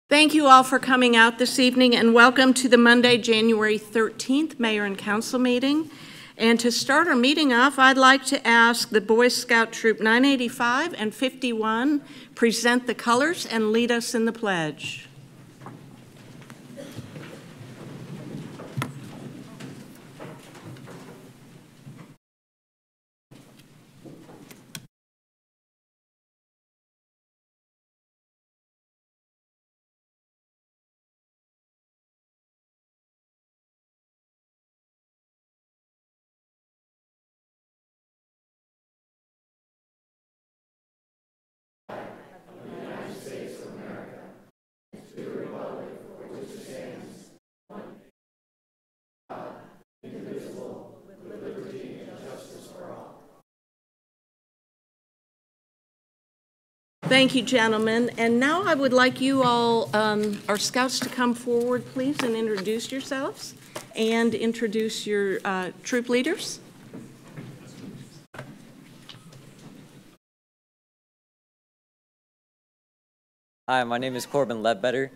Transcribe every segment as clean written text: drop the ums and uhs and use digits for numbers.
Thank you all for coming out this evening, and welcome to the Monday, January 13th Mayor and Council meeting. And to start our meeting off, I'd like to ask the Boy Scout Troop 985 and 51 present the colors and lead us in the pledge. Thank you, gentlemen. And now I would like you all, our scouts, to come forward, please, and introduce yourselves and introduce your troop leaders. Hi, my name is Corbin Ledbetter.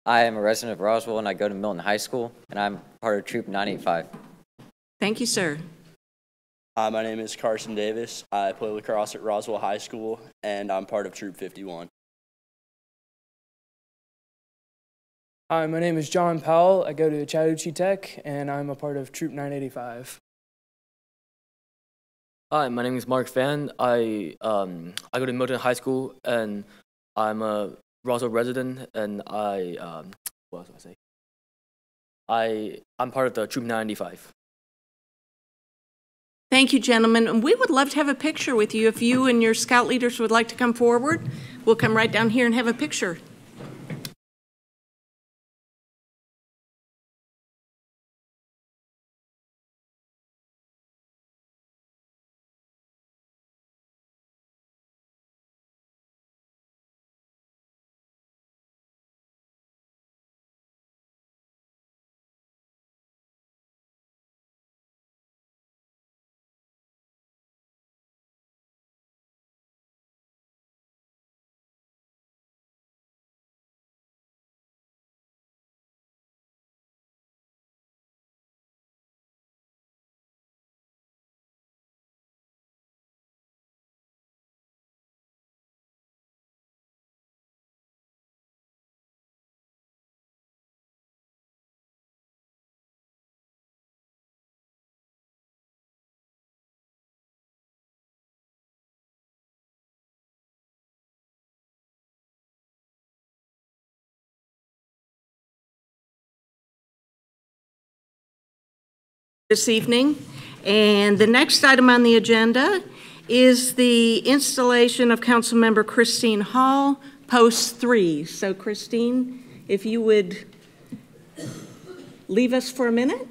I am a resident of Roswell, and I go to Milton High School, and I'm part of Troop 985. Thank you, sir. Hi, my name is Carson Davis. I play lacrosse at Roswell High School, and I'm part of Troop 51. Hi, my name is John Powell. I go to Chattahoochee Tech, and I'm a part of Troop 985. Hi, my name is Mark Fan. I go to Milton High School, and I'm a Roswell resident, and what else do I say? I'm part of the Troop 985. Thank you, gentlemen. And we would love to have a picture with you. If you and your scout leaders would like to come forward, we'll come right down here and have a picture. This evening. And the next item on the agenda is the installation of Councilmember Christine Hall, post 3. So Christine, if you would leave us for a minute.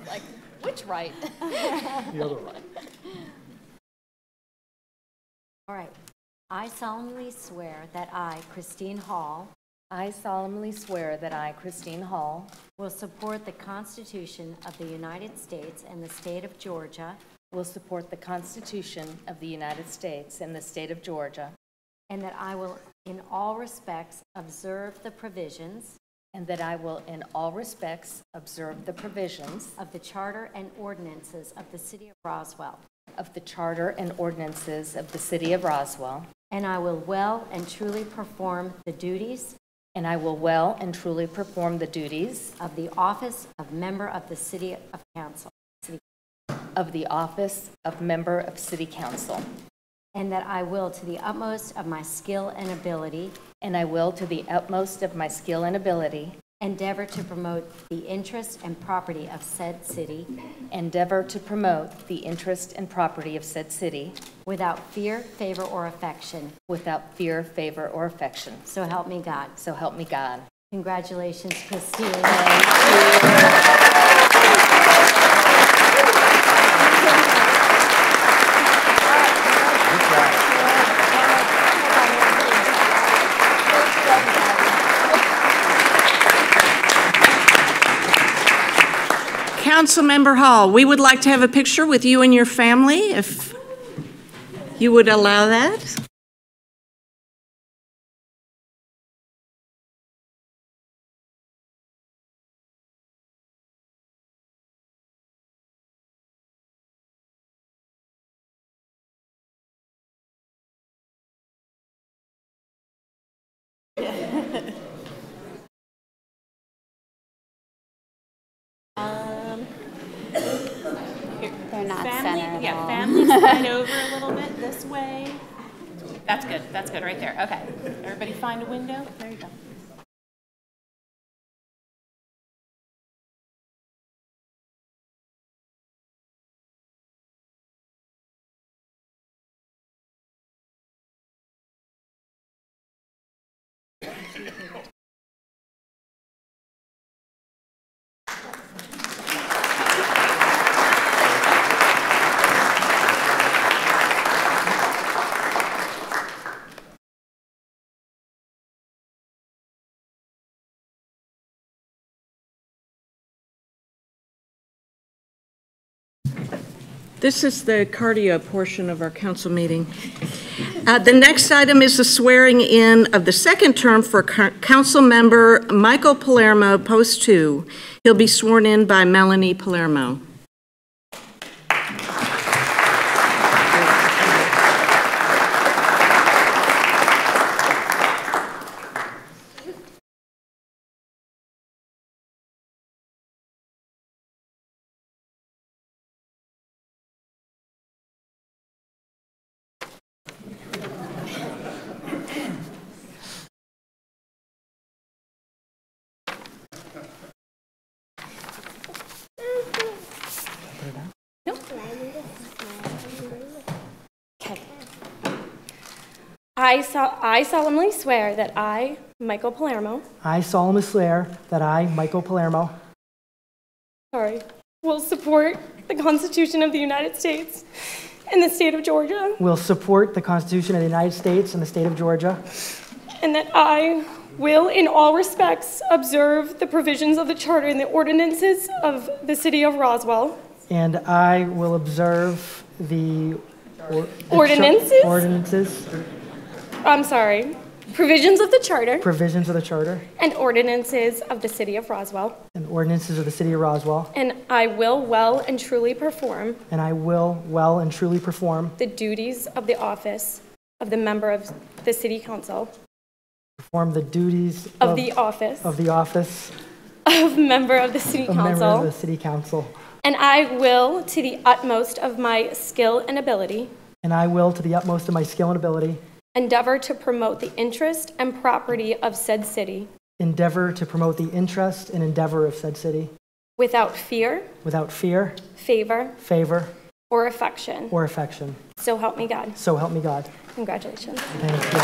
Like, which right? The other right. All right. I solemnly swear that I, Christine Hall, I solemnly swear that I, Christine Hall, will support the Constitution of the United States and the state of Georgia, will support the Constitution of the United States and the state of Georgia, and that I will in all respects observe the provisions and that I will in all respects observe the provisions of the charter and ordinances of the city of Roswell, of the charter and ordinances of the city of Roswell, and I will well and truly perform the duties and I will well and truly perform the duties of the office of member of the city of council, of the office of member of city council, and that I will to the utmost of my skill and ability and I will to the utmost of my skill and ability endeavor to promote the interest and property of said city endeavor to promote the interest and property of said city without fear, favor, or affection. without fear, favor, or affection. So help me God. So help me God. Congratulations, Christine. Councilmember Hall, we would like to have a picture with you and your family, if you would allow that. They're not Family, centered. yeah, family slide over a little bit this way. That's good right there. Okay, everybody find a window. There you go. This is the cardio portion of our council meeting. The next item is the swearing in of the second term for council member Michael Palermo, post 2. He'll be sworn in by Melanie Palermo. I solemnly swear that I, Michael Palermo, I solemnly swear that I, Michael Palermo, will support the Constitution of the United States and the state of Georgia, will support the Constitution of the United States and the state of Georgia, and that I will, in all respects, observe the provisions of the Charter and the ordinances of the city of Roswell. and I will observe the Ordinances? Provisions of the Charter provisions of the Charter and ordinances of the city of Roswell. and ordinances of the city of Roswell, And I will well and truly perform and I will well and truly perform the duties of the office of the member of the city council, the duties of the office of the office of member of the city of member of the council. city council, And I will, to the utmost of my skill and ability, and I will, to the utmost of my skill and ability, endeavor to promote the interest and property of said city endeavor to promote the interest and endeavor of said city without fear, without fear, favor, favor, or affection. or affection. So help me God. So help me God. Congratulations. Thank you.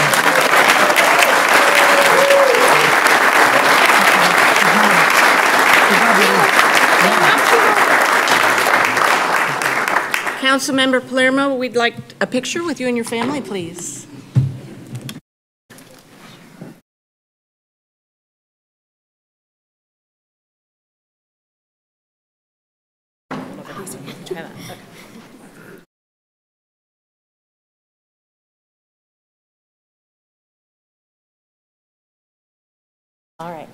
Councilmember Palermo, we'd like a picture with you and your family, please. Try that. Okay. All right.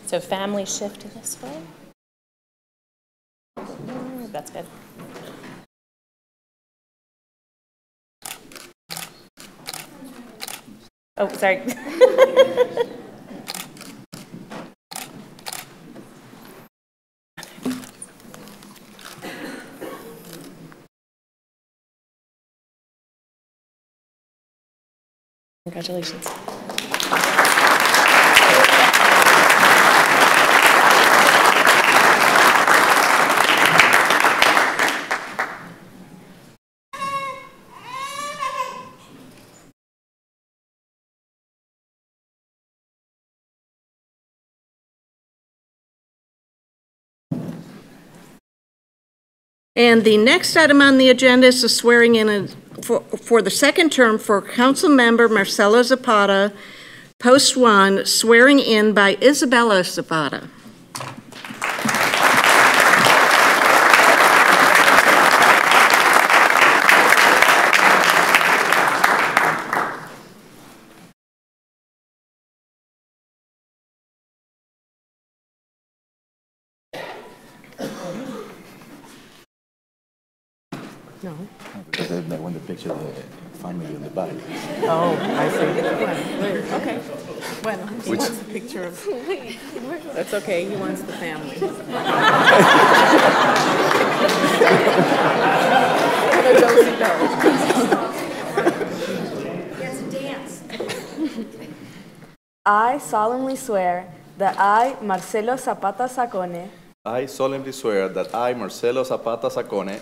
So family shift this way. That's good. Oh, sorry. Congratulations. And the next item on the agenda is the swearing in for the second term for Councilmember Marcelo Zapata, Post 1, swearing in by Isabella Zapata. No. Because they want the picture of the family in the back. Oh, I see. Okay. Well, he wants a picture of. That's okay. He wants the family. Yes, dance. I solemnly swear that I, Marcelo Zapata Sacone, I solemnly swear that I, Marcelo Zapata Sacone,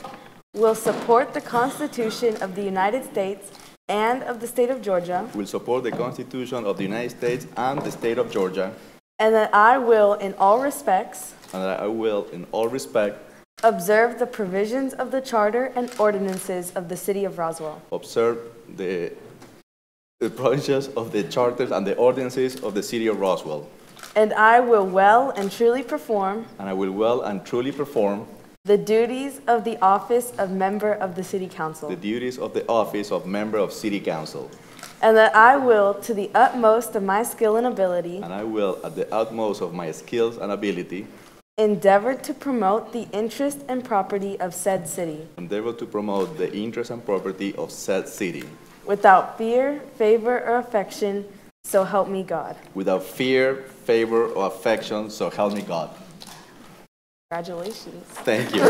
will support the Constitution of the United States and of the state of Georgia, will support the Constitution of the United States and the state of Georgia, and that I will, in all respects, and that I will, in all respect, observe the provisions of the Charter and ordinances of the city of Roswell, observe the provisions of the charters and the ordinances of the city of Roswell, and I will well and truly perform and I will well and truly perform the duties of the office of member of the city council, the duties of the office of member of city council, and that I will, to the utmost of my skill and ability, and I will, at the utmost of my skills and ability, endeavor to promote the interest and property of said city, endeavor to promote the interest and property of said city, without fear, favor, or affection, so help me God. without fear, favor, or affection, so help me God. Congratulations. Thank you.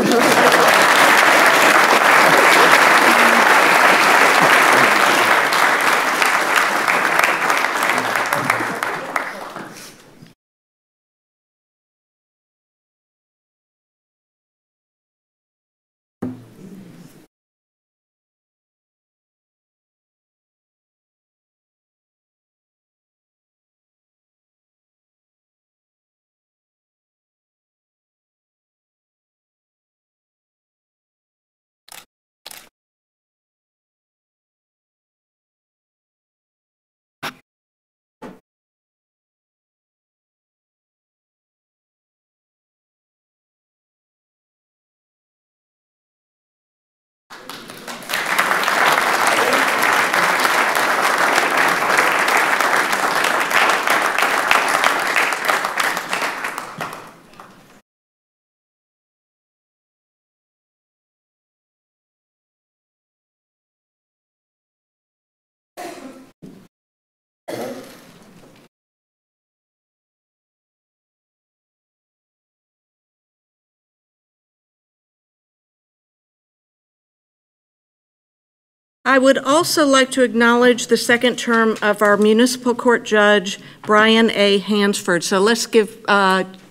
I would also like to acknowledge the second term of our municipal court judge, Brian A. Hansford. So let's give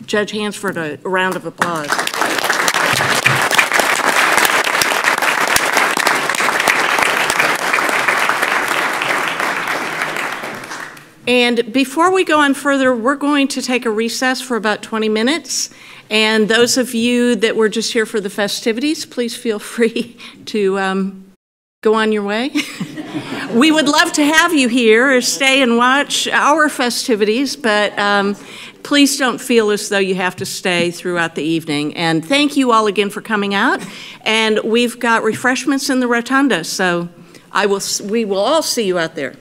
Judge Hansford a round of applause. And before we go on further, we're going to take a recess for about 20 minutes. And those of you that were just here for the festivities, please feel free to go on your way. We would love to have you here or stay and watch our festivities, but please don't feel as though you have to stay throughout the evening. And thank you all again for coming out. And we've got refreshments in the rotunda, so we will all see you out there.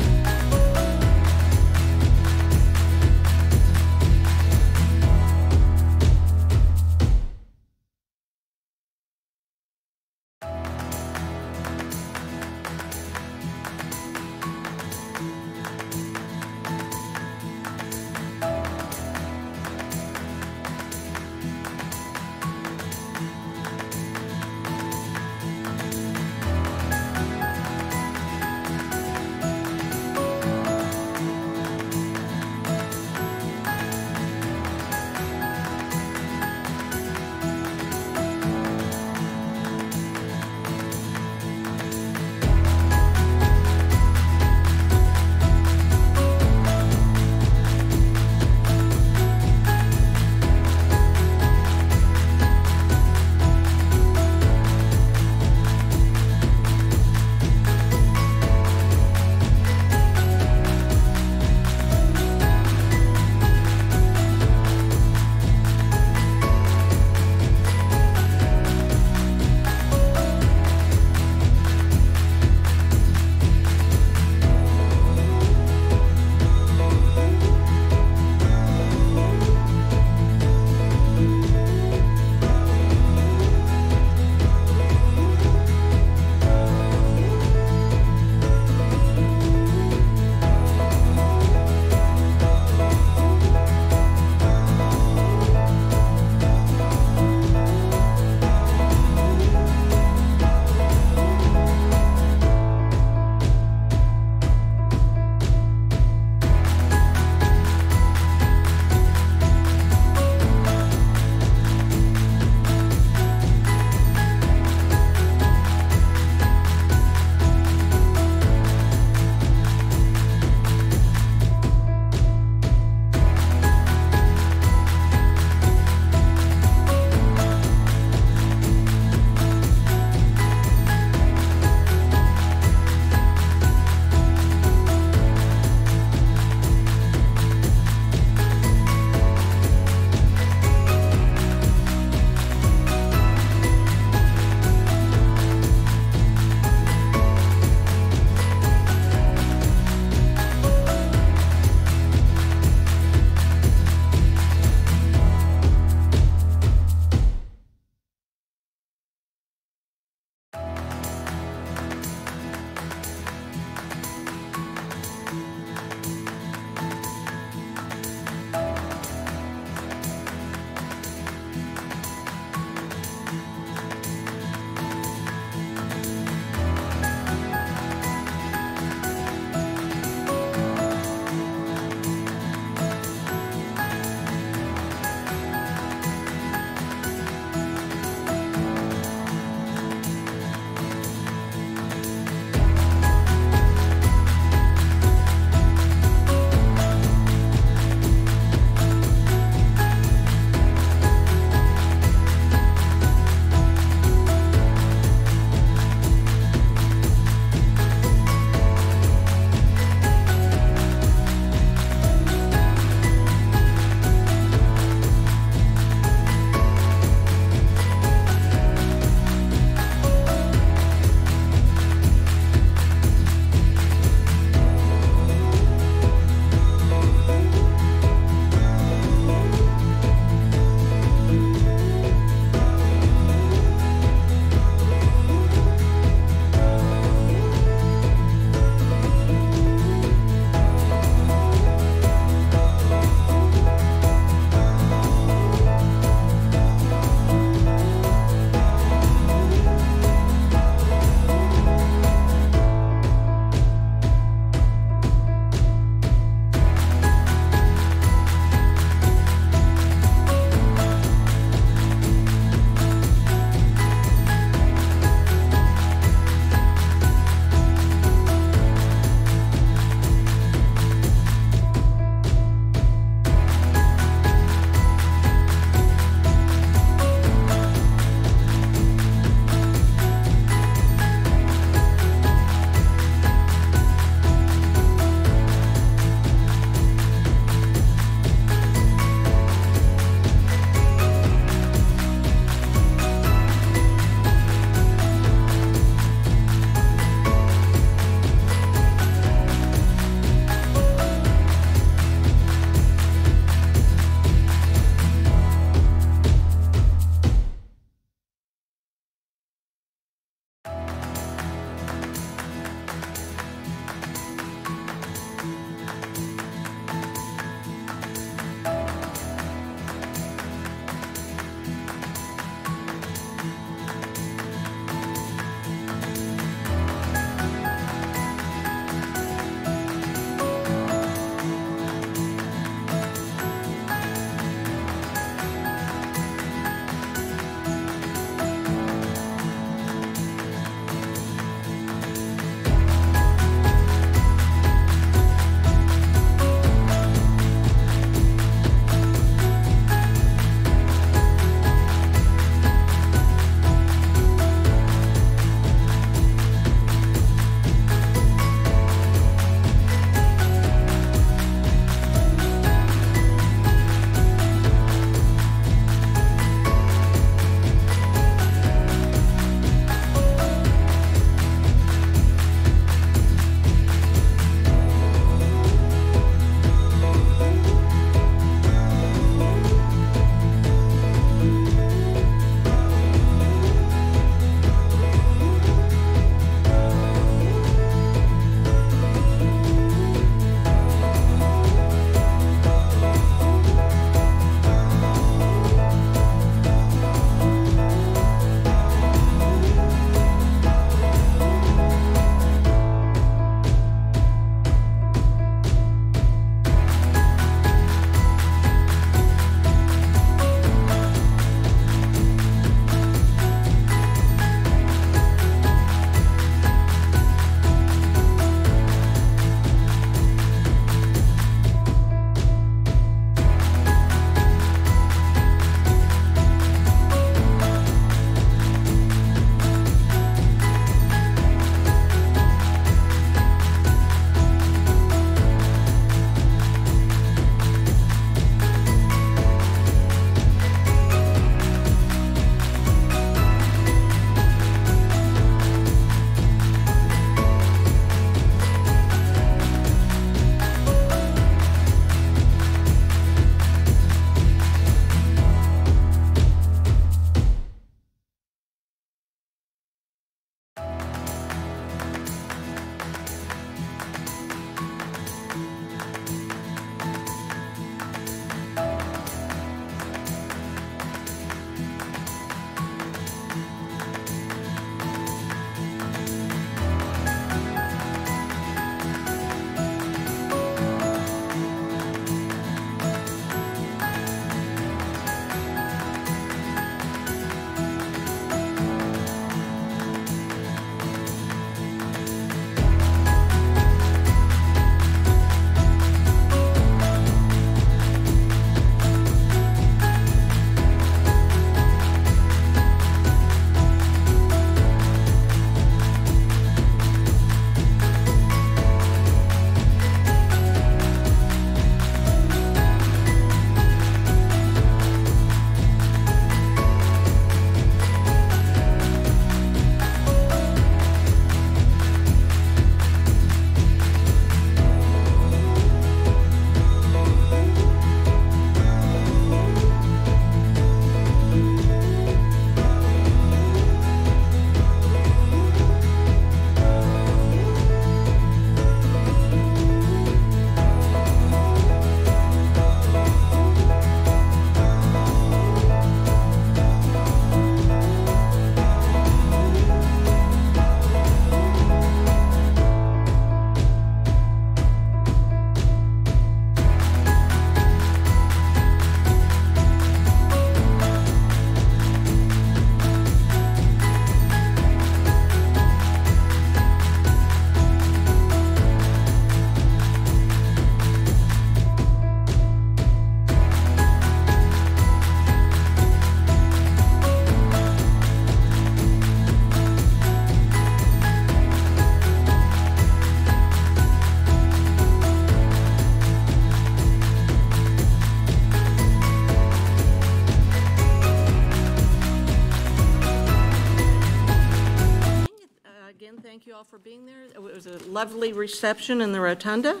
you all for being there. It was a lovely reception in the rotunda,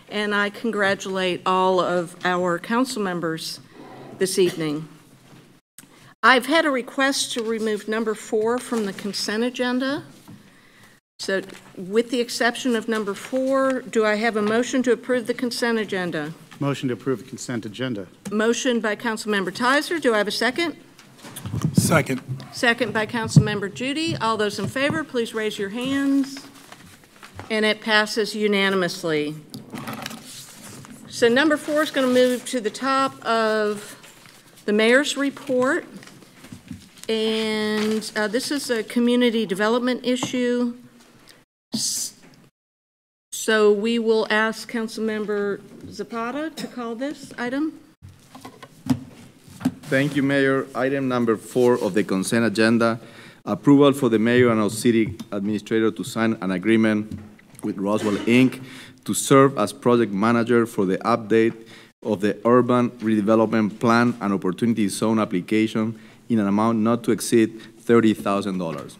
and I congratulate all of our council members this evening. I've had a request to remove number 4 from the consent agenda. So with the exception of number 4, do I have a motion to approve the consent agenda? Motion to approve the consent agenda. Motion by Councilmember Tizer. Do I have a second? Second. Second by Councilmember Judy. All those in favor, please raise your hands. And it passes unanimously. So number 4 is going to move to the top of the mayor's report. And this is a community development issue. So we will ask Councilmember Zapata to call this item. Thank you, Mayor. Item number 4 of the consent agenda, approval for the mayor and our city administrator to sign an agreement with Roswell, Inc. to serve as project manager for the update of the urban redevelopment plan and opportunity zone application in an amount not to exceed $30,000.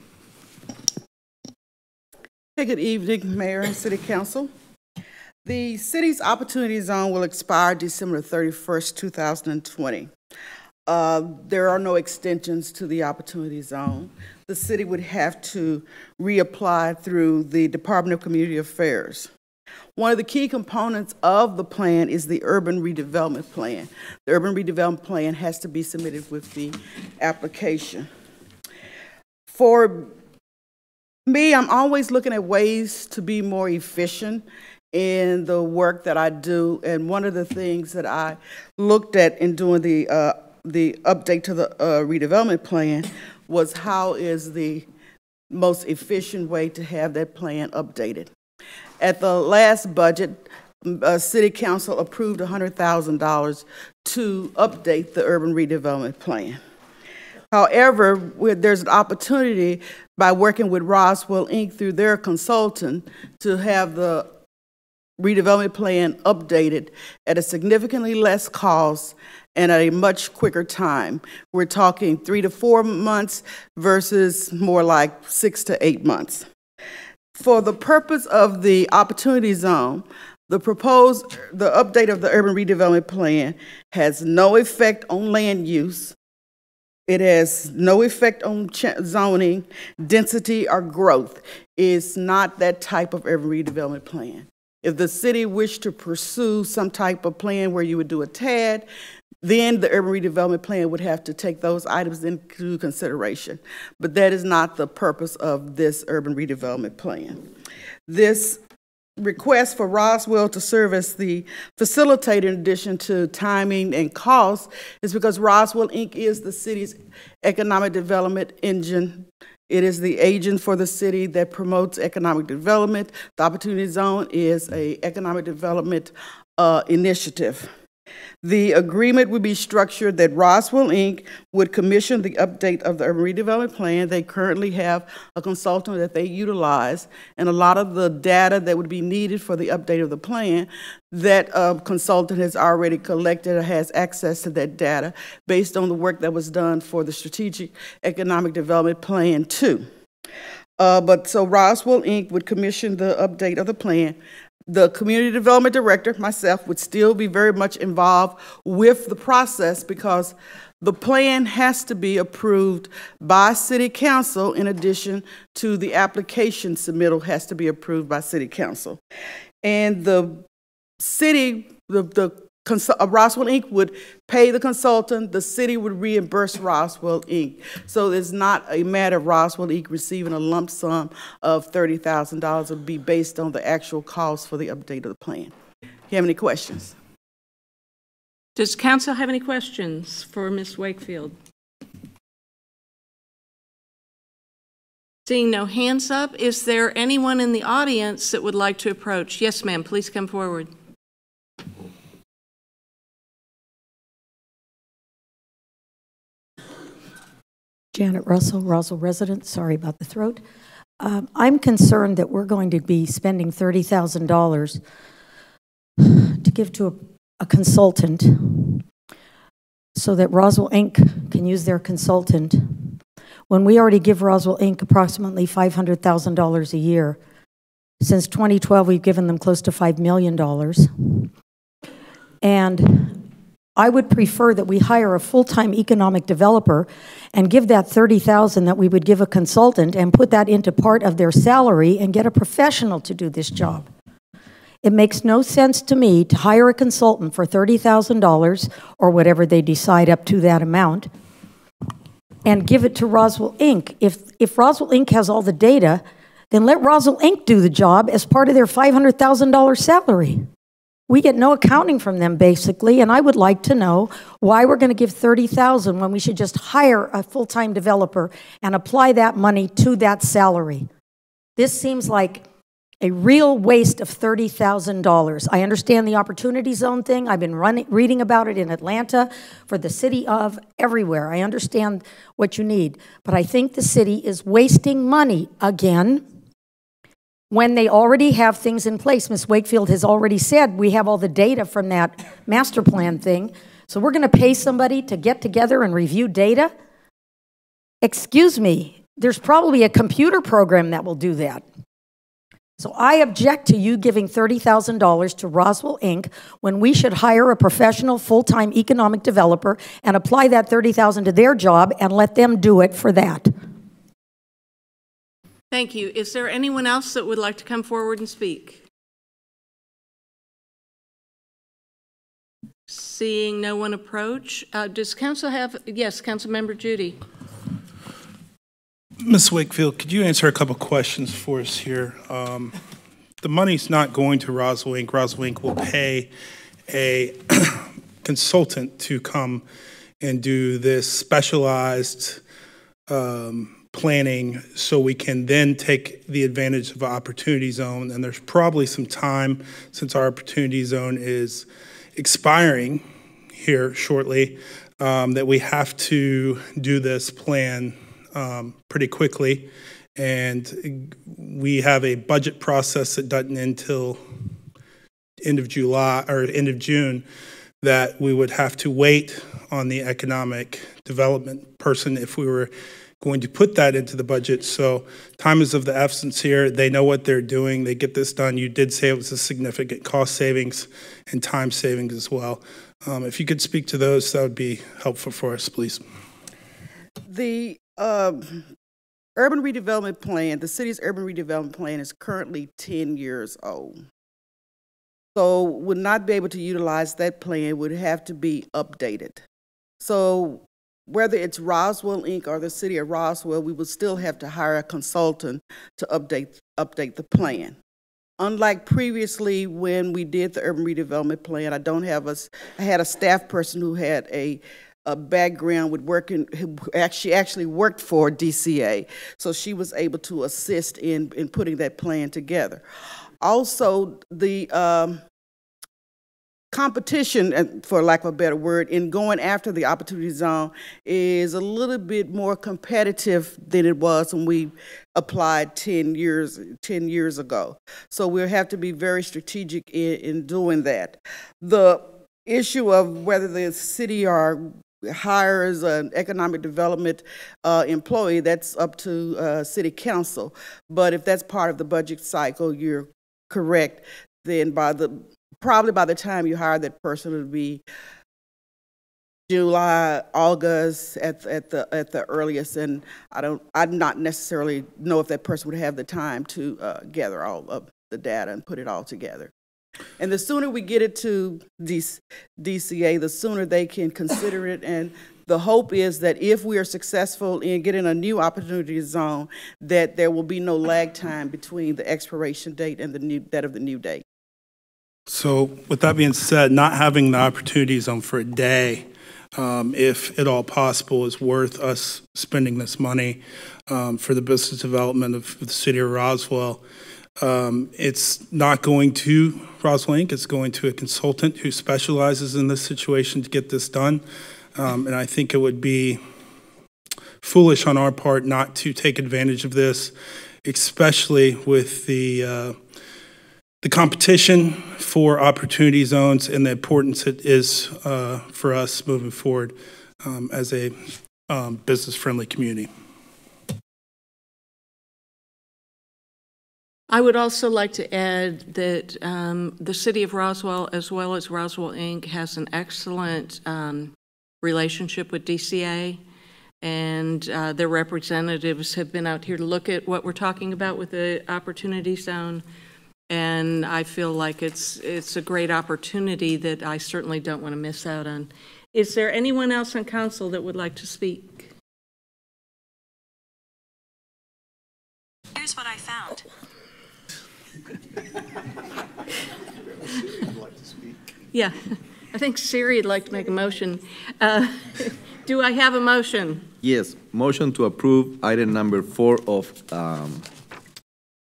Hey, good evening, Mayor and City Council. The city's opportunity zone will expire December 31st, 2020. There are no extensions to the opportunity zone. The city would have to reapply through the Department of Community Affairs. One of the key components of the plan is the urban redevelopment plan. The urban redevelopment plan has to be submitted with the application. For me, I'm always looking at ways to be more efficient in the work that I do, and one of the things that I looked at in doing the update to the redevelopment plan was how is the most efficient way to have that plan updated. At the last budget, City Council approved $100,000 to update the urban redevelopment plan. However, there's an opportunity by working with Roswell, Inc. through their consultant to have the redevelopment plan updated at a significantly less cost and at a much quicker time. We're talking 3 to 4 months versus more like 6 to 8 months. For the purpose of the opportunity zone, the update of the urban redevelopment plan has no effect on land use. It has no effect on zoning, density, or growth. It's not that type of urban redevelopment plan. If the city wished to pursue some type of plan where you would do a TAD, then the urban redevelopment plan would have to take those items into consideration. But that is not the purpose of this urban redevelopment plan. This request for Roswell to serve as the facilitator in addition to timing and cost is because Roswell, Inc. is the city's economic development engine. It is the agent for the city that promotes economic development. The Opportunity Zone is an economic development initiative. The agreement would be structured that Roswell, Inc. would commission the update of the urban redevelopment plan. They currently have a consultant that they utilize, and a lot of the data that would be needed for the update of the plan, that consultant has already collected or has access to that data based on the work that was done for the Strategic Economic Development Plan 2. So Roswell, Inc. would commission the update of the plan. The community development director, myself, would still be very much involved with the process because the plan has to be approved by City Council in addition to the application submittal has to be approved by City Council. And the city, Roswell, Inc. would pay the consultant, the city would reimburse Roswell, Inc. So it's not a matter of Roswell, Inc. receiving a lump sum of $30,000. It would be based on the actual cost for the update of the plan. Do you have any questions? Does council have any questions for Ms. Wakefield? Seeing no hands up, is there anyone in the audience that would like to approach? Yes, ma'am, please come forward. Janet Russell, Roswell resident. Sorry about the throat. I'm concerned that we're going to be spending $30,000 to give to a consultant so that Roswell, Inc. can use their consultant when we already give Roswell Inc. approximately $500,000 a year. Since 2012, we've given them close to $5 million. And I would prefer that we hire a full-time economic developer and give that $30,000 that we would give a consultant and put that into part of their salary and get a professional to do this job. It makes no sense to me to hire a consultant for $30,000 or whatever they decide up to that amount and give it to Roswell Inc. If Roswell Inc. has all the data, then let Roswell Inc. do the job as part of their $500,000 salary. We get no accounting from them, basically, and I would like to know why we're going to give $30,000 when we should just hire a full-time developer and apply that money to that salary. This seems like a real waste of $30,000. I understand the opportunity zone thing. I've been reading about it in Atlanta, for the city of everywhere. I understand what you need, but I think the city is wasting money again when they already have things in place. Ms. Wakefield has already said we have all the data from that master plan thing. So we're going to pay somebody to get together and review data? Excuse me, there's probably a computer program that will do that. So I object to you giving $30,000 to Roswell Inc. when we should hire a professional full-time economic developer and apply that $30,000 to their job and let them do it for that. Thank you. Is there anyone else that would like to come forward and speak? Seeing no one approach, does council have, yes, Councilmember Judy. Ms. Wakefield, could you answer a couple questions for us here? The money's not going to Roswell Inc. Roswell Inc. will pay a consultant to come and do this specialized planning so we can then take the advantage of an opportunity zone. And there's probably some time, since our opportunity zone is expiring here shortly, that we have to do this plan pretty quickly. And we have a budget process that doesn't end until end of July or end of June, that we would have to wait on the economic development person if we were going to put that into the budget. So time is of the essence here. They know what they're doing. They get this done. You did say it was a significant cost savings and time savings as well. If you could speak to those, that would be helpful for us, please. The urban redevelopment plan, the city's urban redevelopment plan is currently 10 years old. So would not be able to utilize that plan, would have to be updated. So whether it's Roswell Inc. or the city of Roswell, we would still have to hire a consultant to update the plan. Unlike previously when we did the urban redevelopment plan, I had a staff person who had a background with working, who actually worked for DCA, so she was able to assist in putting that plan together. Also, the competition, for lack of a better word, in going after the opportunity zone is a little bit more competitive than it was when we applied 10 years ago. So we'll have to be very strategic in doing that. The issue of whether the city hires an economic development employee, that's up to city council. But if that's part of the budget cycle, you're correct. Then probably by the time you hire that person, it'll be July, August at the earliest, and I'd not necessarily know if that person would have the time to gather all of the data and put it all together. And the sooner we get it to DCA, the sooner they can consider it. And the hope is that if we are successful in getting a new opportunity zone, that there will be no lag time between the expiration date and that of the new date. So with that being said, not having the opportunity zone for a day, if at all possible, is worth us spending this money for the business development of the city of Roswell. It's not going to Roswell Inc. It's going to a consultant who specializes in this situation to get this done. And I think it would be foolish on our part not to take advantage of this, especially with the competition for opportunity zones and the importance it is for us moving forward as a business-friendly community. I would also like to add that the City of Roswell, as well as Roswell, Inc., has an excellent relationship with DCA, and their representatives have been out here to look at what we're talking about with the Opportunity Zone, and I feel like it's a great opportunity that I certainly don't want to miss out on. Is there anyone else on council that would like to speak? Here's what I found. Yeah, I think Siri would like to make a motion. Do I have a motion? Yes, motion to approve item number 4 of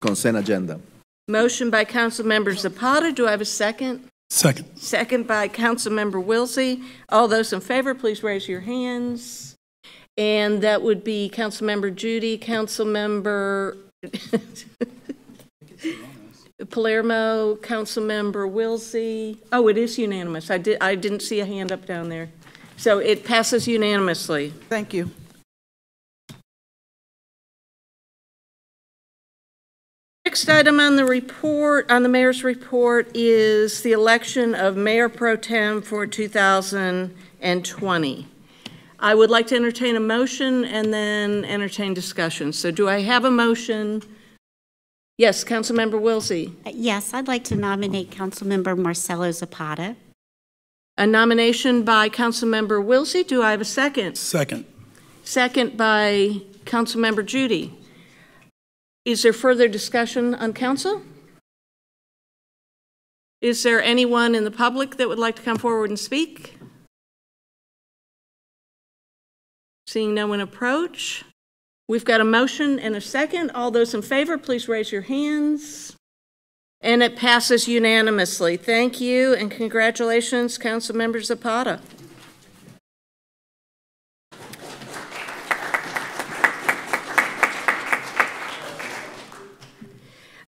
consent agenda. Motion by Councilmember Zapata. Do I have a second? Second. Second by Councilmember Wilsey. All those in favor, please raise your hands. And that would be Councilmember Judy, Councilmember Palermo, Councilmember Wilsey. Oh, it is unanimous. I didn't see a hand up down there. So it passes unanimously. Thank you. Next item on the report, on the mayor's report, is the election of Mayor Pro Tem for 2020. I would like to entertain a motion and then entertain discussion. So do I have a motion? Yes, Councilmember Wilsey. Yes, I'd like to nominate Councilmember Marcelo Zapata. A nomination by Councilmember Wilsey. Do I have a second? Second. Second by Councilmember Judy. Is there further discussion on council? Is there anyone in the public that would like to come forward and speak? Seeing no one approach, we've got a motion and a second. All those in favor, please raise your hands. And it passes unanimously. Thank you and congratulations, Councilmember Zapata.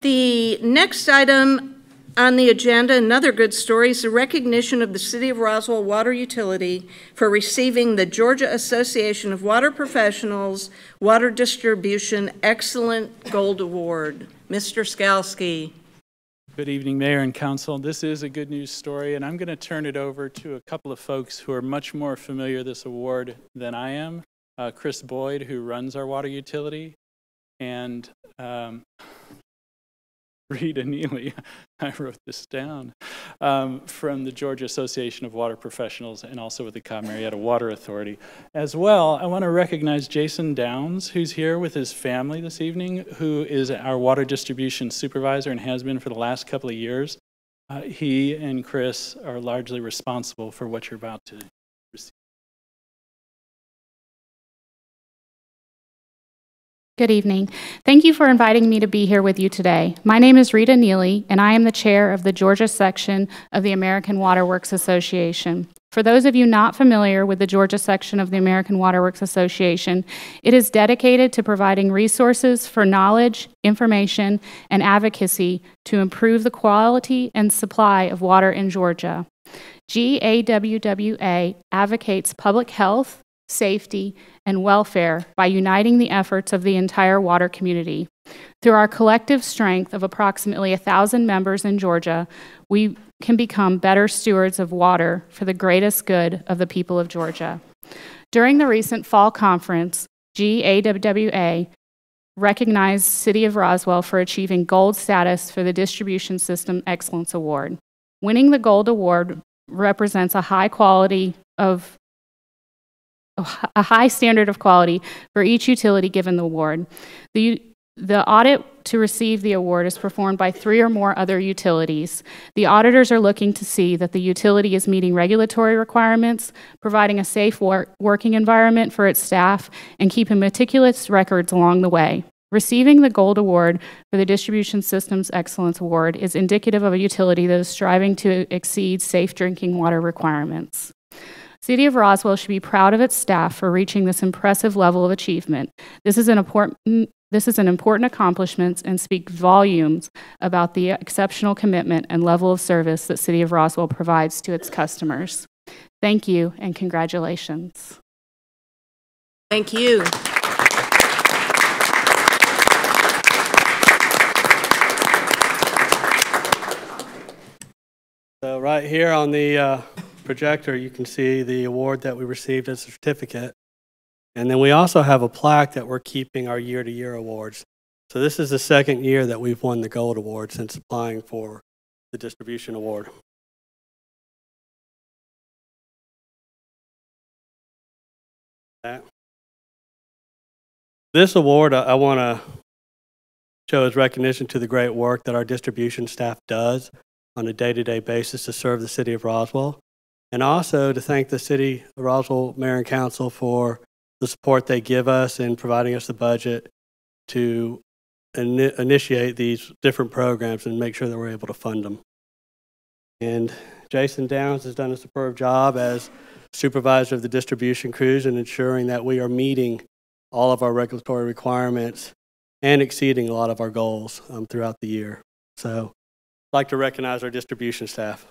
The next item on the agenda, another good story, is the recognition of the City of Roswell Water Utility for receiving the Georgia Association of Water Professionals Water Distribution Excellent Gold Award. Mr. Skalski. Good evening, Mayor and Council. This is a good news story, and I'm going to turn it over to a couple of folks who are much more familiar with this award than I am. Chris Boyd, who runs our water utility, and Rita Neely, I wrote this down, from the Georgia Association of Water Professionals and also with the Cobb Marietta Water Authority. As well, I want to recognize Jason Downs, who's here with his family this evening, who is our water distribution supervisor and has been for the last couple of years. He and Chris are largely responsible for what you're about to receive. Good evening. Thank you for inviting me to be here with you today. My name is Rita Neely, and I am the chair of the Georgia section of the American Water Works Association. For those of you not familiar with the Georgia section of the American Water Works Association, it is dedicated to providing resources for knowledge, information, and advocacy to improve the quality and supply of water in Georgia. GAWWA advocates public health, safety, and welfare by uniting the efforts of the entire water community. Through our collective strength of approximately 1,000 members in Georgia, we can become better stewards of water for the greatest good of the people of Georgia. During the recent fall conference, GAWWA recognized City of Roswell for achieving gold status for the Distribution System Excellence Award. Winning the gold award represents a high standard of quality for each utility given the award. The audit to receive the award is performed by 3 or more other utilities. The auditors are looking to see that the utility is meeting regulatory requirements, providing a safe working environment for its staff, and keeping meticulous records along the way. Receiving the gold award for the Distribution Systems Excellence Award is indicative of a utility that is striving to exceed safe drinking water requirements. City of Roswell should be proud of its staff for reaching this impressive level of achievement. This is an important accomplishment and speaks volumes about the exceptional commitment and level of service that City of Roswell provides to its customers. Thank you and congratulations. Thank you. Right here on the projector, you can see the award that we received as a certificate. And then we also have a plaque that we're keeping our year-to-year awards. So this is the second year that we've won the Gold Award since applying for the distribution award. This award, I want to show as recognition to the great work that our distribution staff does on a day-to-day basis to serve the city of Roswell, and also to thank the city of Roswell Mayor and Council for the support they give us in providing us the budget to initiate these different programs and make sure that we're able to fund them. And Jason Downs has done a superb job as supervisor of the distribution crews in ensuring that we are meeting all of our regulatory requirements and exceeding a lot of our goals throughout the year. So I'd like to recognize our distribution staff.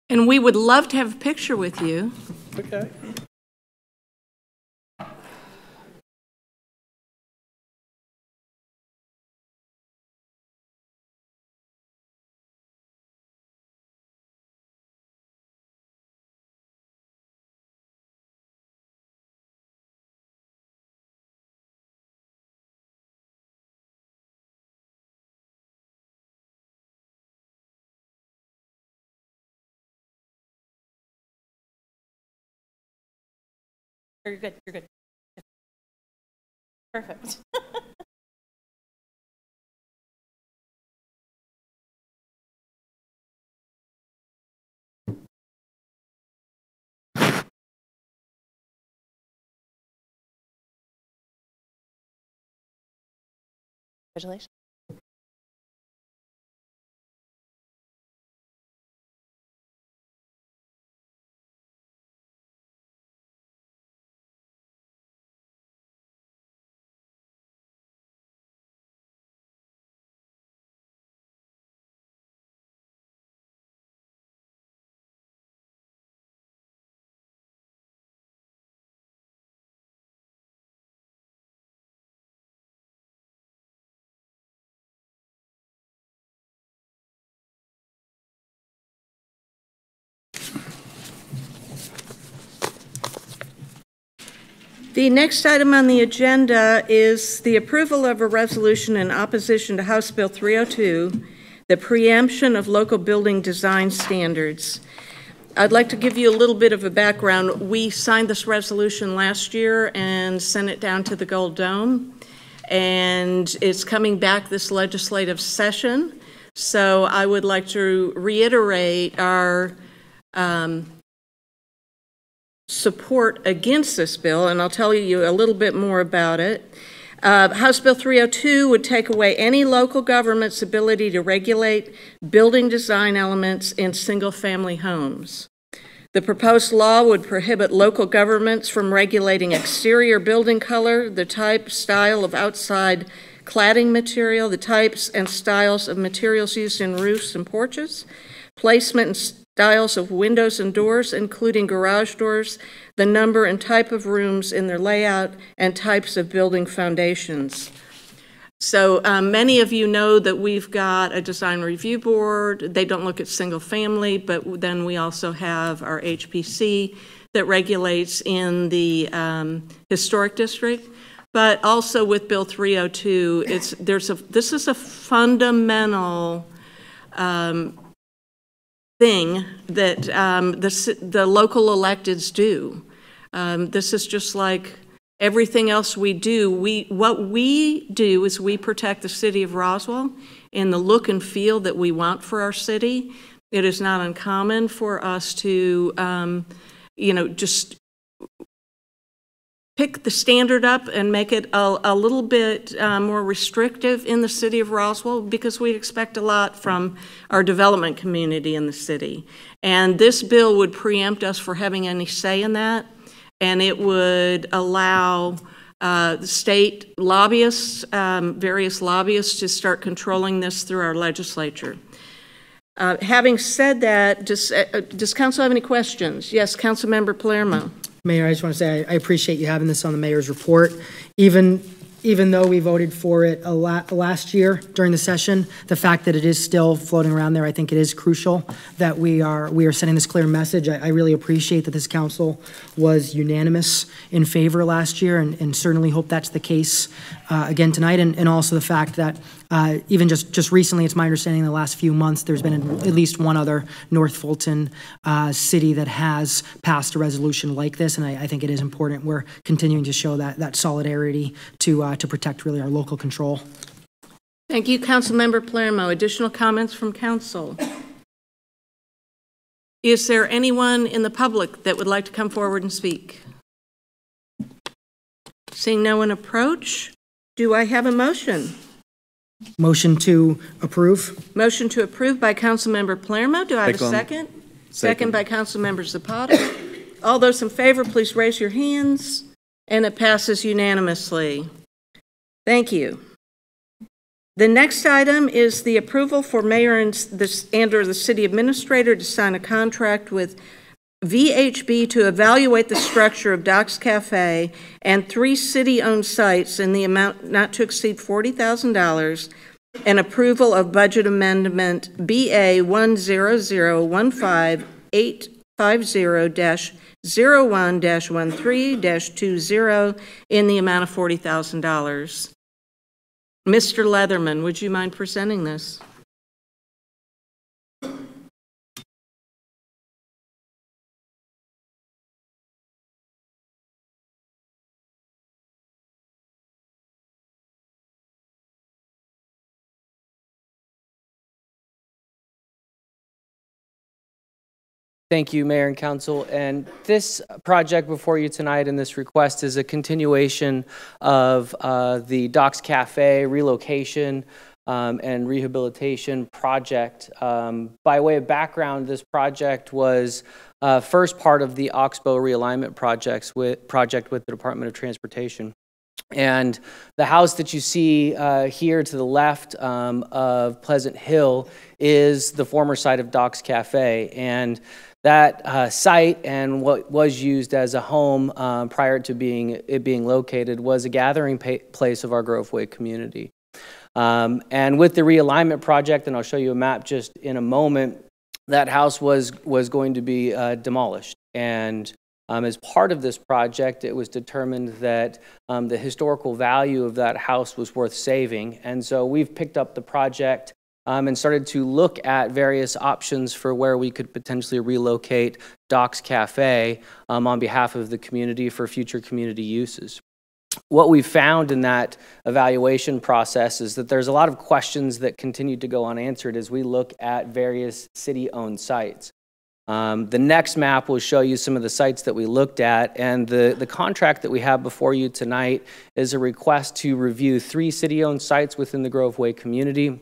And we would love to have a picture with you. Okay. You're good. You're good. Perfect. Congratulations. The next item on the agenda is the approval of a resolution in opposition to House Bill 302, the preemption of local building design standards. I'd like to give you a little bit of a background. We signed this resolution last year and sent it down to the Gold Dome, and it's coming back this legislative session. So I would like to reiterate our support against this bill, and I'll tell you a little bit more about it. House Bill 302 would take away any local government's ability to regulate building design elements in single-family homes. The proposed law would prohibit local governments from regulating exterior building color, the type, style of outside cladding material, the types and styles of materials used in roofs and porches, placement and styles of windows and doors, including garage doors, the number and type of rooms in their layout, and types of building foundations. So many of you know that we've got a design review board. They don't look at single family, but then we also have our HPC that regulates in the historic district. But also with Bill 302, this is a fundamental thing that the local electeds do. This is just like everything else we do. What we do is we protect the city of Roswell in the look and feel that we want for our city. It is not uncommon for us to, just pick the standard up and make it a little bit more restrictive in the city of Roswell, because we expect a lot from our development community in the city. And this bill would preempt us for having any say in that, and it would allow the state lobbyists, various lobbyists, to start controlling this through our legislature. Having said that, does council have any questions? Yes, Councilmember Palermo. Mayor, I just want to say I appreciate you having this on the mayor's report. Even though we voted for it last year during the session, the fact that it is still floating around there, I think it is crucial that we are sending this clear message. I really appreciate that this council was unanimous in favor last year, and certainly hope that's the case again tonight. And also the fact that even just recently, it's my understanding in the last few months, there's been at least one other North Fulton city that has passed a resolution like this, and I think it is important we're continuing to show that solidarity to protect really our local control. Thank you, Councilmember Palermo. Additional comments from council? Is there anyone in the public that would like to come forward and speak? Seeing no one approach, do I have a motion? Motion to approve. Motion to approve by Councilmember Palermo. Do I have a second? Second by Councilmember Zapata. All those in favor, please raise your hands. And it passes unanimously. Thank you. The next item is the approval for mayor and or the city administrator to sign a contract with VHB to evaluate the structure of Doc's Cafe and 3 city-owned sites in the amount not to exceed $40,000, and approval of budget amendment BA 1001550-01-13-20 in the amount of $40,000. Mr. Leatherman, would you mind presenting this? Thank you, Mayor and Council. And this project before you tonight and this request is a continuation of the Doc's Cafe relocation and rehabilitation project. By way of background, this project was first part of the Oxbow realignment project with the Department of Transportation. And the house that you see here to the left of Pleasant Hill is the former site of Doc's Cafe. And that site and what was used as a home prior to it being located was a gathering place of our Groveway community. And with the realignment project, and I'll show you a map just in a moment, that house was going to be demolished. And as part of this project, it was determined that the historical value of that house was worth saving. And so we've picked up the project and started to look at various options for where we could potentially relocate Doc's Cafe on behalf of the community for future community uses. What we found in that evaluation process is that there's a lot of questions that continue to go unanswered as we look at various city-owned sites. The next map will show you some of the sites that we looked at, and the contract that we have before you tonight is a request to review 3 city-owned sites within the Groveway community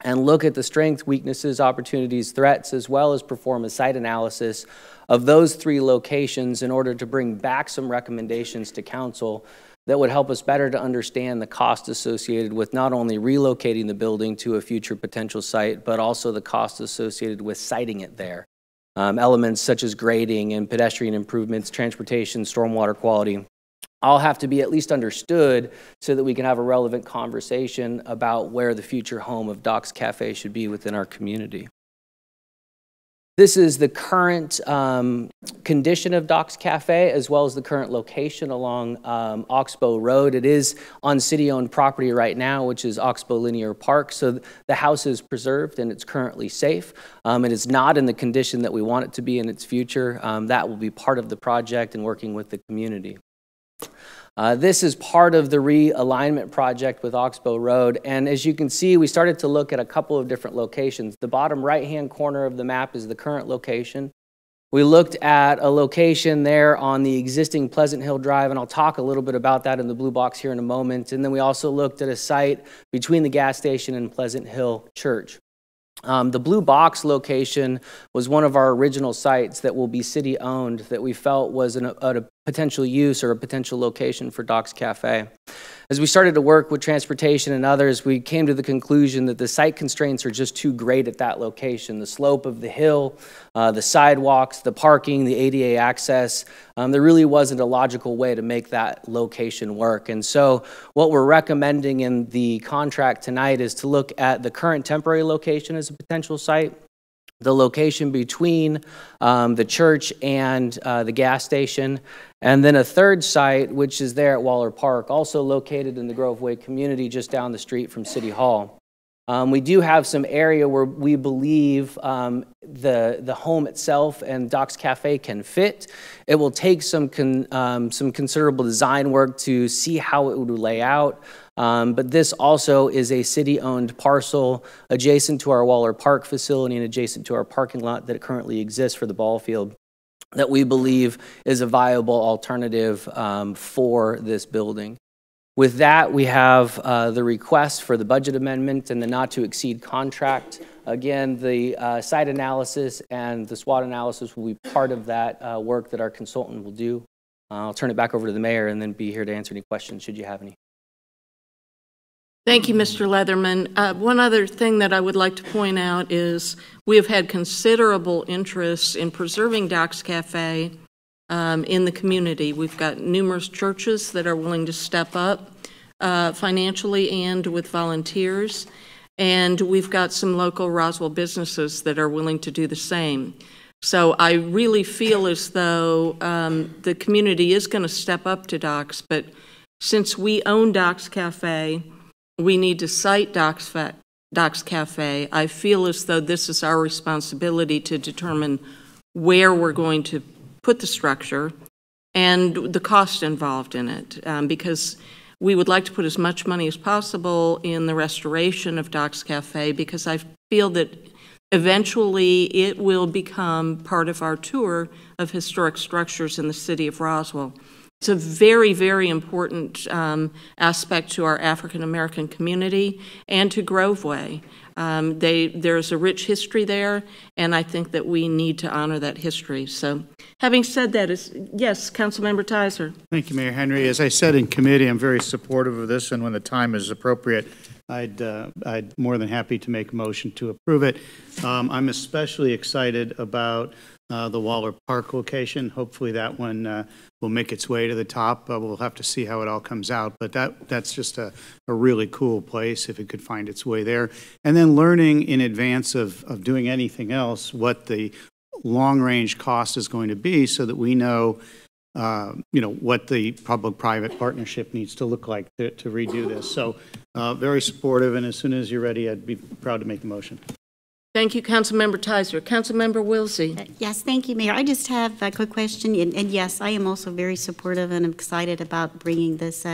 and look at the strengths, weaknesses, opportunities, threats, as well as perform a site analysis of those 3 locations in order to bring back some recommendations to council that would help us better to understand the cost associated with not only relocating the building to a future potential site, but also the cost associated with siting it there. Elements such as grading and pedestrian improvements, transportation, stormwater quality, all have to be at least understood so that we can have a relevant conversation about where the future home of Doc's Cafe should be within our community. This is the current condition of Doc's Cafe, as well as the current location along Oxbow Road. It is on city-owned property right now, which is Oxbow Linear Park. So the house is preserved and it's currently safe. It is not in the condition that we want it to be in its future. That will be part of the project and working with the community. This is part of the realignment project with Oxbow Road, and as you can see, we started to look at a couple of different locations. The bottom right-hand corner of the map is the current location. We looked at a location there on the existing Pleasant Hill Drive, and I'll talk a little bit about that in the blue box here in a moment. And then we also looked at a site between the gas station and Pleasant Hill Church. The blue box location was one of our original sites that will be city-owned that we felt was a potential use or a potential location for Doc's Cafe. As we started to work with transportation and others, we came to the conclusion that the site constraints are just too great at that location. The slope of the hill, the sidewalks, the parking, the ADA access, there really wasn't a logical way to make that location work. And so what we're recommending in the contract tonight is to look at the current temporary location as a potential site, the location between the church and the gas station, and then a third site, which is there at Waller Park, also located in the Grove Way community just down the street from City Hall. We do have some area where we believe the home itself and Doc's Cafe can fit. It will take some considerable design work to see how it would lay out. But this also is a city-owned parcel adjacent to our Waller Park facility and adjacent to our parking lot that currently exists for the ball field that we believe is a viable alternative for this building. With that, we have the request for the budget amendment and the not-to-exceed contract. Again, the site analysis and the SWOT analysis will be part of that work that our consultant will do. I'll turn it back over to the mayor and then be here to answer any questions should you have any. Thank you, Mr. Leatherman. One other thing that I would like to point out is we have had considerable interest in preserving Doc's Cafe in the community. We've got numerous churches that are willing to step up financially and with volunteers, and we've got some local Roswell businesses that are willing to do the same. So I really feel as though the community is going to step up to Doc's, but since we own Doc's Cafe, we need to cite Doc's Cafe. I feel as though this is our responsibility to determine where we're going to put the structure and the cost involved in it, because we would like to put as much money as possible in the restoration of Doc's Cafe, because I feel that eventually it will become part of our tour of historic structures in the city of Roswell. It's a very, very important aspect to our African American community and to Grove Way. There's a rich history there, and I think that we need to honor that history. So, having said that, yes, Councilmember Tizer. Thank you, Mayor Henry. As I said in committee, I'm very supportive of this, and when the time is appropriate, I'd more than happy to make a motion to approve it. I'm especially excited about the Waller Park location. Hopefully that one will make its way to the top. We'll have to see how it all comes out, but that's just a really cool place if it could find its way there. And then learning in advance of doing anything else what the long-range cost is going to be so that we know what the public-private partnership needs to look like to redo this. So very supportive, and as soon as you're ready, I'd be proud to make the motion. Thank you, Councilmember Tizer. Councilmember Wilsey. Yes, thank you, Mayor. I just have a quick question, and yes, I am also very supportive and excited about bringing this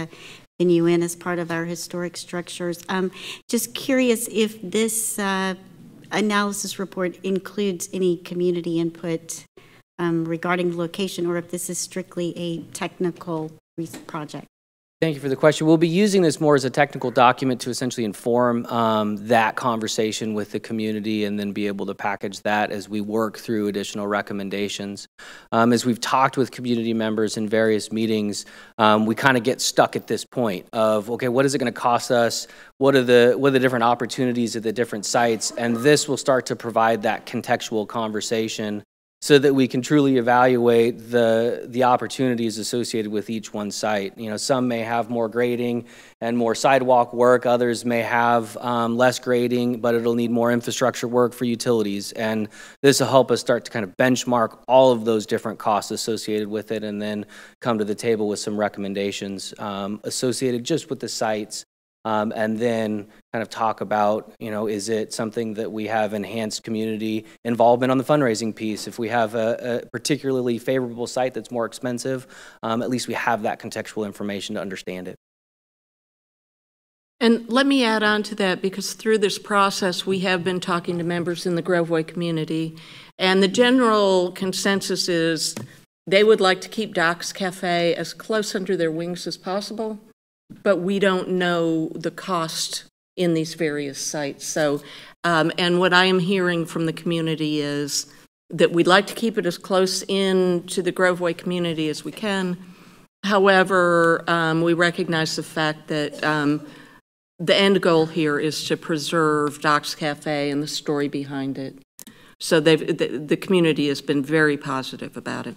venue in as part of our historic structures. Just curious if this analysis report includes any community input regarding location, or if this is strictly a technical project. Thank you for the question. We'll be using this more as a technical document to essentially inform that conversation with the community and then be able to package that as we work through additional recommendations. As we've talked with community members in various meetings, we kind of get stuck at this point of, okay, what is it going to cost us? What are the different opportunities at the different sites? And this will start to provide that contextual conversation so that we can truly evaluate the opportunities associated with each one site. You know, some may have more grading and more sidewalk work, others may have less grading, but it'll need more infrastructure work for utilities. And this will help us start to kind of benchmark all of those different costs associated with it and then come to the table with some recommendations associated just with the sites. And then kind of talk about, is it something that we have enhanced community involvement on the fundraising piece? If we have a particularly favorable site that's more expensive, at least we have that contextual information to understand it. And let me add on to that, because through this process, we have been talking to members in the Grove Way community, and the general consensus is they would like to keep Doc's Cafe as close under their wings as possible, but we don't know the cost in these various sites. So, and what I am hearing from the community is that we'd like to keep it as close in to the Grove Way community as we can, However, we recognize the fact that the end goal here is to preserve Doc's Cafe and the story behind it. So the community has been very positive about it.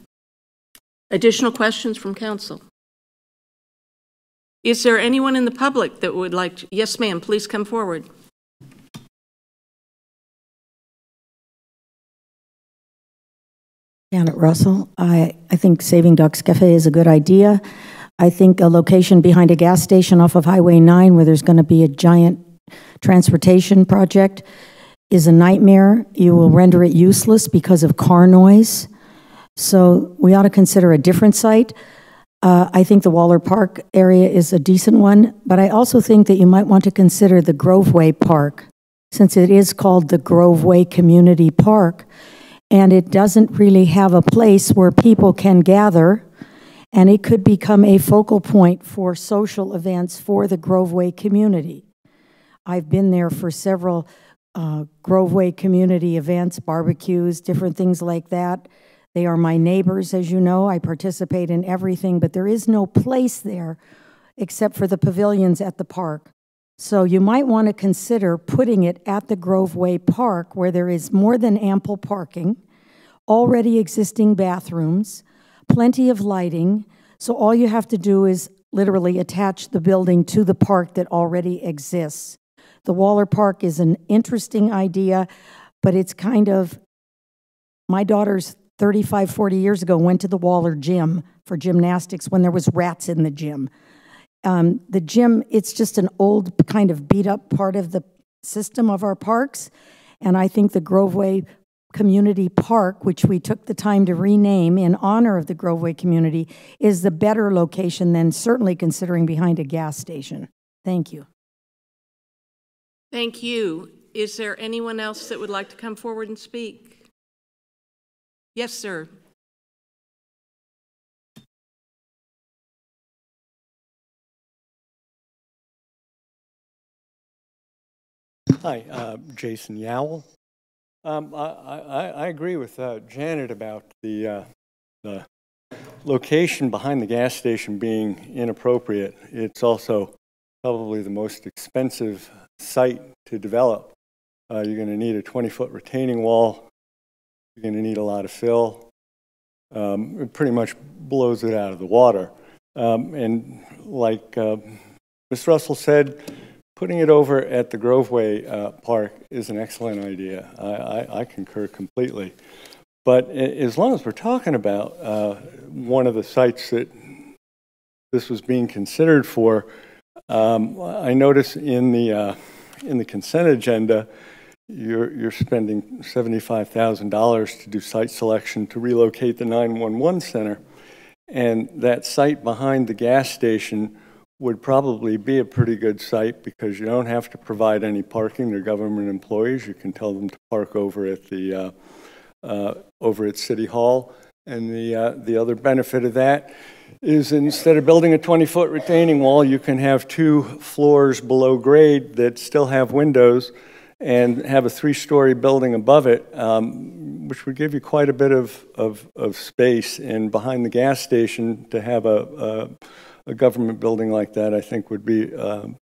Additional questions from council? Is there anyone in the public that would like to? Yes, ma'am, please come forward. Janet Russell. I think saving Doc's Cafe is a good idea. I think a location behind a gas station off of Highway 9 where there's going to be a giant transportation project is a nightmare. You will render it useless because of car noise. So we ought to consider a different site. I think the Waller Park area is a decent one, but I also think that you might want to consider the Groveway Park, since it is called the Groveway Community Park, and it doesn't really have a place where people can gather, and it could become a focal point for social events for the Groveway community. I've been there for several Groveway community events, barbecues, different things like that. They are my neighbors, as you know. I participate in everything, but there is no place there except for the pavilions at the park. So you might want to consider putting it at the Groveway Park where there is more than ample parking, already existing bathrooms, plenty of lighting. So all you have to do is literally attach the building to the park that already exists. The Waller Park is an interesting idea, but it's kind of, my daughter's 35, 40 years ago went to the Waller gym for gymnastics when there was rats in the gym. The gym, it's just an old kind of beat up part of the system of our parks. And I think the Groveway Community Park, which we took the time to rename in honor of the Groveway community, is the better location than certainly considering behind a gas station. Thank you. Thank you. Is there anyone else that would like to come forward and speak? Yes, sir. Hi, Jason Yowell. I agree with Janet about the location behind the gas station being inappropriate. It's also probably the most expensive site to develop. You're going to need a 20-foot retaining wall. You're going to need a lot of fill. It pretty much blows it out of the water. And like Ms. Russell said, putting it over at the Groveway Park is an excellent idea. I concur completely. But as long as we're talking about one of the sites that this was being considered for, I notice in the consent agenda, you're spending $75,000 to do site selection to relocate the 911 center. And that site behind the gas station would probably be a pretty good site because you don't have to provide any parking. They're government employees. You can tell them to park over at the over at City Hall. And the other benefit of that is instead of building a 20-foot retaining wall, you can have 2 floors below grade that still have windows and have a 3-story building above it, which would give you quite a bit of space. And behind the gas station, to have a government building like that, I think would be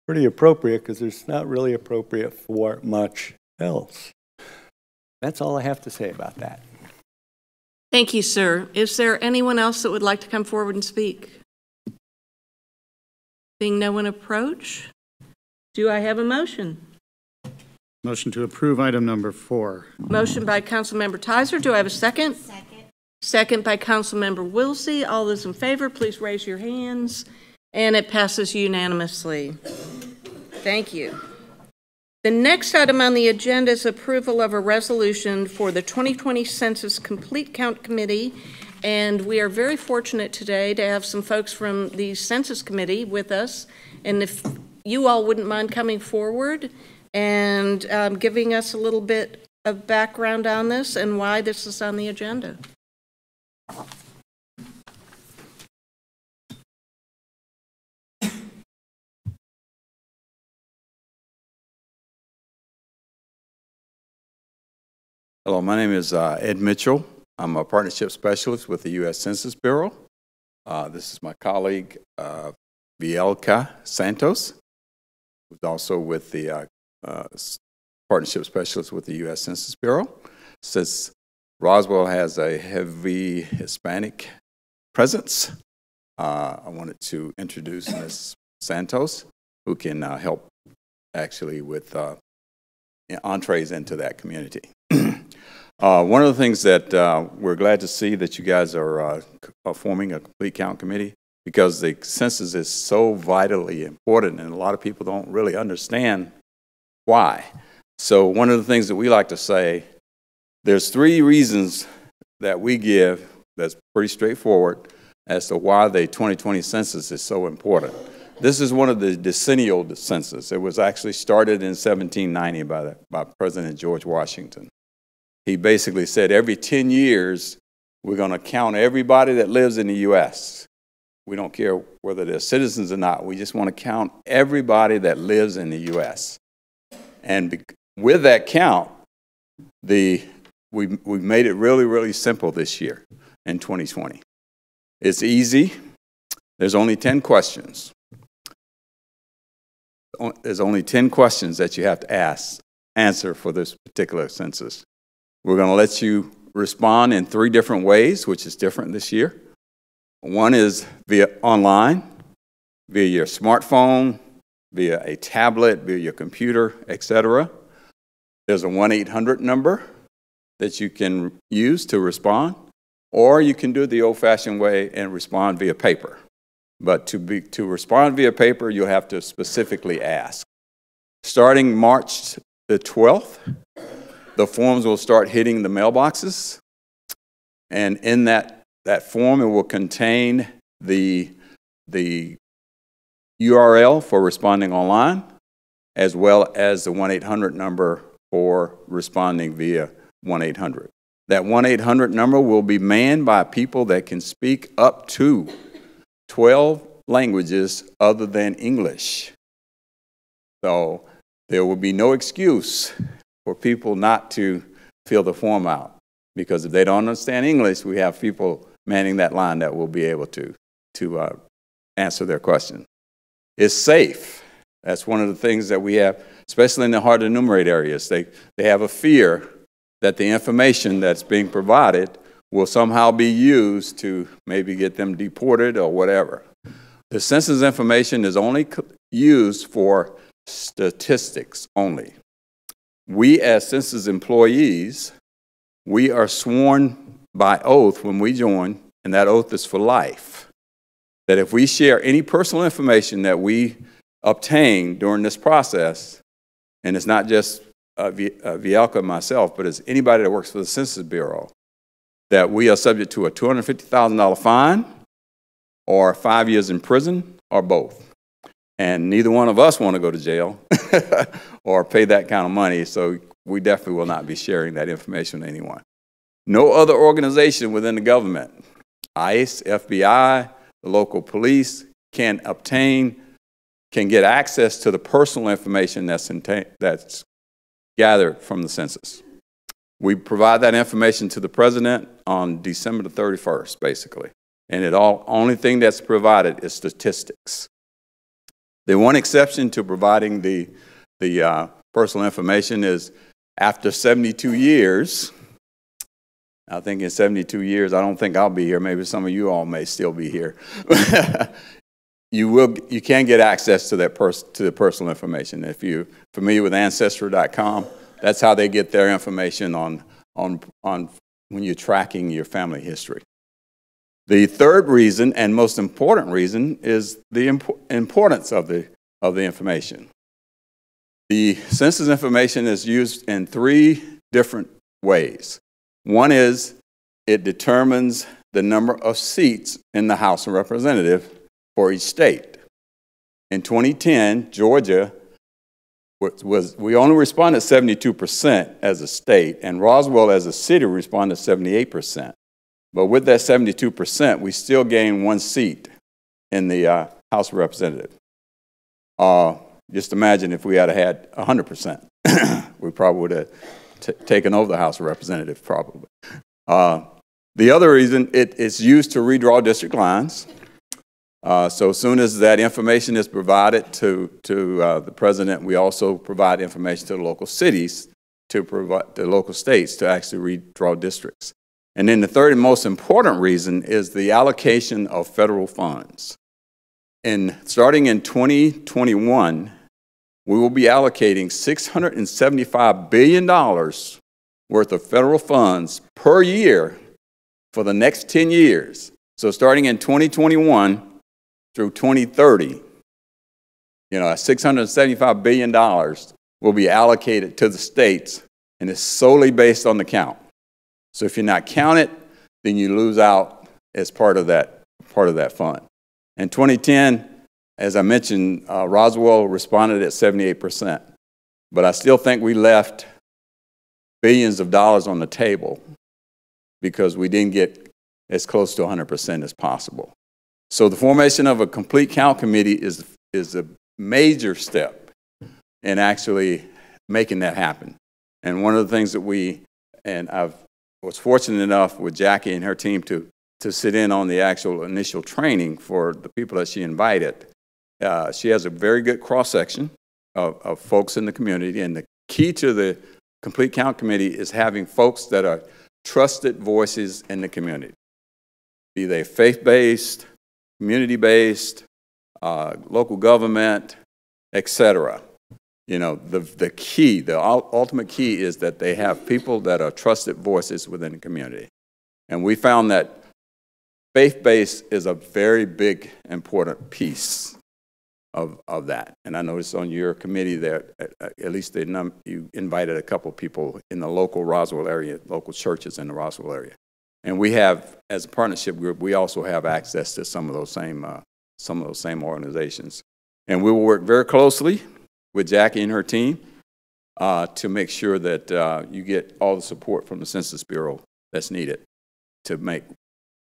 pretty appropriate because it's not really appropriate for much else. That's all I have to say about that. Thank you, sir. Is there anyone else that would like to come forward and speak? Seeing no one approach, do I have a motion? Motion to approve item number 4. Motion by Councilmember Tizer. Do I have a second? Second. Second by Councilmember Wilsey. All those in favor, please raise your hands. And it passes unanimously. Thank you. The next item on the agenda is approval of a resolution for the 2020 Census Complete Count Committee. And we are very fortunate today to have some folks from the Census Committee with us. And if you all wouldn't mind coming forward and giving us a little bit of background on this and why this is on the agenda. Hello, my name is Ed Mitchell. I'm a partnership specialist with the U.S. Census Bureau. This is my colleague, Vielka Santos, who's also with the partnership specialist with the U.S. Census Bureau. Since Roswell has a heavy Hispanic presence, I wanted to introduce Ms. Santos, who can help actually with entrees into that community. One of the things that we're glad to see that you guys are forming a complete count committee, because the census is so vitally important and a lot of people don't really understand why. So one of the things that we like to say, there's 3 reasons that we give that's pretty straightforward as to why the 2020 census is so important. This is one of the decennial census. It was actually started in 1790 by President George Washington. He basically said every 10 years, we're going to count everybody that lives in the U.S. We don't care whether they're citizens or not. We just want to count everybody that lives in the U.S. And with that count, we've made it really, really simple this year in 2020. It's easy. There's only 10 questions. There's only 10 questions that you have to answer for this particular census. We're going to let you respond in 3 different ways, which is different this year. One is via online, via your smartphone, via a tablet, via your computer, etc. There's a 1-800 number that you can use to respond, or you can do it the old-fashioned way and respond via paper. But to respond via paper, you'll have to specifically ask. Starting March the 12th, the forms will start hitting the mailboxes, and in that form, it will contain the URL for responding online, as well as the 1-800 number for responding via 1-800. That 1-800 number will be manned by people that can speak up to 12 languages other than English. So there will be no excuse for people not to fill the form out, because if they don't understand English, we have people manning that line that will be able to answer their question. It's safe. That's one of the things that we have, especially in the hard to enumerate areas. They have a fear that the information that's being provided will somehow be used to maybe get them deported or whatever. The census information is only used for statistics only. We as census employees, we are sworn by oath when we join, and that oath is for life, that if we share any personal information that we obtain during this process, and it's not just Vielka and myself, but it's anybody that works for the Census Bureau, that we are subject to a $250,000 fine or 5 years in prison or both. And neither one of us want to go to jail or pay that kind of money, so we definitely will not be sharing that information with anyone. No other organization within the government, ICE, FBI, the local police, can get access to the personal information that's gathered from the census. We provide that information to the president on December the 31st, basically. And only thing that's provided is statistics. The one exception to providing the personal information is after 72 years. I think in 72 years, I don't think I'll be here. Maybe some of you all may still be here. You can get access to that to the personal information. If you're familiar with Ancestry.com, that's how they get their information on when you're tracking your family history. The third reason and most important reason is the importance of the information. The census information is used in 3 different ways. One is it determines the number of seats in the House of Representatives for each state. In 2010, Georgia we only responded 72% as a state, and Roswell as a city responded 78%. But with that 72%, we still gained 1 seat in the House of Representatives. Just imagine if we had 100%. We probably would have taken over the House of Representatives, probably. The other reason, it's used to redraw district lines. So as soon as that information is provided to the president, we also provide information to the local cities, to provide the local states to actually redraw districts. And then the third and most important reason is the allocation of federal funds. And starting in 2021, we will be allocating $675 billion worth of federal funds per year for the next 10 years. So starting in 2021 through 2030, $675 billion will be allocated to the states, and it's solely based on the count. So if you're not counted, then you lose out as part of that fund. In 2010, as I mentioned, Roswell responded at 78%, but I still think we left billions of dollars on the table because we didn't get as close to 100% as possible. So the formation of a complete count committee is a major step in actually making that happen. And one of the things that I was fortunate enough with Jackie and her team to sit in on the actual initial training for the people that she invited. She has a very good cross-section of folks in the community, and the key to the Complete Count Committee is having folks that are trusted voices in the community, be they faith-based, community-based, local government, etc. The key, the ultimate key is that they have people that are trusted voices within the community. And we found that faith-based is a very big, important piece of that. And I noticed on your committee that at least you invited a couple of people in the local Roswell area, local churches in the Roswell area. And we have, as a partnership group, we also have access to some of those same organizations. And we will work very closely with Jackie and her team to make sure that you get all the support from the Census Bureau that's needed to make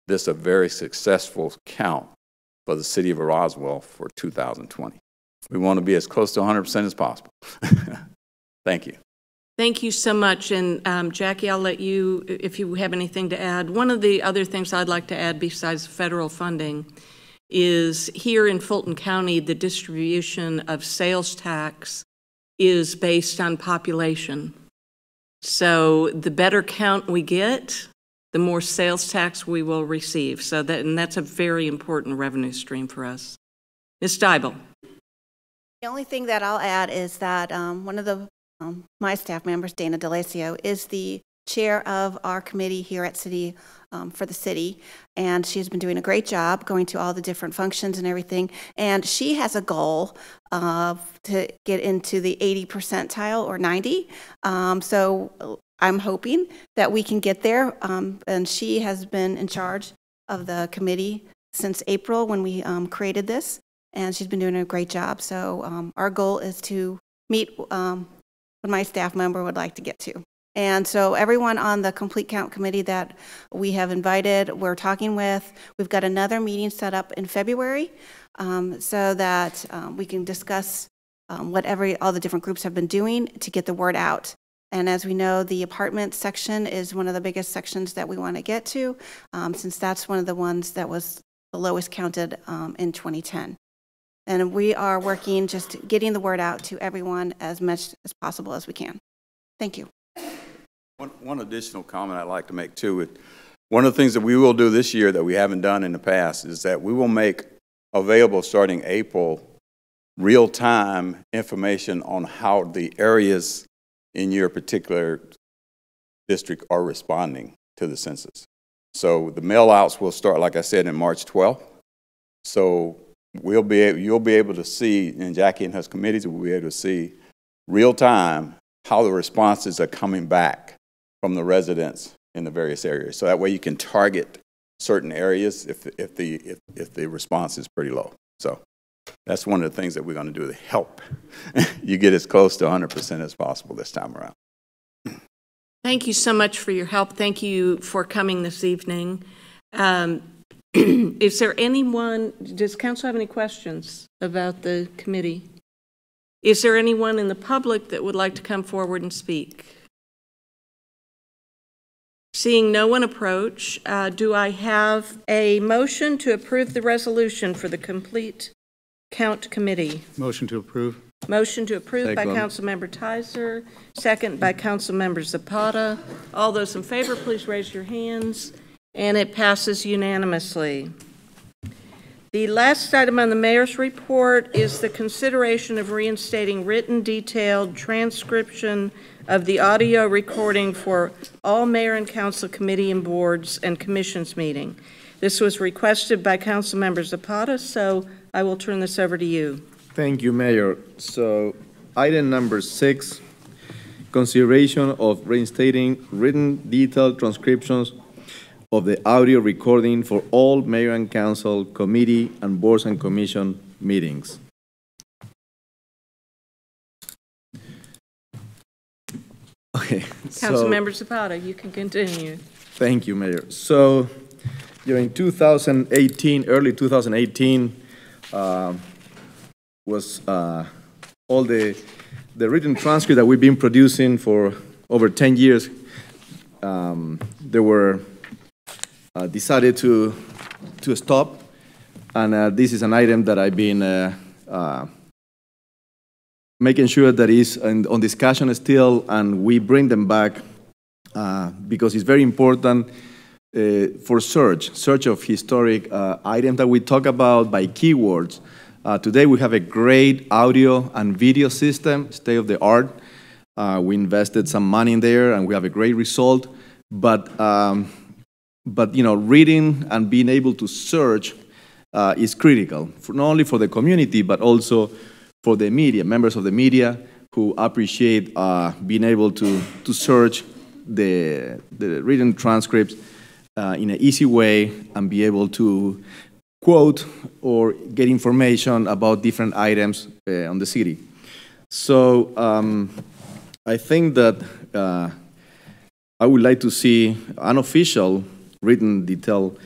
this a very successful count for the city of Roswell for 2020. We want to be as close to 100% as possible. Thank you. Thank you so much. And Jackie, I'll let you, if you have anything to add. One of the other things I'd like to add besides federal funding is here in Fulton County, the distribution of sales tax is based on population. So the better count we get, the more sales tax we will receive. And that's a very important revenue stream for us. Ms. Steibel. The only thing that I'll add is that one of my staff members, Dana DeLacio, is the chair of our committee here at City for the city, and she's been doing a great job going to all the different functions and everything. And she has a goal to get into the 80 percentile or 90. So I'm hoping that we can get there. And she has been in charge of the committee since April when we created this, and she's been doing a great job. So our goal is to meet what my staff member would like to get to. And so everyone on the Complete Count Committee that we have invited, we're talking with, we've got another meeting set up in February so that we can discuss what all the different groups have been doing to get the word out. And as we know, the apartment section is one of the biggest sections that we want to get to, since that's one of the ones that was the lowest counted in 2010. And we are working just getting the word out to everyone as much as possible as we can. Thank you. One additional comment I'd like to make too. One of the things that we will do this year that we haven't done in the past is that we will make available starting April real-time information on how the areas in your particular district are responding to the census. So the mail-outs will start, like I said, in March 12th. So you'll be able to see, and Jackie and her committees will be able to see real-time how the responses are coming back from the residents in the various areas. So that way you can target certain areas if the response is pretty low. So that's one of the things that we're going to do to help you get as close to 100% as possible this time around. Thank you so much for your help. Thank you for coming this evening. Is there anyone, does council have any questions about the committee? Is there anyone in the public that would like to come forward and speak? Seeing no one approach, do I have a motion to approve the resolution for the complete count committee? Motion to approve. Motion to approve by Second. Councilmember Tizer, second by Councilmember Zapata. All those in favor, please raise your hands. And it passes unanimously. The last item on the mayor's report is the consideration of reinstating written detailed transcription of the audio recording for all mayor and council committee and boards and commissions meeting. This was requested by Councilmember Zapata, so I will turn this over to you. Thank you, Mayor. So, item number 6, consideration of reinstating written detailed transcriptions of the audio recording for all mayor and council committee and boards and commission meetings. Okay. Councilmember Zapata, you can continue. Thank you, Mayor. So, during 2018, early 2018, was all the written transcript that we've been producing for over 10 years. They were decided to stop, and this is an item that I've been making sure that is on discussion still, and we bring them back because it's very important for search of historic items that we talk about by keywords. Today we have a great audio and video system, state of the art. We invested some money in there, and we have a great result. But you know, reading and being able to search is critical, not only for the community but also for the media, members of the media who appreciate being able to search the written transcripts in an easy way and be able to quote or get information about different items on the city. So I think that I would like to see an official written detailed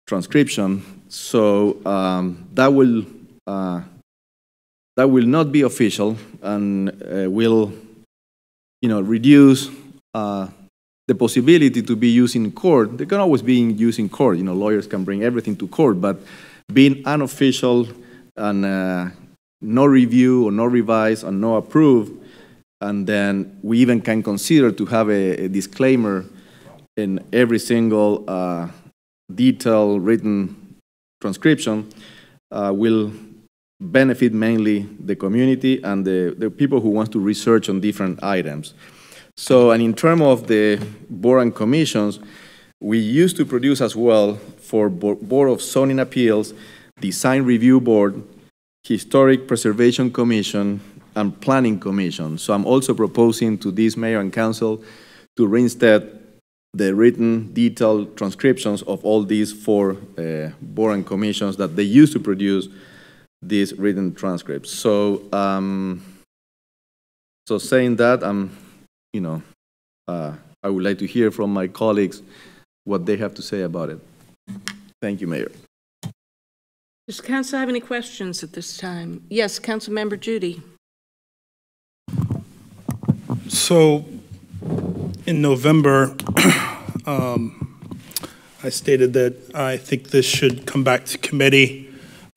transcription. So that will not be official and will, you know, reduce the possibility to be used in court. They can always be used in court. You know, lawyers can bring everything to court, but being unofficial and no review or no revise or no approve, and then we even can consider to have a disclaimer in every single detailed written transcription will benefit mainly the community and the people who want to research on different items. So, and in terms of the board and commissions, we used to produce as well for Board of Zoning Appeals, Design Review Board, Historic Preservation Commission, and Planning Commission. So I'm also proposing to this mayor and council to reinstate the written detailed transcriptions of all these 4 board and commissions that they used to produce these written transcripts. So, so saying that, you know, I would like to hear from my colleagues what they have to say about it. Thank you, Mayor. Does council have any questions at this time? Yes, Councilmember Judy. So in November, I stated that I think this should come back to committee.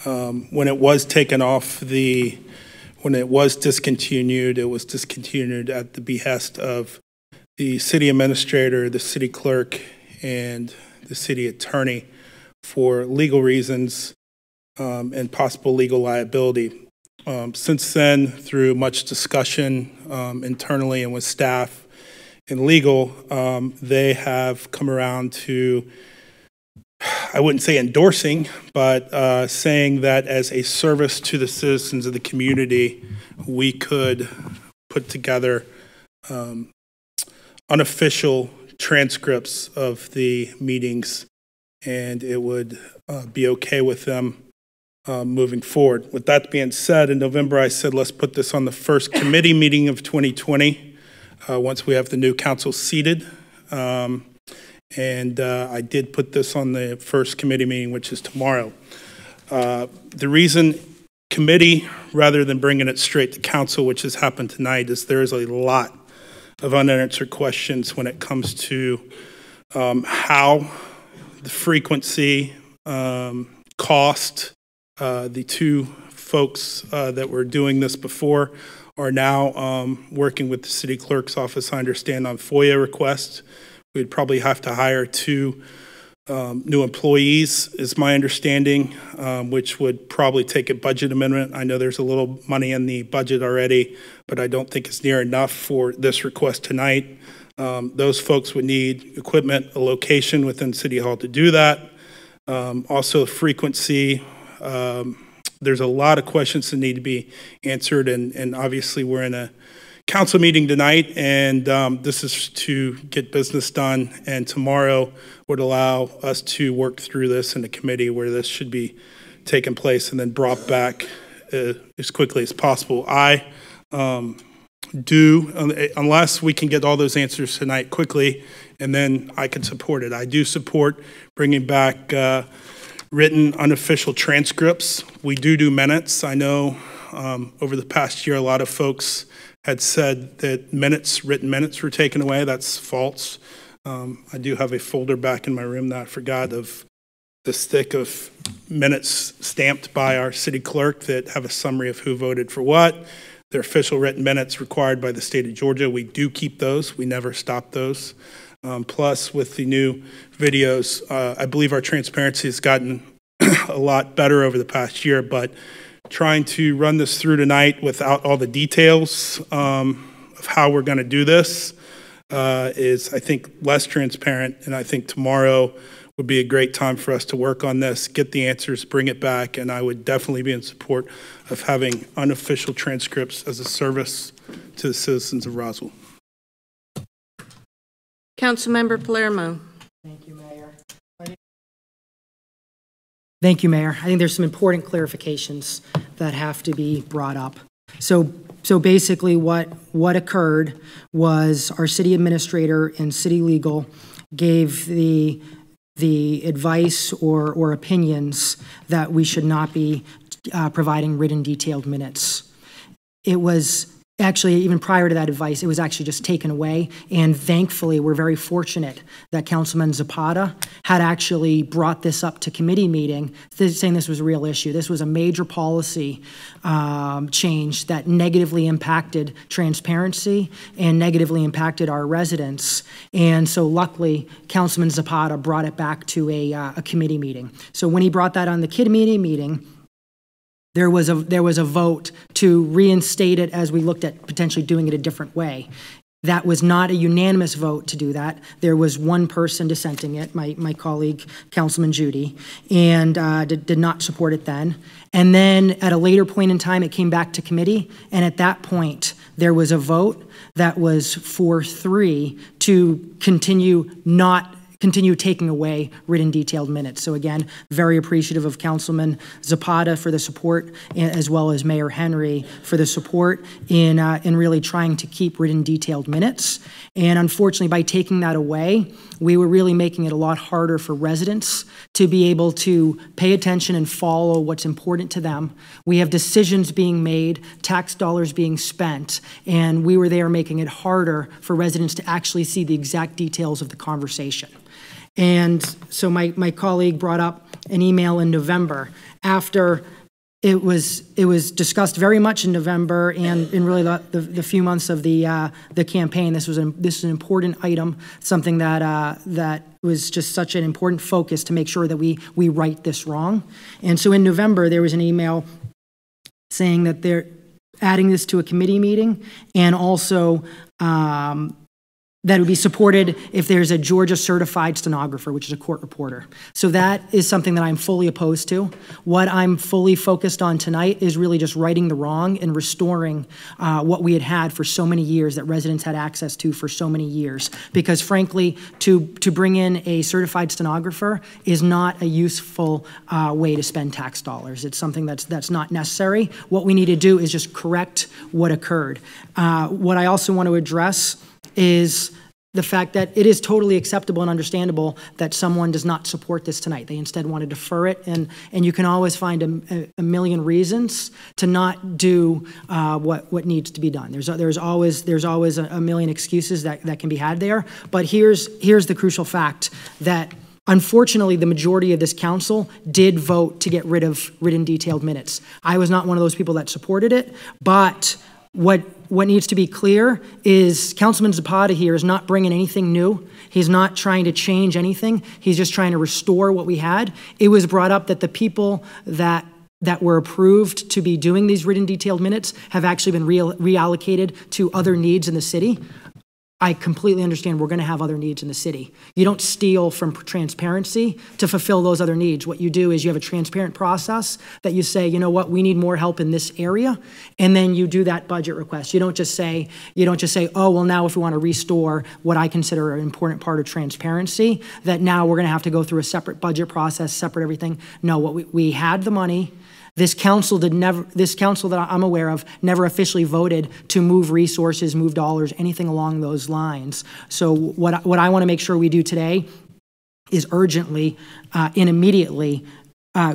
When it was taken off when it was discontinued, it was discontinued at the behest of the city administrator, the city clerk, and the city attorney for legal reasons and possible legal liability. Since then, through much discussion internally and with staff and legal, they have come around to, I wouldn't say endorsing, but saying that as a service to the citizens of the community, we could put together unofficial transcripts of the meetings, and it would be okay with them moving forward. With that being said, in November I said let's put this on the first committee meeting of 2020 once we have the new council seated. And I did put this on the first committee meeting, which is tomorrow. The reason committee, rather than bringing it straight to council, which has happened tonight, is there is a lot of unanswered questions when it comes to how, the frequency, cost. The two folks that were doing this before are now working with the city clerk's office, I understand, on FOIA requests. We'd probably have to hire 2 new employees, is my understanding, which would probably take a budget amendment. I know there's a little money in the budget already, but I don't think it's near enough for this request tonight. Those folks would need equipment, a location within City Hall to do that. Also, frequency. There's a lot of questions that need to be answered, and obviously we're in a council meeting tonight, and this is to get business done, and tomorrow would allow us to work through this in the committee where this should be taking place and then brought back as quickly as possible. I unless we can get all those answers tonight quickly, and then I can support it. I do support bringing back written unofficial transcripts. We do minutes. I know over the past year, a lot of folks had said that written minutes were taken away. That's false. I do have a folder back in my room that I forgot of the stick of minutes stamped by our city clerk that have a summary of who voted for what. They're official written minutes required by the state of Georgia. We do keep those. We never stop those. Plus, with the new videos, I believe our transparency has gotten a lot better over the past year, but trying to run this through tonight without all the details of how we're going to do this is, I think, less transparent, and I think tomorrow would be a great time for us to work on this, get the answers, bring it back, and I would definitely be in support of having unofficial transcripts as a service to the citizens of Roswell. Councilmember Palermo. Thank you, Mayor. Thank you, Mayor. I think there's some important clarifications that have to be brought up. So basically what occurred was our city administrator and city legal gave the advice or opinions that we should not be providing written detailed minutes. It was actually, even prior to that advice, it was actually just taken away. And thankfully, we're very fortunate that Councilman Zapata had actually brought this up to committee meeting, saying this was a real issue. This was a major policy change that negatively impacted transparency and negatively impacted our residents. And so luckily, Councilman Zapata brought it back to a committee meeting. So when he brought that on the committee meeting, there was a vote to reinstate it as we looked at potentially doing it a different way. That was not a unanimous vote to do that. There was one person dissenting it, my colleague, Councilman Judy, and did not support it then. And then at a later point in time, it came back to committee, and at that point, there was a vote that was 4-3 to continue taking away written detailed minutes. So again, very appreciative of Councilman Zapata for the support, as well as Mayor Henry for the support in really trying to keep written detailed minutes. And unfortunately, by taking that away, we were really making it a lot harder for residents to be able to pay attention and follow what's important to them. We have decisions being made, tax dollars being spent, and we were there making it harder for residents to actually see the exact details of the conversation. And so my colleague brought up an email in November after it was discussed very much in November and in really the few months of the campaign. This is an important item, something that was just such an important focus to make sure that we right this wrong. And so in November there was an email saying that they're adding this to a committee meeting, and also that it would be supported if there's a Georgia certified stenographer, which is a court reporter. So that is something that I'm fully opposed to. What I'm fully focused on tonight is really just righting the wrong and restoring what we had for so many years, that residents had access to for so many years. Because frankly, to bring in a certified stenographer is not a useful way to spend tax dollars. It's something that's not necessary. What we need to do is just correct what occurred. What I also want to address is the fact that it is totally acceptable and understandable that someone does not support this tonight. They instead want to defer it, and you can always find a million reasons to not do what needs to be done. There's always a million excuses that can be had there. But here's the crucial fact that unfortunately, the majority of this council did vote to get rid of written detailed minutes. I was not one of those people that supported it, but what needs to be clear is Councilman Zapata here is not bringing anything new. He's not trying to change anything. He's just trying to restore what we had. It was brought up that the people that were approved to be doing these written detailed minutes have actually been reallocated to other needs in the city. I completely understand we're going to have other needs in the city. You don't steal from transparency to fulfill those other needs. What you do is you have a transparent process that you say, you know what, we need more help in this area, and then you do that budget request. You don't just say, oh, well, now if we want to restore what I consider an important part of transparency, that now we're going to have to go through a separate budget process, separate everything. No, what we had the money. This council that I'm aware of never officially voted to move resources, move dollars, anything along those lines. So what I want to make sure we do today is urgently and immediately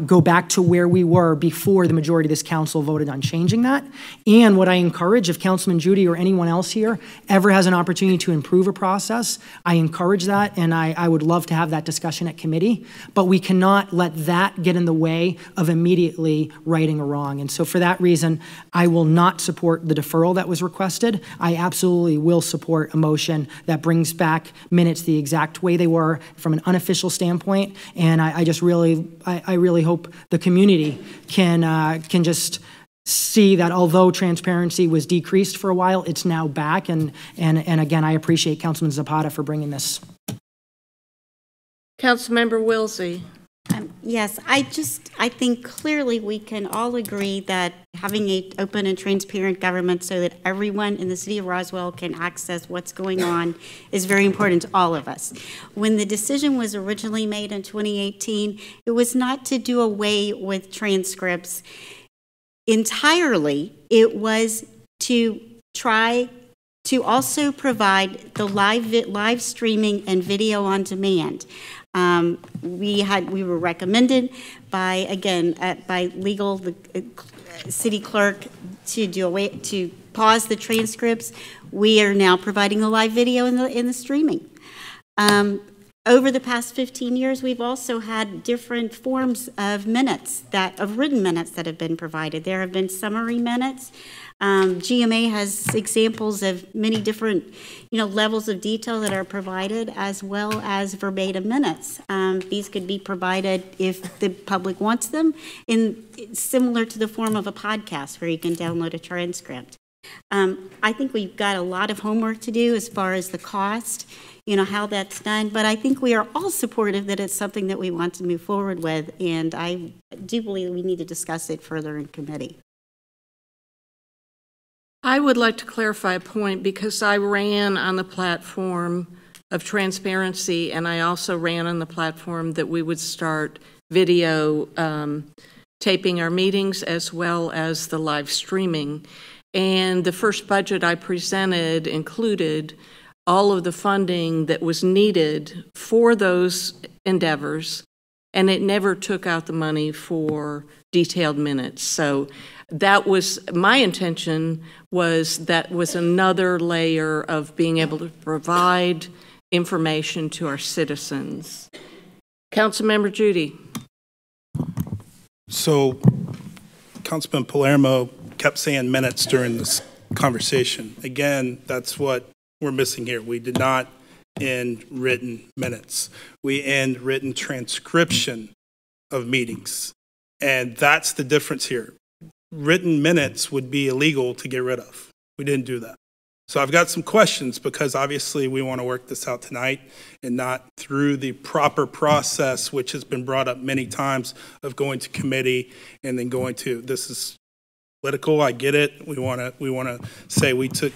go back to where we were before the majority of this council voted on changing that. And what I encourage, if Councilman Judy or anyone else here ever has an opportunity to improve a process, I encourage that, and I would love to have that discussion at committee. But we cannot let that get in the way of immediately righting a wrong. And so for that reason, I will not support the deferral that was requested. I absolutely will support a motion that brings back minutes the exact way they were from an unofficial standpoint. And I really hope the community can just see that although transparency was decreased for a while, it's now back. And again, I appreciate Councilman Zapata for bringing this. Councilmember Wilsey. Yes, I think clearly we can all agree that having an open and transparent government so that everyone in the city of Roswell can access what's going on is very important to all of us. When the decision was originally made in 2018, it was not to do away with transcripts entirely. It was to try to also provide the live streaming and video on demand. We were recommended by the city clerk to pause the transcripts. We are now providing the live video in the streaming. Over the past 15 years, we've also had different forms of minutes of written minutes that have been provided. There have been summary minutes. GMA has examples of many different, levels of detail that are provided, as well as verbatim minutes. These could be provided if the public wants them, similar to the form of a podcast where you can download a transcript. I think we've got a lot of homework to do as far as the cost, how that's done, but I think we are all supportive that it's something that we want to move forward with, and I do believe we need to discuss it further in committee. I would like to clarify a point because I ran on the platform of transparency, and I also ran on the platform that we would start video taping our meetings as well as the live streaming. And the first budget I presented included all of the funding that was needed for those endeavors, and it never took out the money for detailed minutes. So that was my intention, that was another layer of being able to provide information to our citizens. Councilmember Judy. So Councilman Palermo kept saying minutes during this conversation. Again, that's what we're missing here. We did not end written minutes. We end written transcription of meetings. And that's the difference here. Written minutes would be illegal to get rid of. We didn't do that. So I've got some questions because obviously we want to work this out tonight and not through the proper process, which has been brought up many times, of going to committee and then going to, this is political, I get it. We want to say we took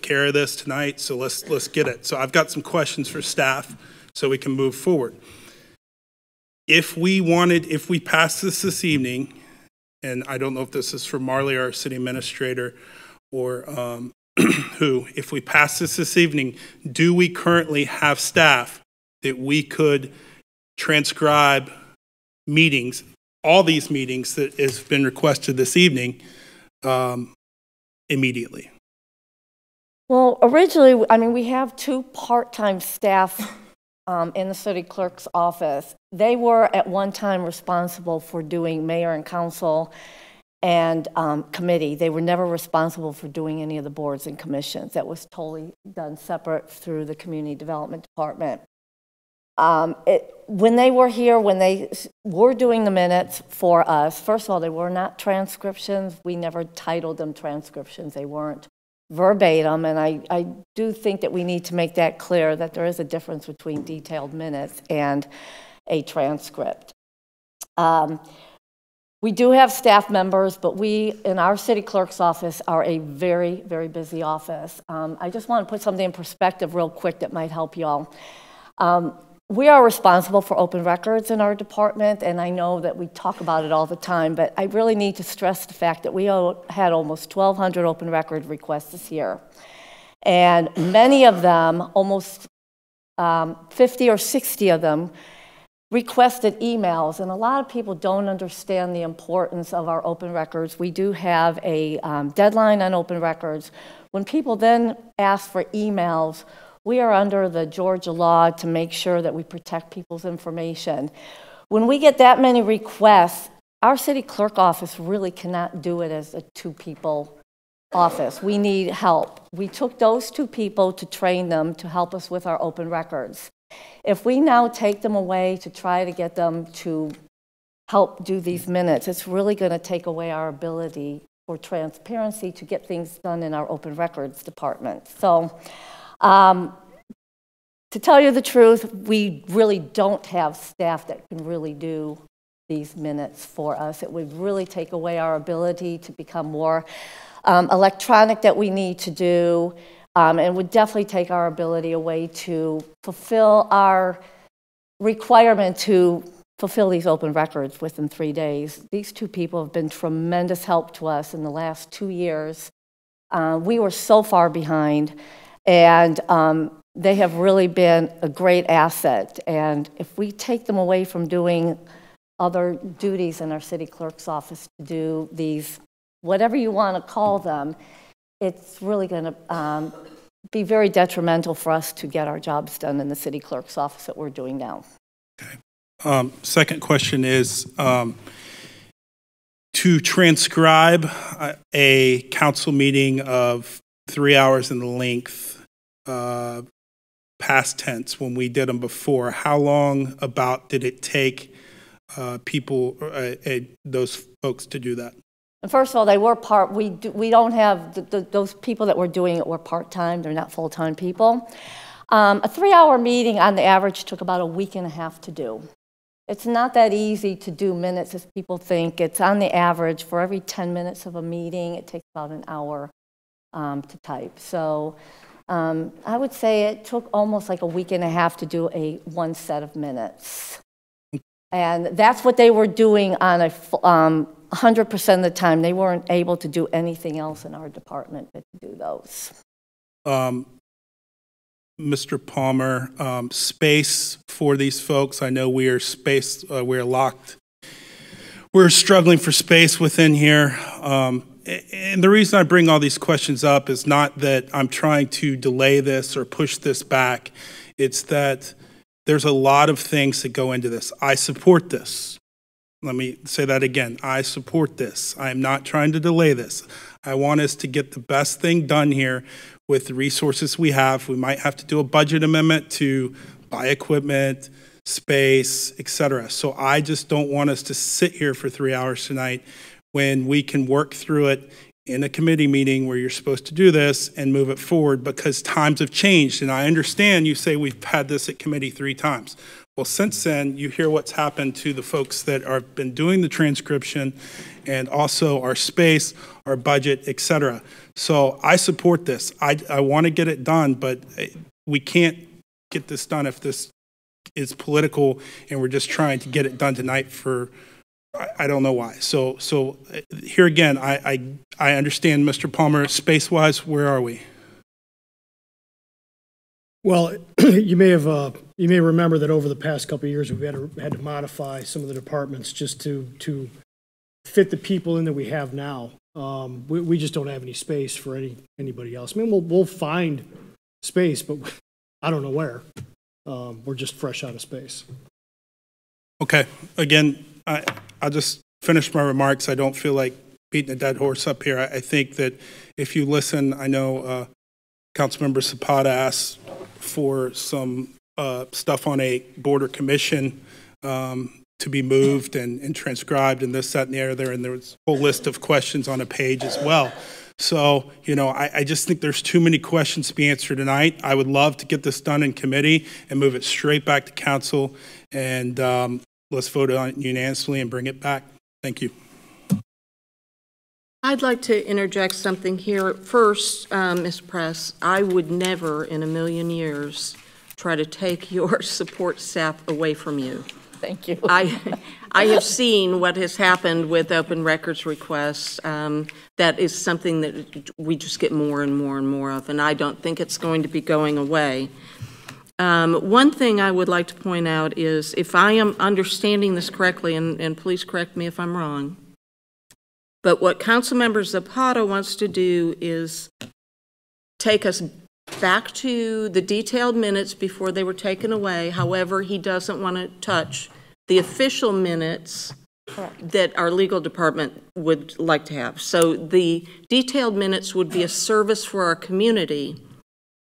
care of this tonight, so let's get it. So I've got some questions for staff so we can move forward. If we pass this evening, and I don't know if this is for Marley, our city administrator, or who, if we pass this evening, do we currently have staff that we could transcribe meetings, all these meetings that has been requested this evening, immediately? Well, originally, I mean, we have 2 part-time staff in the city clerk's office. They were at one time responsible for doing mayor and council and committee. They were never responsible for doing any of the boards and commissions. That was totally done separate through the community development department. When they were here, when they were doing the minutes for us, first of all, they were not transcriptions. We never titled them transcriptions. They weren't verbatim, and I do think that we need to make that clear, that there is a difference between detailed minutes and a transcript. We do have staff members, but we, in our city clerk's office, are a very, very busy office. I just want to put something in perspective real quick that might help y'all. We are responsible for open records in our department, and I know that we talk about it all the time, but I really need to stress the fact that we had almost 1,200 open record requests this year. And many of them, almost 50 or 60 of them, requested emails, and a lot of people don't understand the importance of our open records. We do have a deadline on open records. When people then ask for emails, we are under the Georgia law to make sure that we protect people's information. When we get that many requests, our city clerk office really cannot do it as a 2-people office. We need help. We took those 2 people to train them to help us with our open records. If we now take them away to try to get them to help do these minutes, it's really going to take away our ability for transparency to get things done in our open records department. So, to tell you the truth, we really don't have staff that can really do these minutes for us. It would really take away our ability to become more electronic that we need to do, and would definitely take our ability away to fulfill our requirement to fulfill these open records within 3 days. These 2 people have been tremendous help to us in the last 2 years. We were so far behind, and they have really been a great asset. And if we take them away from doing other duties in our city clerk's office to do these, whatever you want to call them, it's really going to be very detrimental for us to get our jobs done in the city clerk's office that we're doing now. Okay. Second question is, to transcribe a council meeting of 3 hours in length, past tense, when we did them before, how long about did it take those folks to do that? And first of all, they were we don't have, those people that were doing it were part-time, they're not full-time people. A 3-hour meeting on the average took about a week and a half to do. It's not that easy to do minutes as people think. It's on the average, for every 10 minutes of a meeting, it takes about an hour to type. So I would say it took almost like a week and a half to do one set of minutes. And that's what they were doing on 100% of the time. They weren't able to do anything else in our department but to do those. Mr. Palmer, space for these folks. I know we are we're locked. We're struggling for space within here. And the reason I bring all these questions up is not that I'm trying to delay this or push this back. It's that there's a lot of things that go into this. I support this. Let me say that again. I support this. I am not trying to delay this. I want us to get the best thing done here with the resources we have. We might have to do a budget amendment to buy equipment, space, etc. So I just don't want us to sit here for 3 hours tonight when we can work through it in a committee meeting where you're supposed to do this and move it forward, because times have changed. And I understand you say we've had this at committee 3 times. Well, since then, you hear what's happened to the folks that have been doing the transcription and also our space, our budget, etc. So I support this. I want to get it done, but we can't get this done if this is political and we're just trying to get it done tonight for I don't know why. So here again, I understand, Mr. Palmer, space-wise, where are we? Well, you may remember that over the past couple of years, we've had to modify some of the departments just to fit the people in that we have now. We just don't have any space for anybody else. I mean, we'll find space, but I don't know where. We're just fresh out of space. Okay. Again, I'll just finish my remarks. I don't feel like beating a dead horse up here. I think that if you listen, I know Councilmember Zapata asked for some stuff on a border commission to be moved and transcribed and this, that, and the other, and there was a whole list of questions on a page as well. So, you know, I just think there's too many questions to be answered tonight. I would love to get this done in committee and move it straight back to council, and let's vote on it unanimously and bring it back. Thank you. I'd like to interject something here. First, Ms. Press, I would never in a million years try to take your support staff away from you. Thank you. I have seen what has happened with open records requests. That is something that we just get more and more and more of, and I don't think it's going to be going away. One thing I would like to point out is, if I am understanding this correctly, and please correct me if I'm wrong, but what Councilmember Zapata wants to do is take us back to the detailed minutes before they were taken away. However, he doesn't want to touch the official minutes that our legal department would like to have. So the detailed minutes would be a service for our community.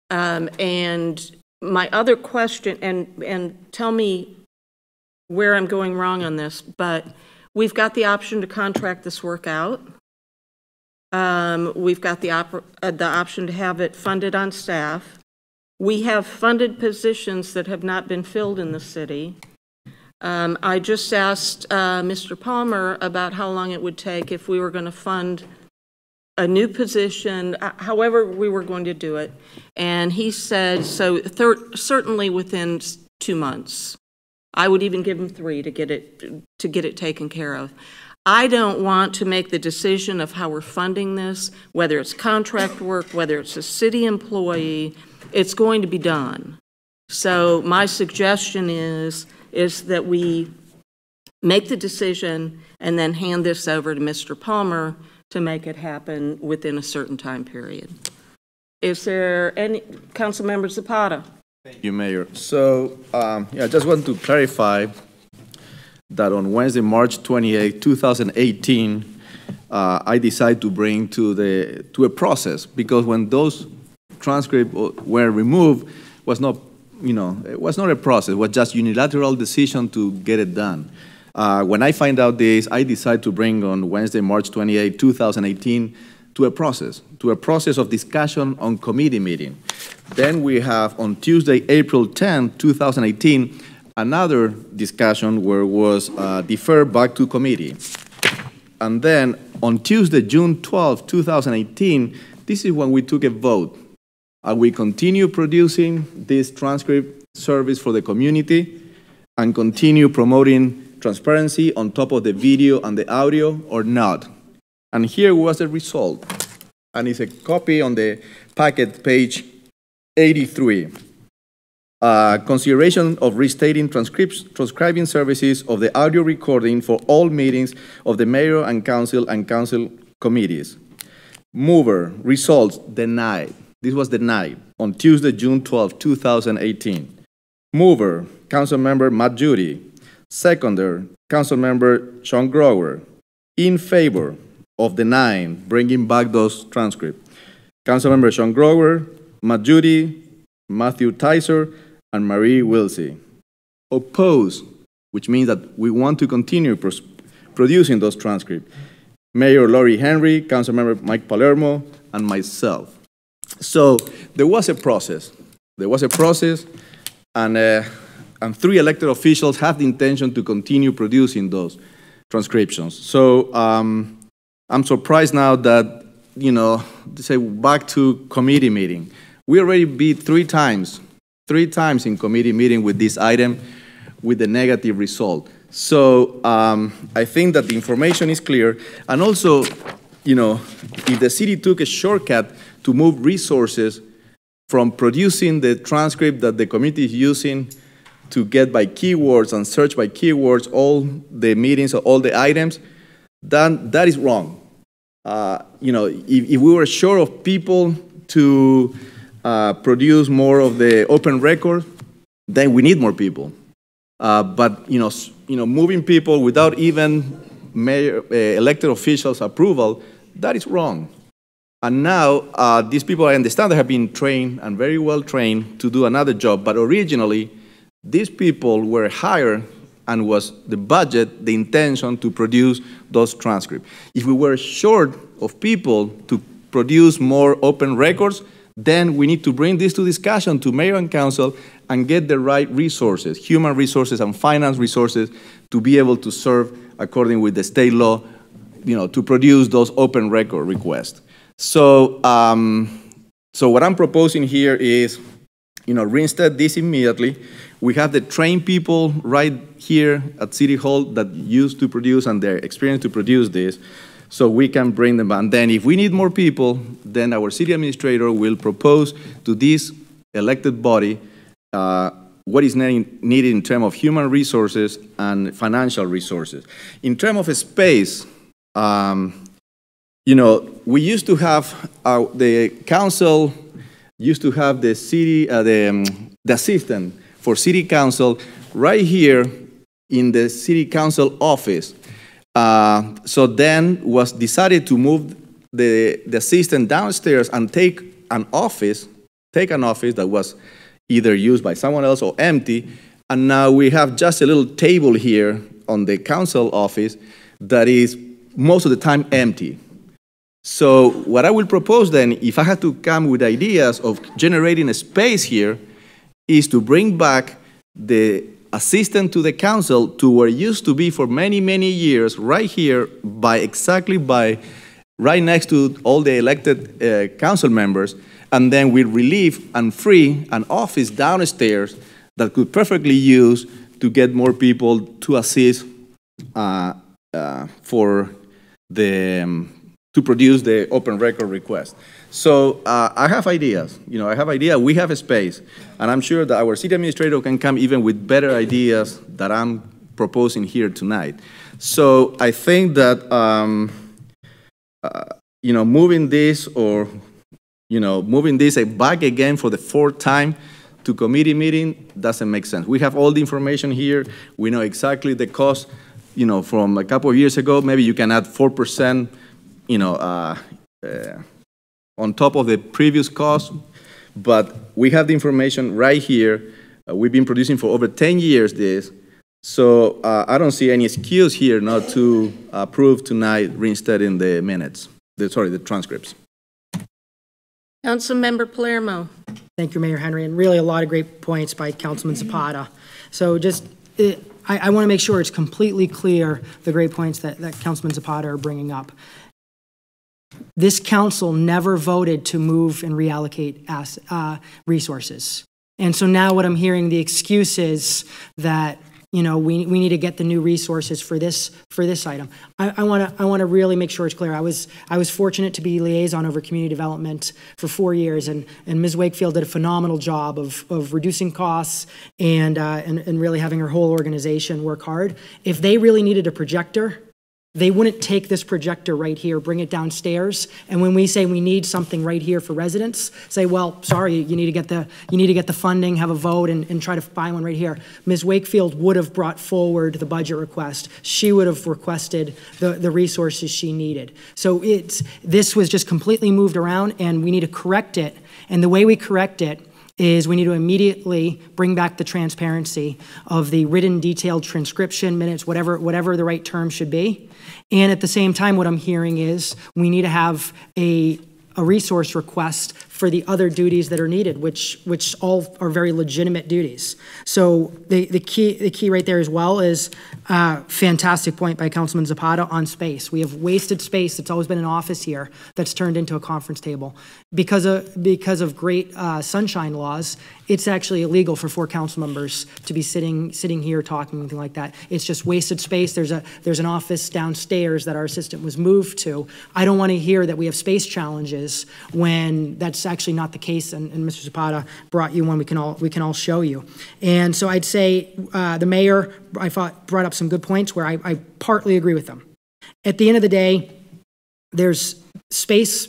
And my other question, and tell me where I'm going wrong on this, but we've got the option to contract this work out. We've got the option to have it funded on staff. We have funded positions that have not been filled in the city. I just asked Mr. Palmer about how long it would take if we were going to fund a new position, however we were going to do it. And he said, so certainly within 2 months. I would even give him 3 to get it taken care of. I don't want to make the decision of how we're funding this, whether it's contract work, whether it's a city employee. It's going to be done. So my suggestion is that we make the decision and then hand this over to Mr. Palmer to make it happen within a certain time period. Is there any, Councilmember Zapata? Thank you, Mayor. So, I just want to clarify that on Wednesday, March 28, 2018, I decided to bring to a process, because when those transcripts were removed, it was not a process. It was just unilateral decision to get it done. When I find out this, I decide to bring on Wednesday, March 28, 2018, to a process of discussion on committee meeting. Then we have on Tuesday, April 10, 2018, another discussion where it was deferred back to committee. And then on Tuesday, June 12, 2018, this is when we took a vote. Are we continue producing this transcript service for the community and continue promoting transparency on top of the video and the audio, or not? And here was the result. And it's a copy on the packet, page 83. Consideration of restating transcribing services of the audio recording for all meetings of the mayor and council committees. Mover, results, denied. This was denied on Tuesday, June 12, 2018. Mover, Councilmember Matt Judy. Seconder, Councilmember Sean Grower. In favor of denying bringing back those transcripts, Councilmember Sean Grower, Matt Judy, Matthew Tiser, and Marie Wilsey. Oppose, which means that we want to continue producing those transcripts, Mayor Lori Henry, Councilmember Mike Palermo, and myself. So there was a process. And 3 elected officials have the intention to continue producing those transcriptions. So I'm surprised now that, to say back to committee meeting. We already beat 3 times in committee meeting with this item with the negative result. So I think that the information is clear. And also, you know, if the city took a shortcut to move resources from producing the transcript that the community is using to get by keywords and search by keywords all the meetings or all the items, then that is wrong. You know, if we were short of people to produce more of the open record, then we need more people. But you know, moving people without even mayor, elected officials' approval, that is wrong. And now these people, I understand, they have been trained and very well trained to do another job. But originally, these people were hired and was the budget, the intention to produce those transcripts. If we were short of people to produce more open records, then we need to bring this to discussion to mayor and council and get the right resources, human resources and finance resources, to be able to serve according with the state law, you know, to produce those open record requests. So, so what I'm proposing here is, you know, reinstate this immediately. We have the trained people right here at City Hall that used to produce and they're experienced to produce this, so we can bring them. And then if we need more people, then our city administrator will propose to this elected body what is needed in terms of human resources and financial resources. In terms of space, you know, we used to have, the council used to have the city, the assistant for city council right here in the city council office. So then was decided to move the assistant downstairs and take an office that was either used by someone else or empty. And now we have just a little table here on the council office that is most of the time empty. So what I will propose then, if I had to come with ideas of generating a space here, is to bring back the assistant to the council to where it used to be for many, many years, right here, right next to all the elected council members, and then we relieve and free an office downstairs that could perfectly use to get more people to assist for the to produce the open record request. So I have ideas, you know, we have a space, and I'm sure that our city administrator can come even with better ideas that I'm proposing here tonight. So I think that, you know, moving this back again for the fourth time to committee meeting doesn't make sense. We have all the information here. We know exactly the cost, you know, from a couple of years ago. Maybe you can add 4%, you know, on top of the previous cost, but we have the information right here. We've been producing for over 10 years this, so I don't see any excuse here not to approve tonight reinstating the minutes, the transcripts. Councilmember Palermo. Thank you, Mayor Henry, and really a lot of great points by Councilman Zapata. So just, I want to make sure it's completely clear the great points that Councilman Zapata are bringing up. This council never voted to move and reallocate resources. And so now what I'm hearing, the excuse is that, you know, we need to get the new resources for this item. I want to really make sure it's clear. I was fortunate to be liaison over community development for 4 years, and Ms. Wakefield did a phenomenal job of reducing costs and really having her whole organization work hard. If they really needed a projector, they wouldn't take this projector right here, bring it downstairs, and when we say we need something right here for residents, say, well, sorry, you need to get the funding, have a vote, and try to buy one right here. Ms. Wakefield would have brought forward the budget request. She would have requested the resources she needed. So this was just completely moved around, and we need to correct it. And the way we correct it is we need to immediately bring back the transparency of the written detailed transcription, minutes, whatever the right term should be. And at the same time, what I'm hearing is we need to have a resource request for the other duties that are needed, which all are very legitimate duties. So the key right there as well is fantastic point by Councilman Zapata on space. We have wasted space that's always been an office here that's turned into a conference table. Because of great sunshine laws, it's actually illegal for 4 council members to be sitting here talking, anything like that. It's just wasted space. There's an office downstairs that our assistant was moved to. I don't want to hear that we have space challenges when that's actually not the case. And Mr. Zapata brought you one we can all show you. And so I'd say the mayor, I thought, brought up some good points where I partly agree with them. At the end of the day, there's space.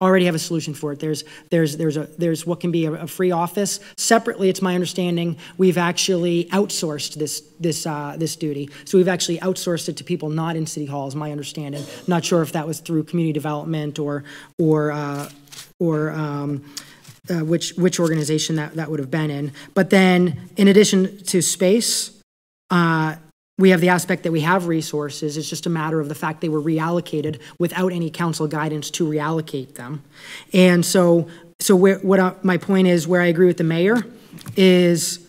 Already have a solution for it. There's what can be a free office. Separately, it's my understanding we've actually outsourced this duty. So we've actually outsourced it to people not in City Hall, is my understanding. Not sure if that was through community development or which organization that would have been in. But then, in addition to space, we have the aspect that we have resources. It's just a matter of the fact they were reallocated without any council guidance to reallocate them. And so my point is, where I agree with the mayor, is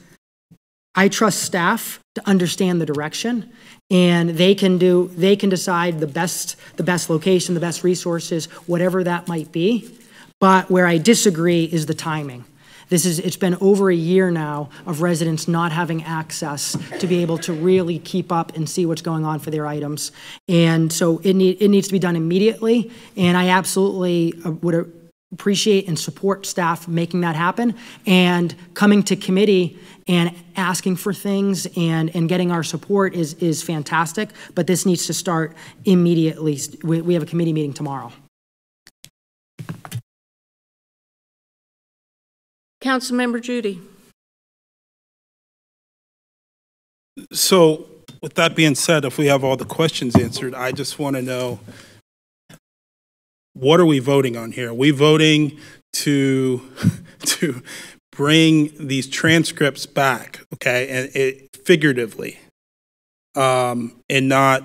I trust staff to understand the direction, and they can decide the best location, the best resources, whatever that might be. But where I disagree is the timing. It's been over a year now of residents not having access to be able to really keep up and see what's going on for their items. And so it needs to be done immediately. And I absolutely would appreciate and support staff making that happen and coming to committee and asking for things and getting our support is fantastic. But this needs to start immediately. We have a committee meeting tomorrow. Councilmember Judy. So with that being said, if we have all the questions answered, I just want to know, what are we voting on here? Are we voting to bring these transcripts back, okay, and figuratively, and not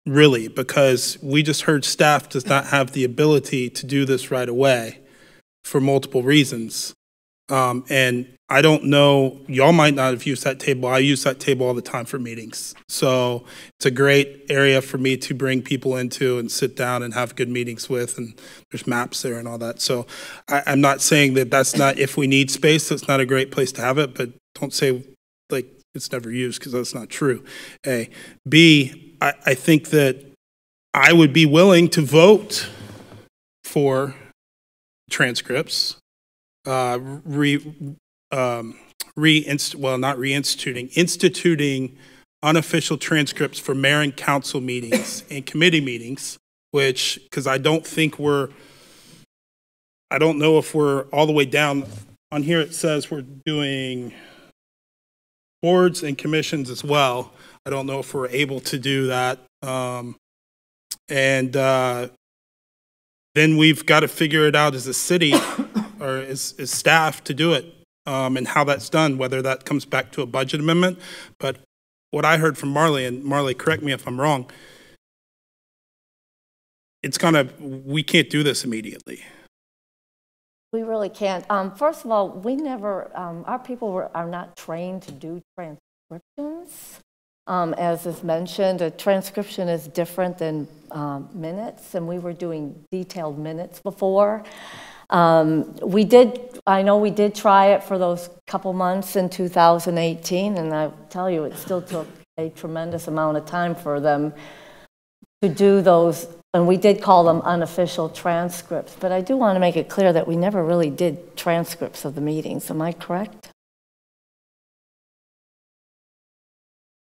really, because we just heard staff does not have the ability to do this right away for multiple reasons. And I don't know, y'all might not have used that table. I use that table all the time for meetings. So it's a great area for me to bring people into and sit down and have good meetings with, and there's maps there and all that. So I'm not saying that that's not, if we need space, that's not a great place to have it, but don't say like it's never used, because that's not true. A. B, I think that I would be willing to vote for transcripts. Instituting unofficial transcripts for mayor and council meetings and committee meetings, which, because I don't know if we're all the way down. On here it says we're doing boards and commissions as well. I don't know if we're able to do that. Then we've got to figure it out as a city or as staff to do it, and how that's done, whether that comes back to a budget amendment. But what I heard from Marley, and Marley, correct me if I'm wrong, we can't do this immediately. We really can't. First of all, we never, our people are not trained to do transcriptions. As is mentioned, a transcription is different than minutes, and we were doing detailed minutes before. I know we did try it for those couple months in 2018, and I tell you, it still took a tremendous amount of time for them to do those, and we did call them unofficial transcripts. But I do want to make it clear that we never really did transcripts of the meetings. Am I correct?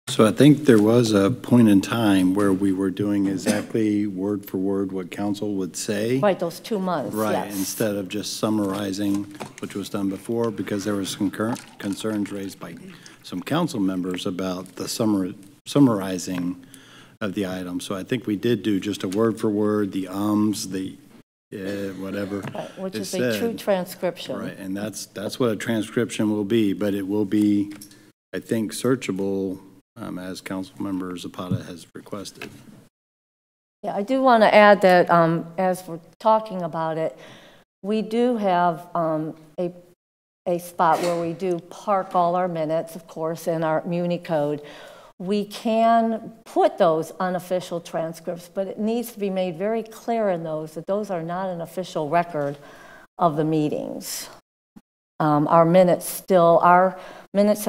So I think there was a point in time where we were doing exactly word for word what council would say. Right, those 2 months. Right, yes. Instead of just summarizing, which was done before, because there was some concerns raised by some council members about the summarizing of the item. So I think we did do just a word for word, the the whatever. Right, which is a true transcription. Right, and that's what a transcription will be, but it will be, I think, searchable, as Councilmember Zapata has requested. Yeah, I do want to add that as we're talking about it, we do have a spot where we do park all our minutes, of course, in our Muni code. We can put those unofficial transcripts, but it needs to be made very clear in those that those are not an official record of the meetings. Our minutes that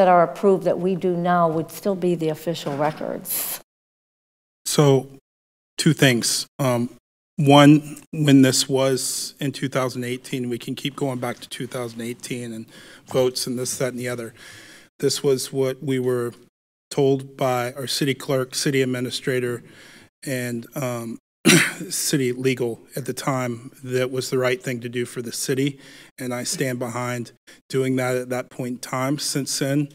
are approved that we do now would still be the official records. So, two things. One, when this was in 2018, we can keep going back to 2018 and votes and this, that, and the other. This was what we were told by our city clerk, city administrator, and city legal at the time that was the right thing to do for the city, and I stand behind doing that at that point in time. Since then,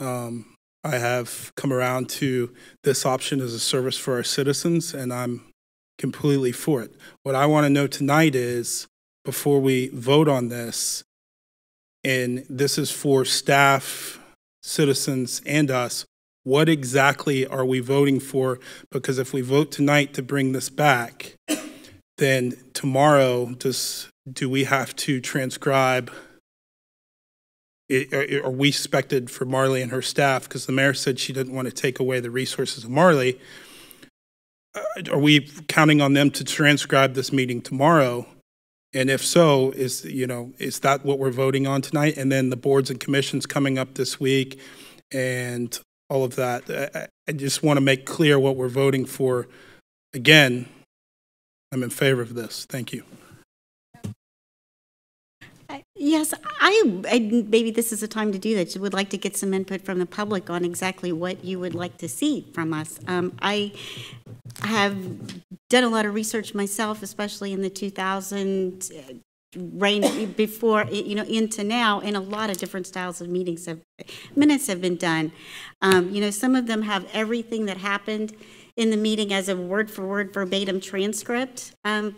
I have come around to this option as a service for our citizens, and I'm completely for it. What I want to know tonight is, before we vote on this, and this is for staff, citizens, and us, what exactly are we voting for? Because if we vote tonight to bring this back, then tomorrow, do we have to transcribe? Are we expected for Marley and her staff, because the mayor said she didn't want to take away the resources of Marley, are we counting on them to transcribe this meeting tomorrow? And if so, is that what we're voting on tonight? And then the boards and commissions coming up this week and all of that. I just want to make clear what we're voting for. Again, I'm in favor of this. Thank you. Yes, maybe this is a time to do that. I would like to get some input from the public on exactly what you would like to see from us. I have done a lot of research myself, especially in the 2000 range before, into now, and a lot of different styles of minutes have been done. Some of them have everything that happened in the meeting as a word-for-word verbatim transcript,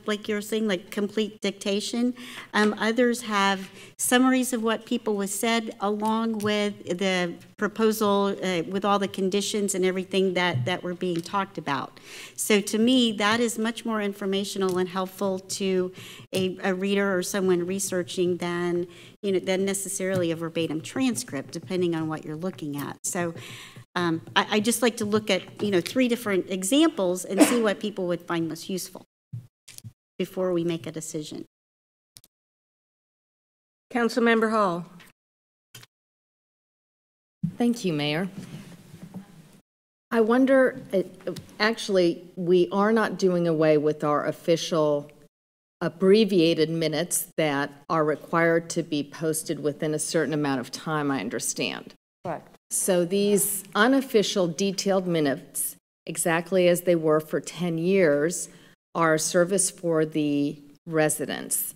like you're saying, like complete dictation. Others have summaries of what people was said along with the proposal with all the conditions and everything that were being talked about. So to me, that is much more informational and helpful to a reader or someone researching than necessarily a verbatim transcript, depending on what you're looking at. So I just like to look at, 3 different examples and see what people would find most useful before we make a decision. Councilmember Hall. Thank you, Mayor. I wonder, actually, we are not doing away with our official abbreviated minutes that are required to be posted within a certain amount of time, I understand. Correct. So these unofficial detailed minutes, exactly as they were for 10 years, are a service for the residents.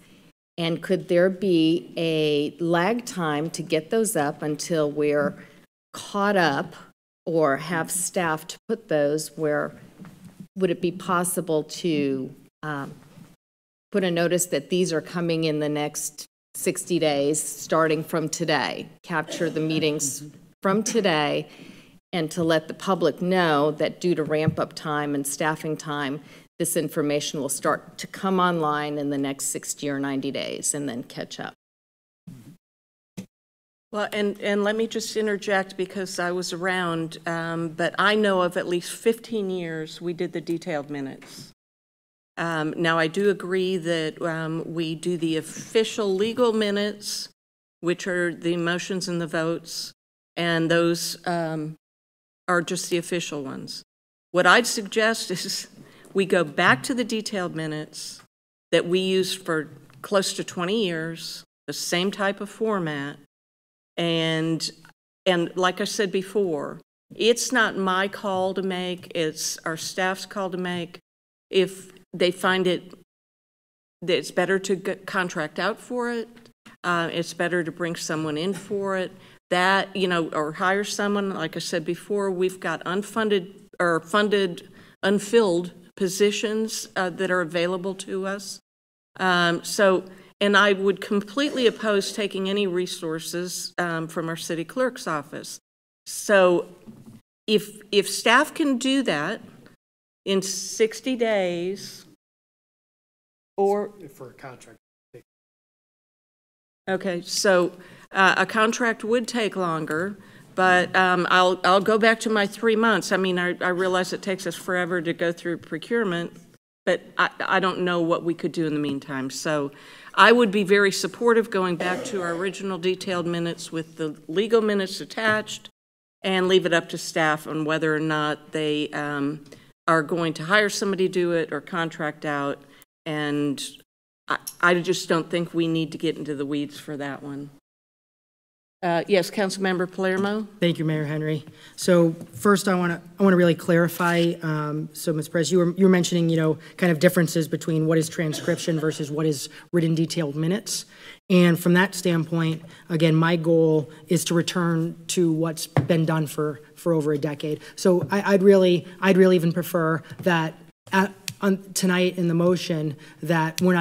And could there be a lag time to get those up until we're caught up or have staff to put those where? Would it be possible to put a notice that these are coming in the next 60 days, starting from today, capture the meetings from today, and to let the public know that due to ramp-up time and staffing time, this information will start to come online in the next 60 or 90 days and then catch up. Well, and let me just interject because I was around, but I know of at least 15 years we did the detailed minutes. Now, I do agree that we do the official legal minutes, which are the motions and the votes, and those are just the official ones. What I'd suggest is we go back to the detailed minutes that we used for close to 20 years, the same type of format, and like I said before, it's not my call to make, it's our staff's call to make. If they find that it's better to contract out for it, it's better to bring someone in for it, that, or hire someone. Like I said before, we've got unfunded or funded, unfilled positions that are available to us. And I would completely oppose taking any resources from our city clerk's office. So if staff can do that in 60 days, or for a contract, Okay, so a contract would take longer, but I'll go back to my 3 months. I mean, I realize it takes us forever to go through procurement, but I don't know what we could do in the meantime. So I would be very supportive going back to our original detailed minutes with the legal minutes attached and leave it up to staff on whether or not they are going to hire somebody to do it or contract out. And I just don't think we need to get into the weeds for that one. Yes, Councilmember Palermo. Thank you, Mayor Henry. So first, I want to really clarify. So, Ms. Perez, you were mentioning, kind of differences between what is transcription versus what is written detailed minutes. And from that standpoint, again, my goal is to return to what's been done for over a decade. So I'd really even prefer that tonight in the motion that we're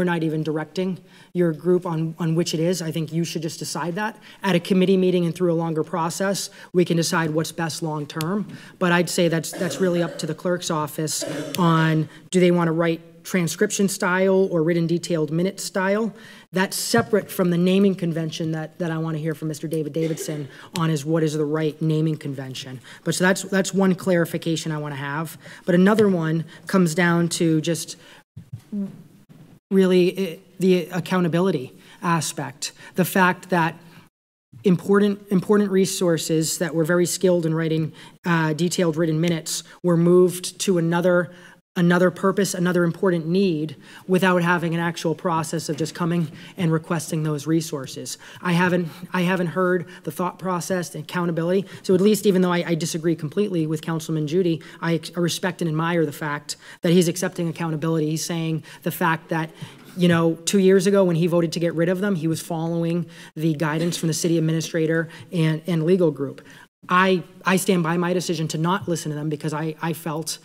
not even directing your group on which it is. I think you should just decide that. At a committee meeting and through a longer process, we can decide what's best long term. But I'd say that's really up to the clerk's office on, do they want to write transcription style or written detailed minute style? That's separate from the naming convention that I want to hear from Mr. David Davidson on, is what is the right naming convention. But so that's one clarification I want to have. But another one comes down to just really the accountability aspect. The fact that important resources that were very skilled in writing detailed written minutes were moved to another purpose, another important need, without having an actual process of just coming and requesting those resources. I haven't heard the thought process, the accountability. So at least, even though I disagree completely with Councilman Judy, I respect and admire the fact that he's accepting accountability. He's saying the fact that 2 years ago when he voted to get rid of them, he was following the guidance from the city administrator and legal group. I stand by my decision to not listen to them because I felt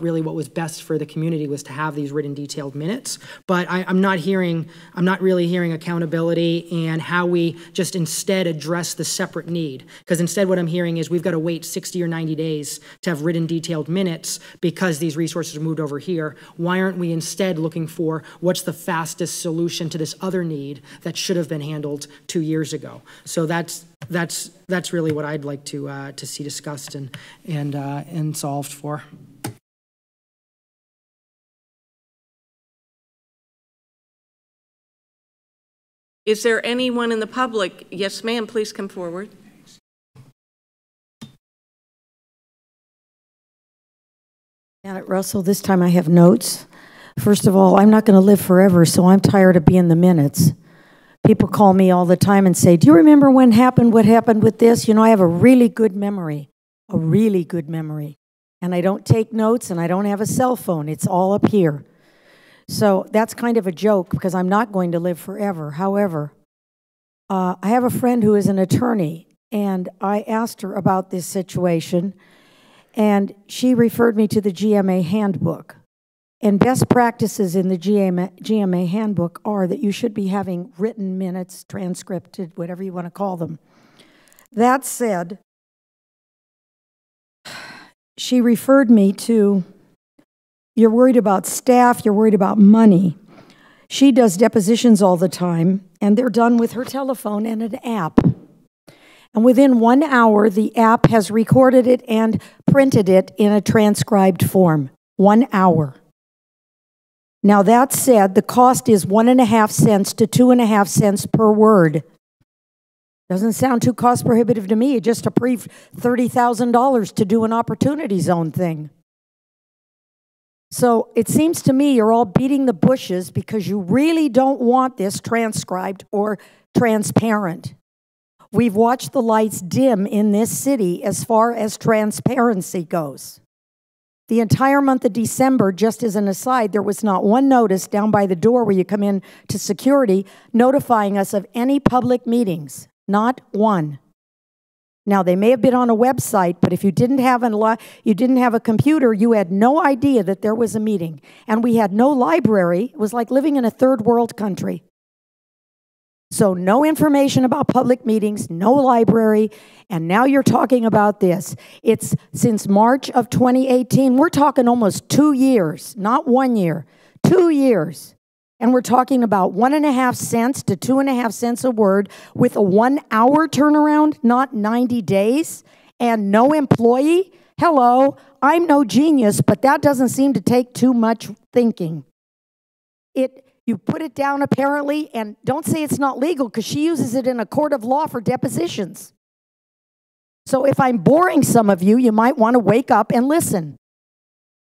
really what was best for the community was to have these written detailed minutes. But I'm not really hearing accountability and how we just instead address the separate need. Because instead what I'm hearing is we've got to wait 60 or 90 days to have written detailed minutes because these resources are moved over here. Why aren't we instead looking for what's the fastest solution to this other need that should have been handled 2 years ago? So that's really what I'd like to see discussed and solved for. Is there anyone in the public? Yes, ma'am, please come forward. Janet Russell, this time I have notes. First of all, I'm not going to live forever, so I'm tired of being the minutes. People call me all the time and say, do you remember what happened with this? I have a really good memory, And I don't take notes and I don't have a cell phone. It's all up here. So that's kind of a joke because I'm not going to live forever. However, I have a friend who is an attorney, and I asked her about this situation, and she referred me to the GMA handbook. And best practices in the GMA handbook are that you should be having written minutes, transcripted, whatever you want to call them. That said, she referred me to, you're worried about staff, you're worried about money. She does depositions all the time, and they're done with her telephone and an app. And within 1 hour, the app has recorded it and printed it in a transcribed form. 1 hour. Now, that said, the cost is 1.5 cents to 2.5 cents per word. Doesn't sound too cost prohibitive to me. It just approved $30,000 to do an opportunity zone thing. So it seems to me you're all beating the bushes because you really don't want this transcribed or transparent. We've watched the lights dim in this city as far as transparency goes. The entire month of December, just as an aside, there was not one notice down by the door where you come in to security notifying us of any public meetings. Not one. Now, they may have been on a website, but if you didn't have a computer, you had no idea that there was a meeting. And we had no library. It was like living in a third world country. So no information about public meetings, no library, and now you're talking about this. It's since March of 2018. We're talking almost 2 years, not 1 year, 2 years. And we're talking about 1.5 cents to 2.5 cents a word with a 1 hour turnaround, not 90 days, and no employee. Hello, I'm no genius, but that doesn't seem to take too much thinking. You put it down apparently, and don't say it's not legal, because she uses it in a court of law for depositions. So if I'm boring some of you, you might want to wake up and listen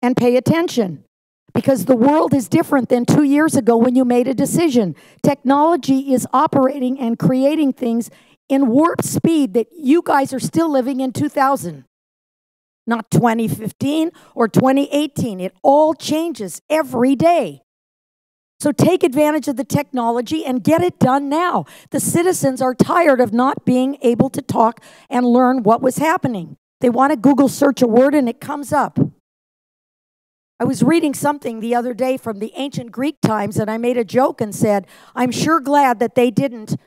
and pay attention, because the world is different than 2 years ago when you made a decision. Technology is operating and creating things in warp speed that you guys are still living in 2000, not 2015 or 2018. It all changes every day. So take advantage of the technology and get it done now. The citizens are tired of not being able to talk and learn what was happening. They want to Google search a word and it comes up. I was reading something the other day from the ancient Greek times, and I made a joke and said, I'm sure glad that they didn't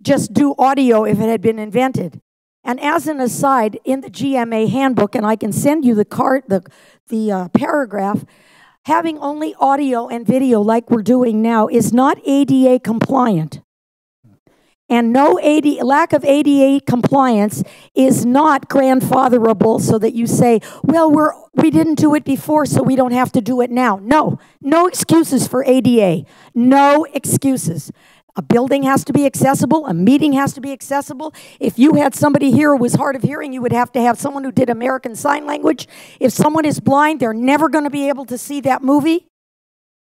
just do audio if it had been invented. And as an aside, in the GMA handbook, and I can send you the paragraph, having only audio and video like we're doing now is not ADA compliant. And lack of ADA compliance is not grandfatherable so that you say, well, we didn't do it before, so we don't have to do it now. No excuses for ADA. No excuses. A building has to be accessible. A meeting has to be accessible. If you had somebody here who was hard of hearing, you would have to have someone who did American Sign Language. If someone is blind, they're never going to be able to see that movie.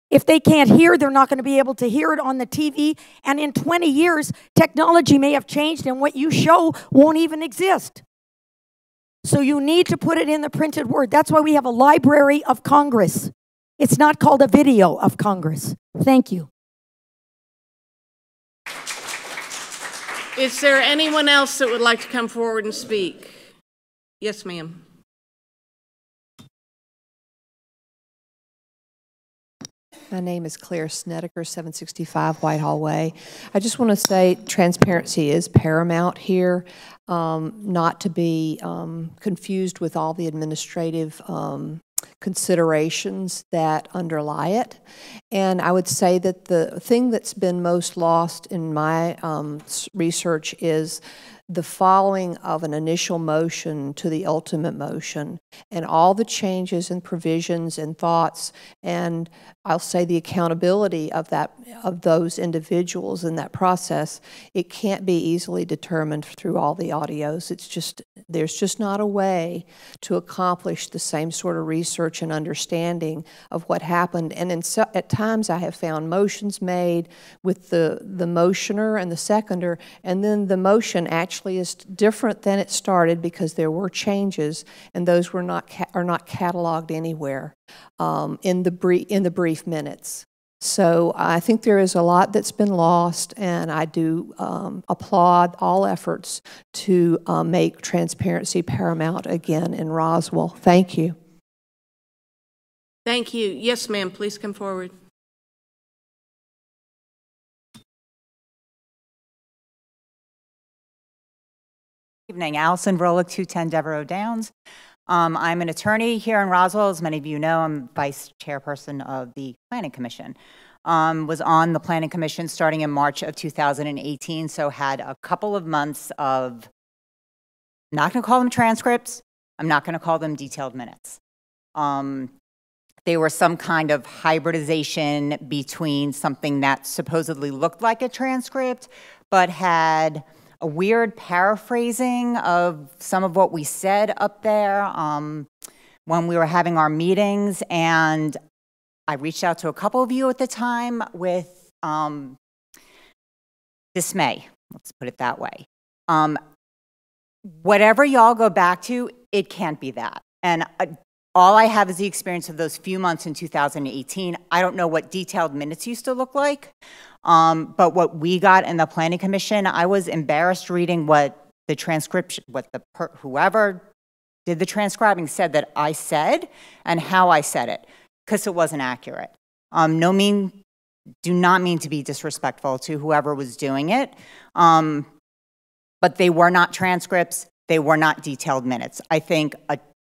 If they can't hear, they're not going to be able to hear it on the TV. And in 20 years, technology may have changed and what you show won't even exist. So you need to put it in the printed word. That's why we have a Library of Congress. It's not called a video of Congress. Thank you. Is there anyone else that would like to come forward and speak? Yes, ma'am. My name is Claire Snedeker, 765 Whitehall Way. I just want to say transparency is paramount here, not to be confused with all the administrative considerations that underlie it. And I would say that the thing that's been most lost in my research is the following of an initial motion to the ultimate motion, and all the changes and provisions and thoughts, and I'll say the accountability of those individuals in that process. It can't be easily determined through all the audios. There's just not a way to accomplish the same sort of research and understanding of what happened. And at times I have found motions made with the motioner and the seconder, and then the motion actually is different than it started because there were changes, and those are not cataloged anywhere in the brief minutes. So I think there is a lot that's been lost, and I do applaud all efforts to make transparency paramount again in Roswell. Thank you. Thank you. Yes, ma'am, please come forward. Evening, Allison Vrolick, 210 Devereaux Downs. I'm an attorney here in Roswell. As many of you know, I'm vice chairperson of the Planning Commission. Was on the Planning Commission starting in March of 2018, so had a couple of months of, I'm not going to call them transcripts, I'm not going to call them detailed minutes. They were some kind of hybridization between something that supposedly looked like a transcript, but had a weird paraphrasing of some of what we said up there when we were having our meetings. And I reached out to a couple of you at the time with dismay, let's put it that way. Whatever y'all go back to, it can't be that. And all I have is the experience of those few months in 2018. I don't know what detailed minutes used to look like. But what we got in the Planning Commission, I was embarrassed reading what the transcription, whoever did the transcribing said that I said and how I said it, because it wasn't accurate. Do not mean to be disrespectful to whoever was doing it, but they were not transcripts, they were not detailed minutes. I think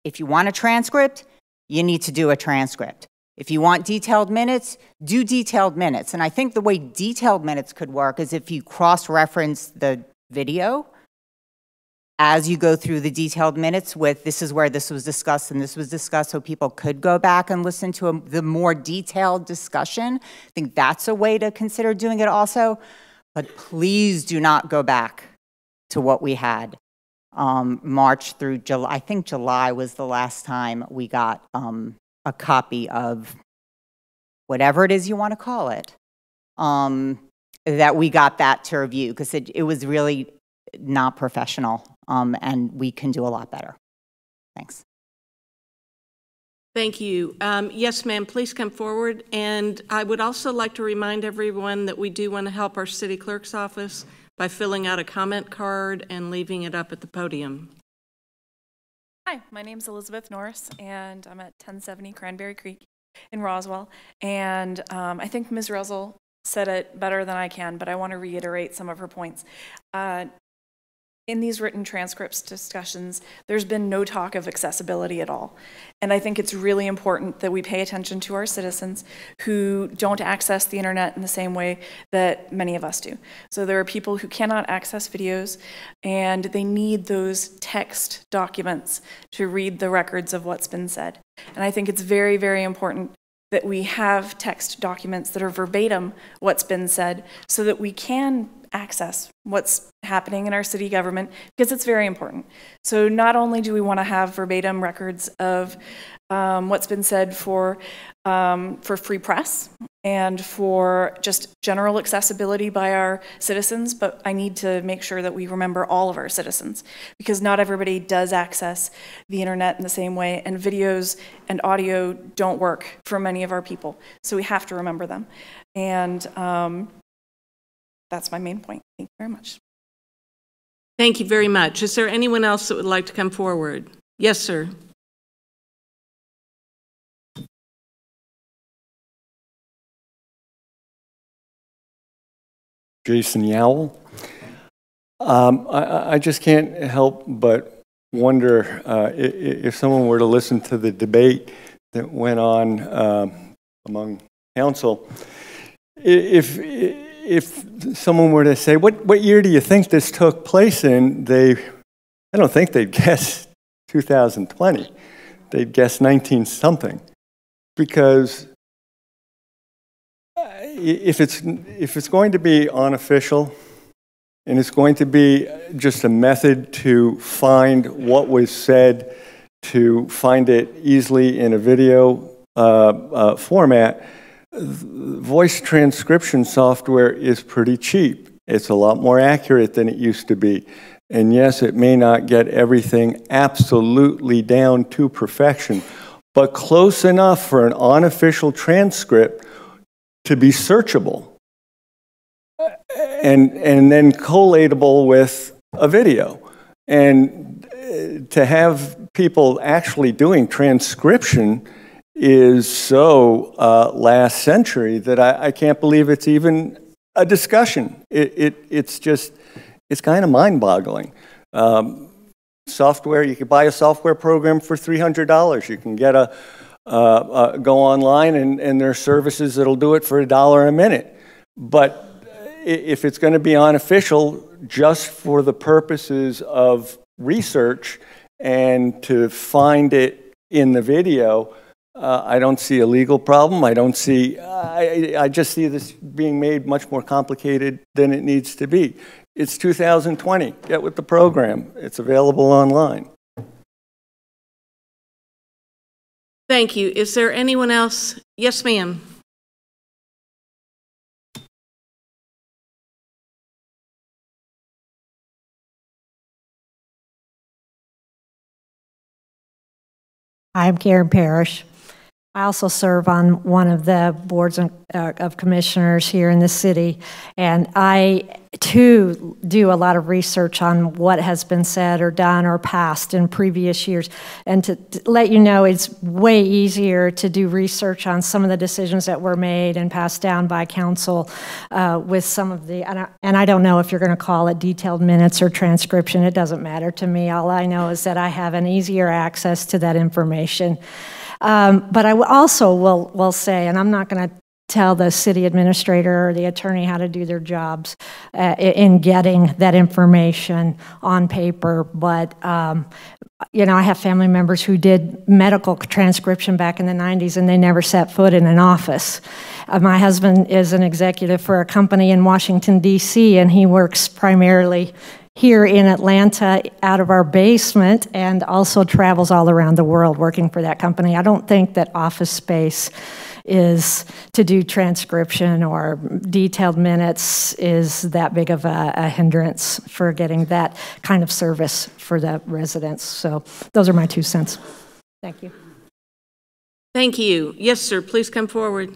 if you want a transcript, you need to do a transcript. If you want detailed minutes, do detailed minutes. And I think the way detailed minutes could work is if you cross-reference the video as you go through the detailed minutes with this is where this was discussed and this was discussed, so people could go back and listen to the more detailed discussion. I think that's a way to consider doing it also. But please do not go back to what we had March through July. I think July was the last time we got a copy of whatever it is you want to call it, that we got that to review, because it was really not professional, and we can do a lot better. Thanks. Thank you. Yes, ma'am, please come forward. And I would also like to remind everyone that we do want to help our city clerk's office by filling out a comment card and leaving it up at the podium. Hi, my name is Elizabeth Norris, and I'm at 1070 Cranberry Creek in Roswell. And I think Ms. Russell said it better than I can, but I want to reiterate some of her points. In these written transcripts discussions, there's been no talk of accessibility at all. And I think it's really important that we pay attention to our citizens who don't access the internet in the same way that many of us do. So there are people who cannot access videos, and they need those text documents to read the records of what's been said. And I think it's very, very important that we have text documents that are verbatim what's been said so that we can access what's happening in our city government, because it's very important. So not only do we want to have verbatim records of what's been said for free press and for just general accessibility by our citizens, but I need to make sure that we remember all of our citizens, because not everybody does access the internet in the same way, and videos and audio don't work for many of our people. So we have to remember them. And that's my main point. Thank you very much. Thank you very much. Is there anyone else that would like to come forward? Yes, sir. Jason Yowell. I just can't help but wonder if someone were to listen to the debate that went on among council, if someone were to say, what year do you think this took place in? I don't think they'd guess 2020. They'd guess 19-something. Because if it's going to be unofficial, and it's going to be just a method to find what was said, to find it easily in a video format, voice transcription software is pretty cheap. It's a lot more accurate than it used to be. And yes, it may not get everything absolutely down to perfection, but close enough for an unofficial transcript to be searchable and then collatable with a video. And to have people actually doing transcription is so last century that I can't believe it's even a discussion. It's kind of mind-boggling. Software, you can buy a software program for $300. You can get go online and there are services that'll do it for $1 a minute. But if it's going to be unofficial just for the purposes of research and to find it in the video, I don't see a legal problem. I don't see, I just see this being made much more complicated than it needs to be. It's 2020. Get with the program. It's available online. Thank you. Is there anyone else? Yes, ma'am. I'm Karen Parrish. I also serve on one of the boards of commissioners here in the city, and I too do a lot of research on what has been said or done or passed in previous years. And to let you know, it's way easier to do research on some of the decisions that were made and passed down by council with some of the, and I don't know if you're going to call it detailed minutes or transcription. It doesn't matter to me. All I know is that I have an easier access to that information. But I also will say, and I'm not going to tell the city administrator or the attorney how to do their jobs in getting that information on paper, but you know, I have family members who did medical transcription back in the 90s and they never set foot in an office. My husband is an executive for a company in Washington, D.C., and he works primarily here in Atlanta out of our basement and also travels all around the world working for that company. I don't think that office space is to do transcription or detailed minutes is that big of a hindrance for getting that kind of service for the residents. So those are my 2 cents. Thank you. Thank you. Yes, sir, please come forward.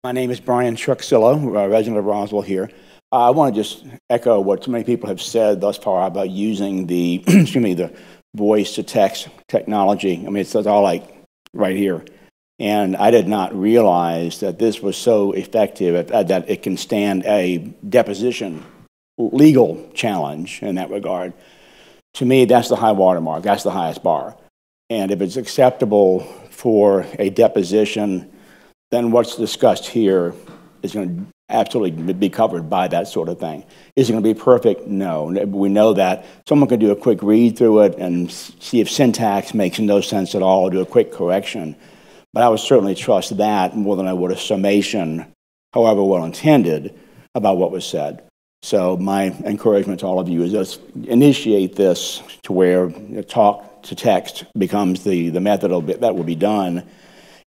My name is Brian Truxillo, resident of Roswell here. I want to just echo what so many people have said thus far about using the, excuse me, the voice-to-text technology. I mean, it's all like right here. And I did not realize that this was so effective that it can stand a deposition legal challenge in that regard. To me, that's the high watermark. That's the highest bar. And if it's acceptable for a deposition, then what's discussed here is going to absolutely be covered by that sort of thing. Is it going to be perfect? No. We know that someone can do a quick read through it and see if syntax makes no sense at all, or do a quick correction. But I would certainly trust that more than I would a summation, however well intended, about what was said. So my encouragement to all of you is just initiate this to where talk to text becomes the method that will be done.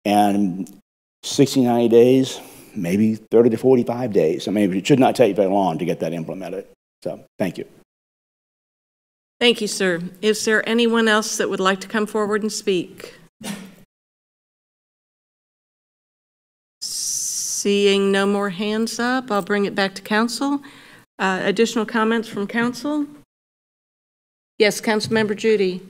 And 60, 90 days, maybe 30 to 45 days. I mean, it should not take very long to get that implemented. So, thank you. Thank you, sir. Is there anyone else that would like to come forward and speak? Seeing no more hands up, I'll bring it back to council. Additional comments from council? Yes, Councilmember Judy.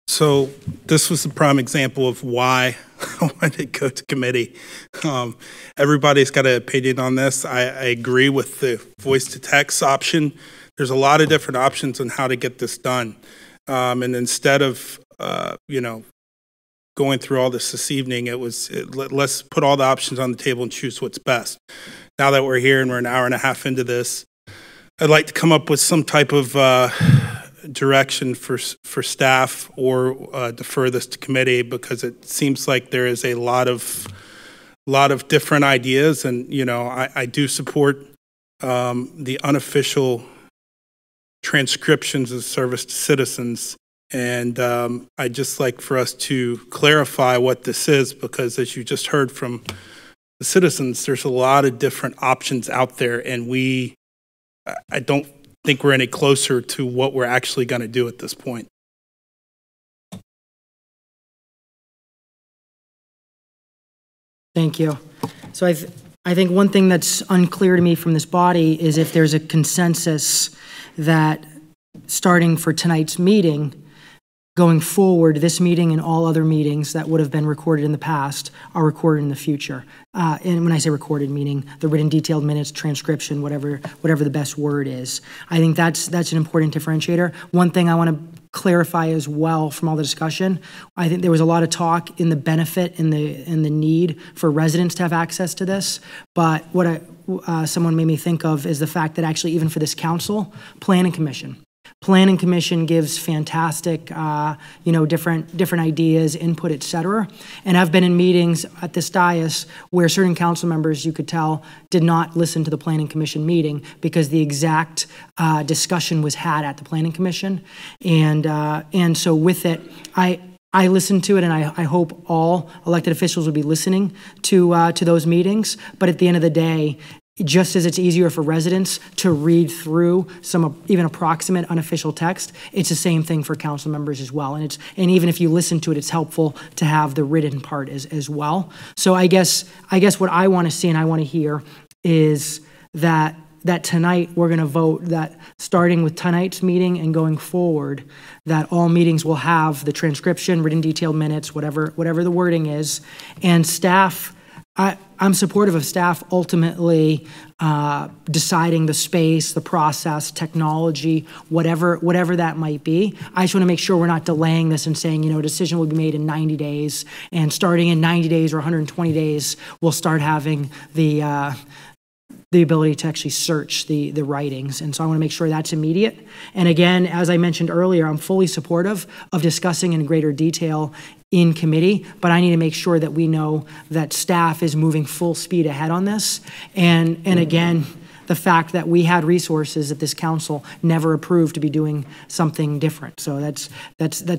So this was a prime example of why I wanted to go to committee. Everybody's got an opinion on this. I agree with the voice-to-text option. There's a lot of different options on how to get this done. And instead of, you know, going through all this evening, let's put all the options on the table and choose what's best. Now that we're here and we're an hour and a half into this, I'd like to come up with some type of direction for staff or defer this to committee, because it seems like there is a lot of different ideas. And, you know, I do support the unofficial transcriptions of service to citizens. And I'd just like for us to clarify what this is, because as you just heard from the citizens, there's a lot of different options out there, and I don't think we're any closer to what we're actually going to do at this point. Thank you. So I think one thing that's unclear to me from this body is if there's a consensus that starting for tonight's meeting, going forward, this meeting and all other meetings that would have been recorded in the past are recorded in the future. And when I say recorded, meaning the written detailed minutes, transcription, whatever the best word is. I think that's an important differentiator. One thing I want to clarify as well from all the discussion, I think there was a lot of talk in the benefit and the need for residents to have access to this. But what someone made me think of is the fact that actually even for this council, Planning Commission gives fantastic, different ideas, input, et cetera. And I've been in meetings at this dais where certain council members, you could tell, did not listen to the Planning Commission meeting because the exact discussion was had at the Planning Commission. And so with it, I listened to it, and I hope all elected officials will be listening to those meetings. But at the end of the day, just as it's easier for residents to read through some even approximate unofficial text, it's the same thing for council members as well. And even if you listen to it, it's helpful to have the written part as well. So I guess what I want to see and I want to hear is that tonight we're going to vote that starting with tonight's meeting and going forward, that all meetings will have the transcription, written detailed minutes, whatever the wording is, and staff I'm supportive of staff ultimately deciding the space, the process, technology, whatever that might be. I just want to make sure we're not delaying this and saying, you know, a decision will be made in 90 days, and starting in 90 days or 120 days, we'll start having the ability to actually search the writings. And so I want to make sure that's immediate. And again, as I mentioned earlier, I'm fully supportive of discussing in greater detail in committee, but I need to make sure that we know that staff is moving full speed ahead on this. And again, the fact that we had resources that this council never approved to be doing something different. So that's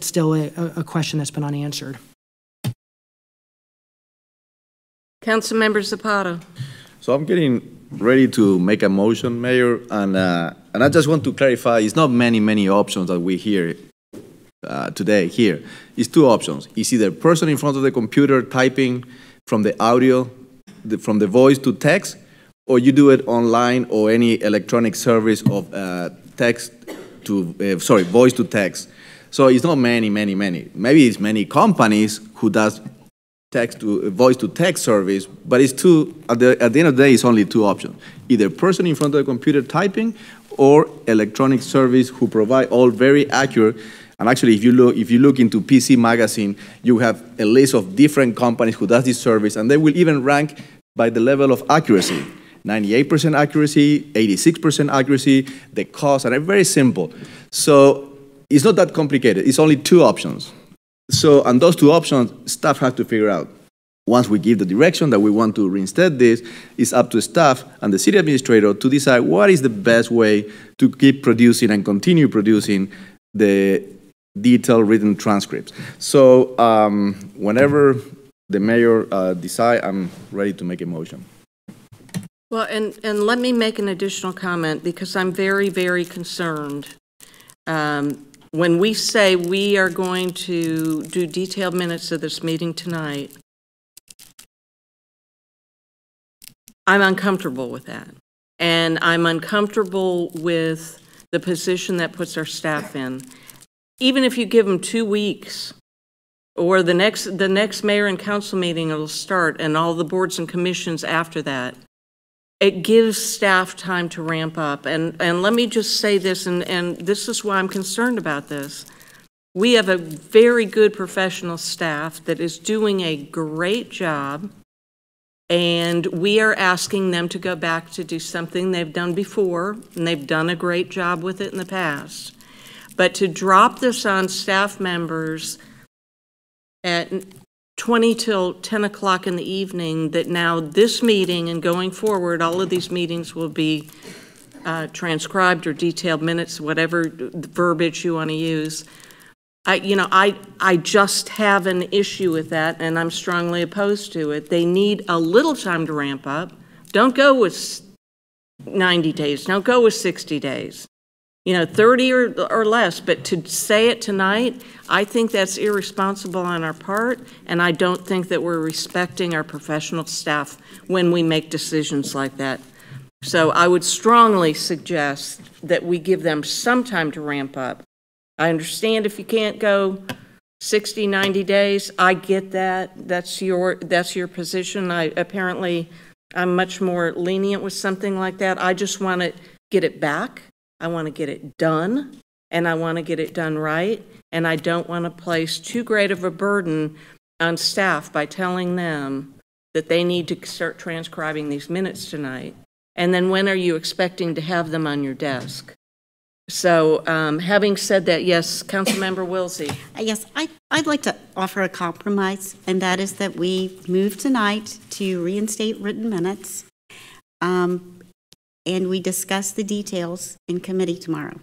still a question that's been unanswered. Councilmember Zapata. So I'm getting ready to make a motion, Mayor, and I just want to clarify, it's not many options that we hear today here. It's two options. It's either person in front of the computer typing from the audio, from the voice to text, or you do it online or any electronic service of text to, voice to text. So it's not many. Maybe it's many companies who does text to voice to text service, but it's two, at the end of the day, it's only two options. Either person in front of the computer typing or electronic service who provide all very accurate. And actually, if you look into PC Magazine, you have a list of different companies who does this service, and they will even rank by the level of accuracy. 98% accuracy, 86% accuracy, the cost, and it's very simple. So it's not that complicated. It's only two options. So, and those two options, staff have to figure out. Once we give the direction that we want to reinstate this, it's up to staff and the city administrator to decide what is the best way to keep producing and continue producing the detailed written transcripts. So whenever the mayor decide, I'm ready to make a motion. Well, and let me make an additional comment, because I'm very concerned. When we say we are going to do detailed minutes of this meeting tonight, I'm uncomfortable with that. And I'm uncomfortable with the position that puts our staff in. Even if you give them 2 weeks, or the next mayor and council meeting will start, and all the boards and commissions after that, it gives staff time to ramp up. And let me just say this, and this is why I'm concerned about this. We have a very good professional staff that is doing a great job, and we are asking them to go back to do something they've done before, and they've done a great job with it in the past. But to drop this on staff members at 20 till 10 o'clock in the evening, that now this meeting and going forward, all of these meetings will be transcribed or detailed minutes, whatever verbiage you want to use. I just have an issue with that, and I'm strongly opposed to it. They need a little time to ramp up. Don't go with 90 days. Don't go with 60 days. 30 or less, but to say it tonight, I think that's irresponsible on our part, and I don't think that we're respecting our professional staff when we make decisions like that. So I would strongly suggest that we give them some time to ramp up. I understand if you can't go 60, 90 days, I get that. That's your position. I'm much more lenient with something like that. I just want to get it back. I want to get it done, and I want to get it done right, and I don't want to place too great of a burden on staff by telling them that they need to start transcribing these minutes tonight. And then when are you expecting to have them on your desk? So having said that, yes, Councilmember Wilsey. Yes, I'd like to offer a compromise, and that is that we move tonight to reinstate written minutes. And we discuss the details in committee tomorrow.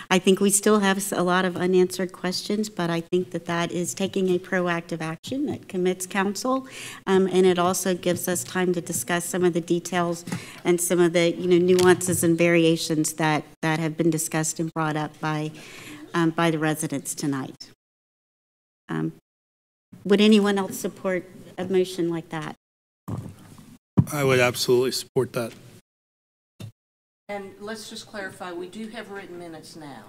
I think we still have a lot of unanswered questions, but I think that is taking a proactive action that commits council, and it also gives us time to discuss some of the details and some of the nuances and variations that have been discussed and brought up by the residents tonight. Would anyone else support a motion like that? I would absolutely support that. And let's just clarify, we do have written minutes now.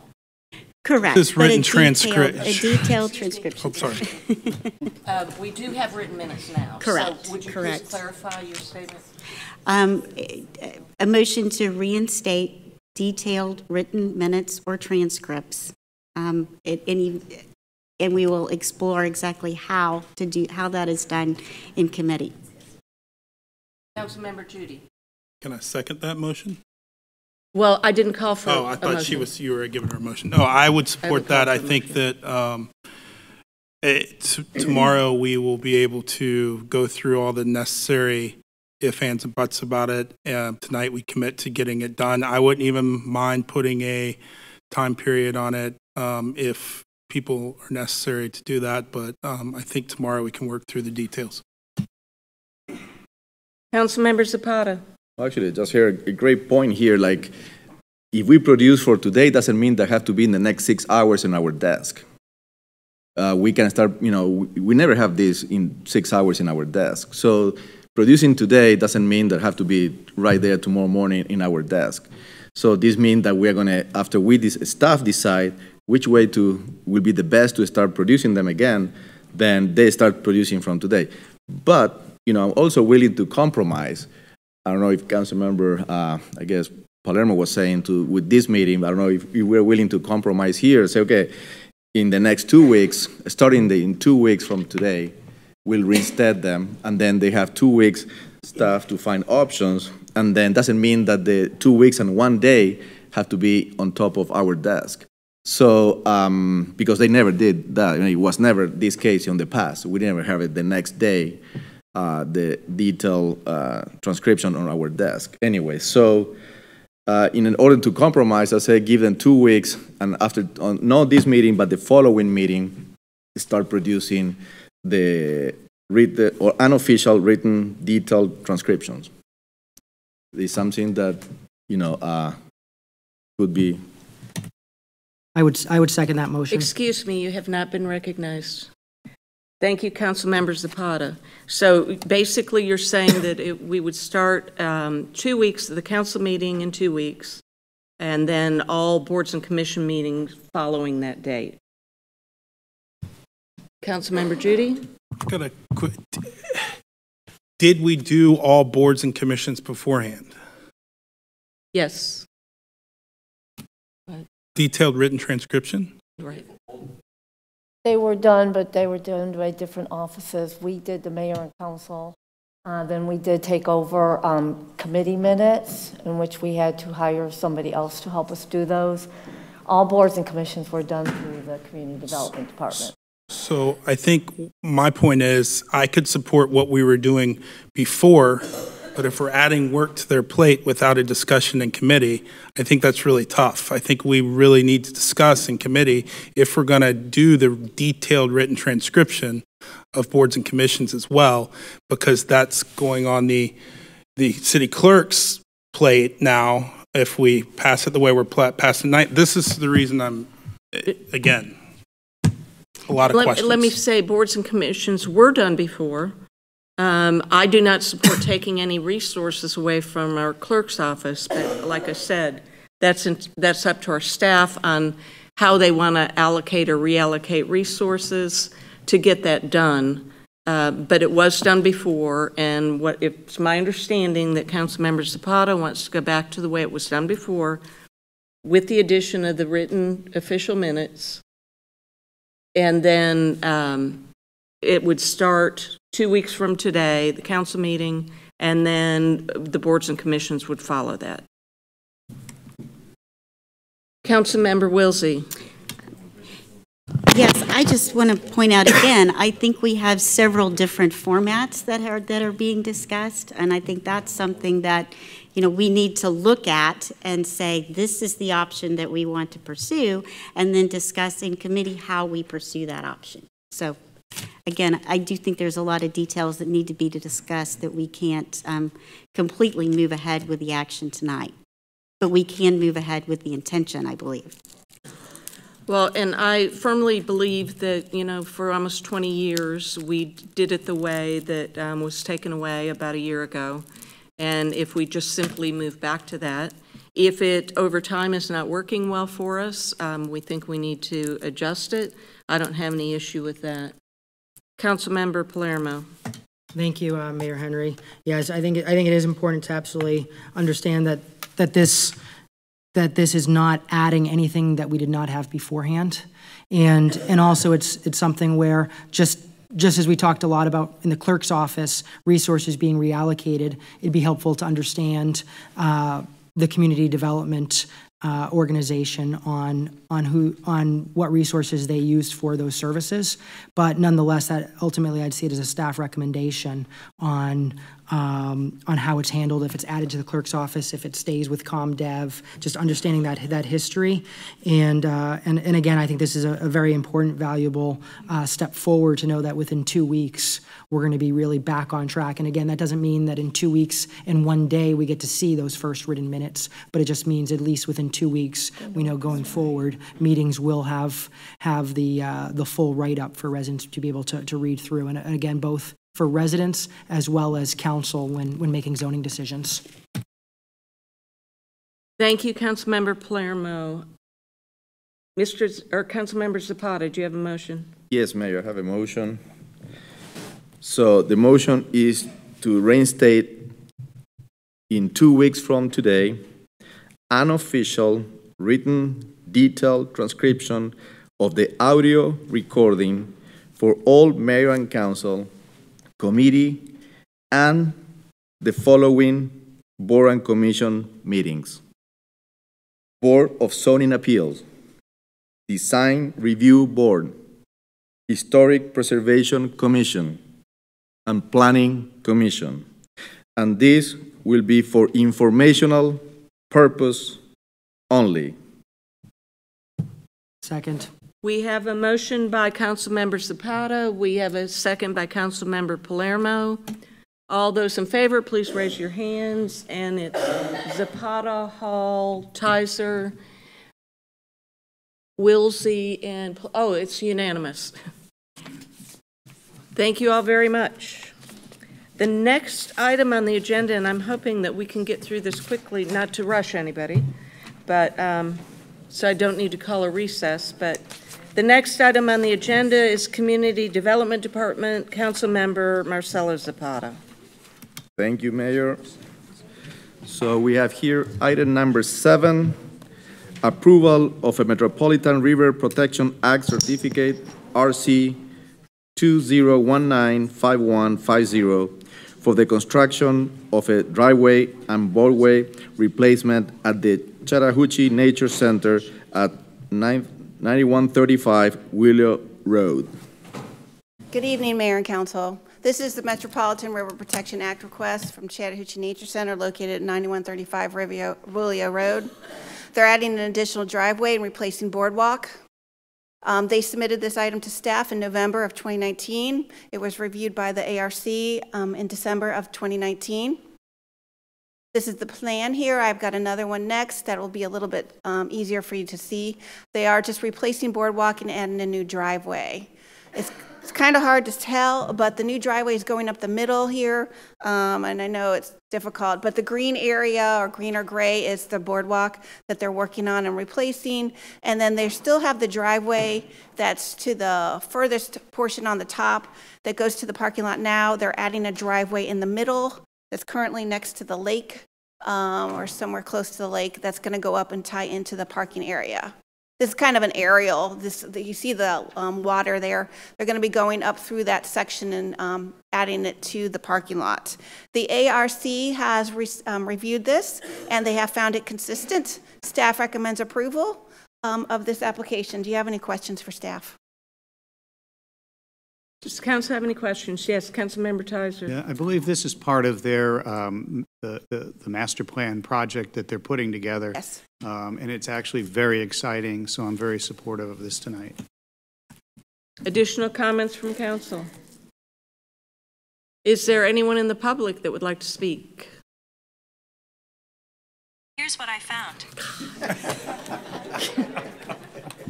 Correct. This is but written transcript. A detailed transcription. Oh, sorry. We do have written minutes now. Correct. So would you Correct. please clarify your statement? A motion to reinstate detailed written minutes or transcripts. And we will explore exactly how that is done in committee. Councilmember Judy. Can I second that motion? Well, I didn't call for I a thought motion. you were giving her a motion. No, I would support that. I think that tomorrow we will be able to go through all the necessary if, ands, and buts about it. Tonight we commit to getting it done. I wouldn't even mind putting a time period on it if people are necessary to do that, but I think tomorrow we can work through the details. Councilmember Zapata. Actually, just here, a great point here, like, if we produce for today, doesn't mean they have to be in the next 6 hours in our desk. We can start, we never have this in 6 hours in our desk. So producing today doesn't mean they have to be right there tomorrow morning in our desk. So this means that we are going to, after staff decide which way will be the best to start producing them again, then they start producing from today. But, I'm also willing to compromise. I don't know if Councilmember, I guess Palermo was saying with this meeting, I don't know if we're willing to compromise here, say, okay, in the next 2 weeks, starting in 2 weeks from today, we'll reinstate them, and then they have 2 weeks staff to find options, and then doesn't mean that the 2 weeks and 1 day have to be on top of our desk. So, because they never did that, it was never this case in the past. We never have it the next day. The detailed transcription on our desk. Anyway, so in order to compromise, I say give them 2 weeks, and after, not this meeting, but the following meeting, start producing the unofficial written detailed transcriptions. It's something that, could be. I would second that motion. Excuse me, you have not been recognized. Thank you, Councilmember Zapata. So basically, you're saying that we would start 2 weeks, the council meeting in 2 weeks, and then all boards and commission meetings following that date. Councilmember Judy? Did we do all boards and commissions beforehand? Yes. Detailed written transcription? Right. They were done, but they were done by different offices. We did the mayor and council. Then we did take over committee minutes, in which we had to hire somebody else to help us do those. All boards and commissions were done through the community development department. So I think my point is I could support what we were doing before, but if we're adding work to their plate without a discussion in committee, I think that's really tough. I think we really need to discuss in committee if we're going to do the detailed written transcription of boards and commissions as well, because that's going on the city clerk's plate now if we pass it the way we're passing tonight. This is the reason I'm, again, a lot of questions. Let me say boards and commissions were done before. I do not support taking any resources away from our clerk's office, but like I said, that's up to our staff on how they want to allocate or reallocate resources to get that done. But it was done before, and it's my understanding that Councilmember Zapata wants to go back to the way it was done before, with the addition of the written official minutes, and then it would start 2 weeks from today, the council meeting, and then the boards and commissions would follow that. Councilmember Wilsey. Yes, I just want to point out again, I think we have several different formats that are being discussed, and I think that's something that, we need to look at and say, this is the option that we want to pursue, and then discuss in committee how we pursue that option. So, again, I do think there's a lot of details that need to be discussed that we can't completely move ahead with the action tonight. But we can move ahead with the intention, I believe. Well, and I firmly believe that, for almost 20 years, we did it the way that was taken away about a year ago. And if we just simply move back to that, If it, over time, is not working well for us, we think we need to adjust it. I don't have any issue with that. Councilmember Palermo. Thank you, Mayor Henry. Yes, I think it is important to absolutely understand that this is not adding anything that we did not have beforehand, and also it's something where just as we talked a lot about in the clerk's office, resources being reallocated, it'd be helpful to understand the community development organization on what resources they used for those services. But nonetheless, that ultimately I'd see it as a staff recommendation on how it's handled, if it's added to the clerk's office, if it stays with ComDev, just understanding that history. And again, I think this is a very important, valuable step forward to know that within 2 weeks, we're going to be really back on track. And again, that doesn't mean that in 2 weeks and 1 day we get to see those first written minutes, but it just means at least within 2 weeks, we know going forward, meetings will have the full write-up for residents to be able to read through. And again, both for residents as well as council when making zoning decisions. Thank you, Councilmember Palermo. Councilmember Zapata, do you have a motion? Yes, Mayor, I have a motion. So the motion is to reinstate in 2 weeks from today an official written detailed transcription of the audio recording for all mayor and council, committee, and the following board and commission meetings: Board of Zoning Appeals, Design Review Board, Historic Preservation Commission, and Planning Commission. And this will be for informational purpose only. Second. We have a motion by Councilmember Zapata. We have a second by Councilmember Palermo. All those in favor, please raise your hands. And it's Zapata, Hall, Tizer, Wilsey, and, oh, it's unanimous. Thank you all very much. The next item on the agenda, and I'm hoping that we can get through this quickly, not to rush anybody, but so I don't need to call a recess, but the next item on the agenda is Community Development Department, Councilmember Marcelo Zapata. Thank you, Mayor. So we have here item number 7, approval of a Metropolitan River Protection Act certificate, RC 2019-5150, for the construction of a driveway and boardway replacement at the Chattahoochee Nature Center at 9135 Willow Road. Good evening, Mayor and Council. This is the Metropolitan River Protection Act request from Chattahoochee Nature Center located at 9135 Willow Road. They're adding an additional driveway and replacing boardwalk. They submitted this item to staff in November of 2019. It was reviewed by the ARC in December of 2019. This is the plan here. I've got another one next that will be a little bit easier for you to see. They are just replacing boardwalk and adding a new driveway. It's kind of hard to tell, but the new driveway is going up the middle here, and I know it's difficult, but the green area, or green or gray, is the boardwalk that they're working on and replacing, and then they still have the driveway that's to the furthest portion on the top that goes to the parking lot now. They're adding a driveway in the middle that's currently next to the lake, or somewhere close to the lake, that's going to go up and tie into the parking area. This is kind of an aerial. You see the water there. They're going to be going up through that section and adding it to the parking lot. The ARC has reviewed this, and they have found it consistent. Staff recommends approval of this application. Do you have any questions for staff? Does the council have any questions? Yes, Councilmember Tizer. Yeah, I believe this is part of their the master plan project that they're putting together. Yes. And it's actually very exciting, so I'm very supportive of this tonight. Additional comments from council? Is there anyone in the public that would like to speak? Here's what I found.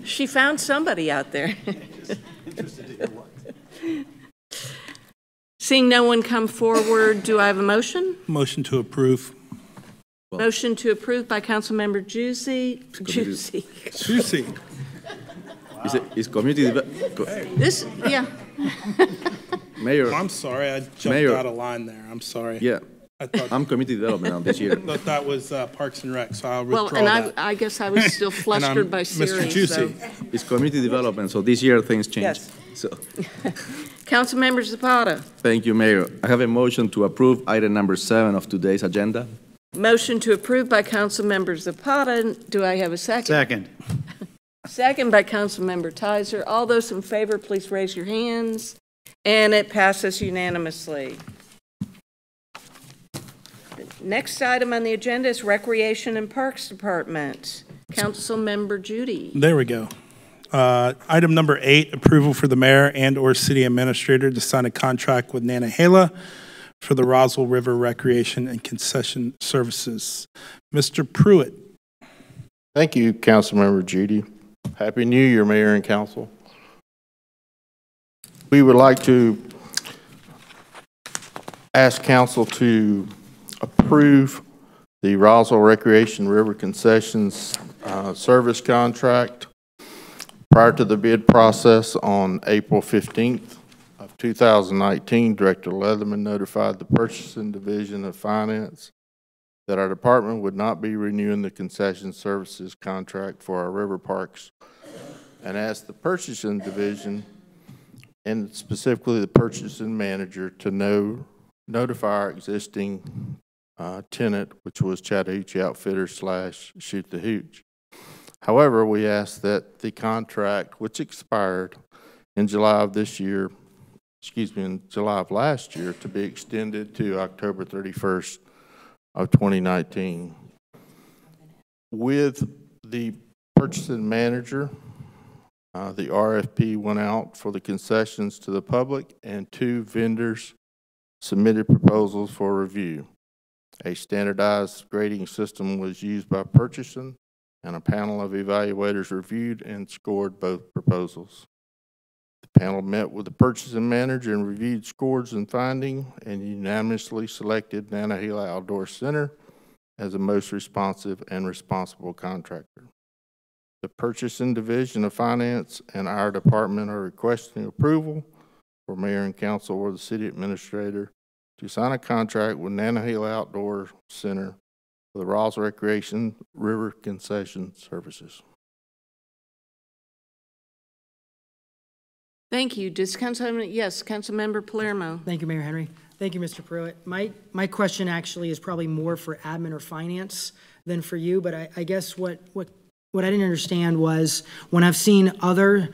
She found somebody out there. Seeing no one come forward, do I have a motion? Motion to approve. Motion to approve by Councilmember Juicy. Juicy. Is community development. This, yeah. Mayor. I'm sorry, I jumped Mayor. out of line there. I'm sorry. Yeah. I thought, I'm community development on this year. I thought that was Parks and Rec, so I'll Well, withdraw and that. I guess I was still flustered by Siri. Mr. Juicy. So. It's community development, so this year things change. Yes. So, Councilmember Zapata. thank you, Mayor. I have a motion to approve item number 7 of today's agenda. Motion to approve by Councilmember Zapata. Do I have a second? Second. Second by Councilmember Tizer. All those in favor, please raise your hands. And it passes unanimously. Next item on the agenda is Recreation and Parks Department. Councilmember Judy. There we go. Item number 8, approval for the mayor and/or city administrator to sign a contract with Nantahala for the Roswell River Recreation and Concession Services. Mr. Pruitt. Thank you, Councilmember Judy. Happy New Year, Mayor and Council. We would like to ask Council to approve the Roswell Recreation River Concessions service contract. Prior to the bid process on April 15th of 2019, Director Leatherman notified the Purchasing Division of Finance that our department would not be renewing the concession services contract for our river parks, and asked the Purchasing Division, and specifically the Purchasing Manager, to notify our existing tenant, which was Chattahoochee Outfitters / Shoot the Hooch. However, we asked that the contract, which expired in July of this year, in July of last year, to be extended to October 31st of 2019. With the Purchasing Manager, the RFP went out for the concessions to the public, and 2 vendors submitted proposals for review. A standardized grading system was used by purchasing, and a panel of evaluators reviewed and scored both proposals. The panel met with the Purchasing Manager and reviewed scores and findings, and unanimously selected Nantahala Outdoor Center as the most responsive and responsible contractor. The Purchasing Division of Finance and our department are requesting approval for Mayor and Council or the City Administrator to sign a contract with Nantahala Outdoor Center for the Roswell Recreation River Concession Services. Thank you. Does Councilmember Palermo. Thank you, Mayor Henry. Thank you, Mr. Pruitt. My question actually is probably more for admin or finance than for you, but I guess what I didn't understand was when I've seen other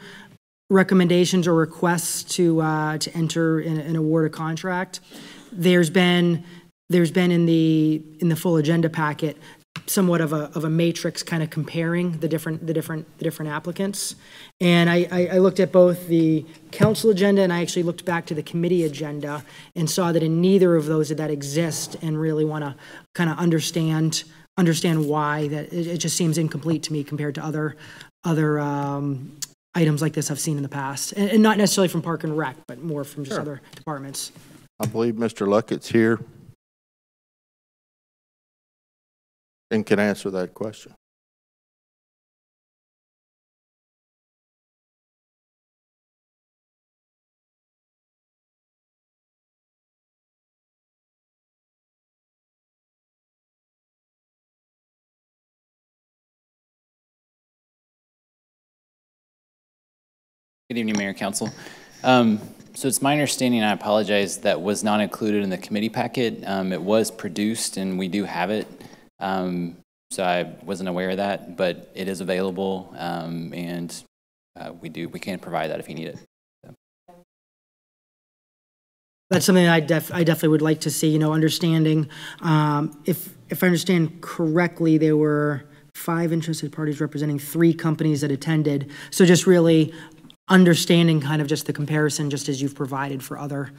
recommendations or requests to enter an award a contract, there's been in the full agenda packet somewhat of a matrix kind of comparing the different applicants. And I looked at both the council agenda and I actually looked back to the committee agenda and saw that in neither of those did that exist, and really want to kind of understand why that it just seems incomplete to me compared to other items like this I've seen in the past, and not necessarily from Park and Rec, but more from just other departments. I believe Mr. Luckett's here and can answer that question. Good evening, Mayor and Council. So it's my understanding, and I apologize, that was not included in the committee packet. It was produced, and we do have it. So I wasn't aware of that, but it is available, and we can provide that if you need it. So. That's something I definitely would like to see. Understanding if I understand correctly, there were 5 interested parties representing 3 companies that attended. So just really understanding kind of just the comparison, just as you've provided for other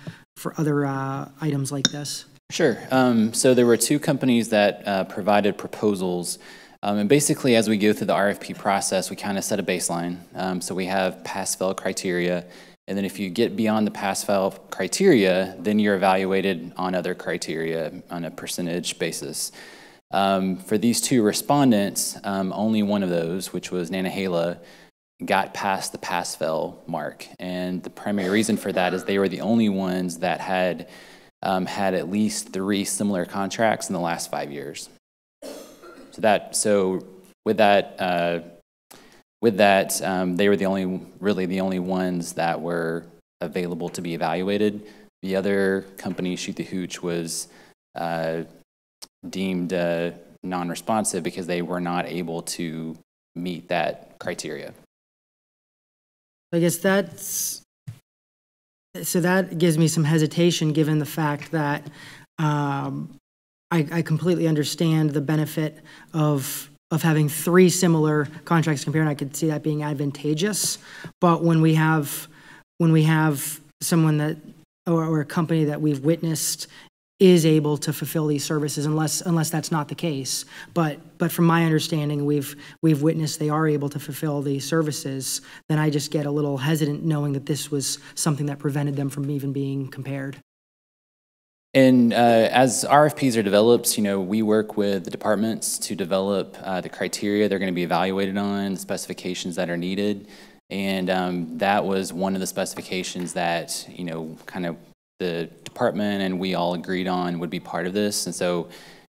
items like this. Sure. So there were 2 companies that provided proposals, and basically as we go through the RFP process, we kind of set a baseline. So we have pass-fail criteria, and then if you get beyond the pass-fail criteria, then you're evaluated on other criteria on a percentage basis. For these two respondents, only one of those, which was Nantahala, got past the pass-fail mark. And the primary reason for that is they were the only ones that had had at least 3 similar contracts in the last 5 years. So with that, they were really the only ones that were available to be evaluated. The other company, Shoot the Hooch, was deemed non-responsive because they were not able to meet that criteria. I guess that gives me some hesitation, given the fact that I completely understand the benefit of having 3 similar contracts compared. I could see that being advantageous. But when we have someone that or a company that we've witnessed is able to fulfill these services, unless that's not the case. But from my understanding, we've witnessed they are able to fulfill these services. Then I just get a little hesitant knowing that this was something that prevented them from even being compared. And as RFPs are developed, we work with the departments to develop the criteria they're going to be evaluated on, the specifications that are needed. And that was one of the specifications that, kind of the department and we all agreed on would be part of this. And so,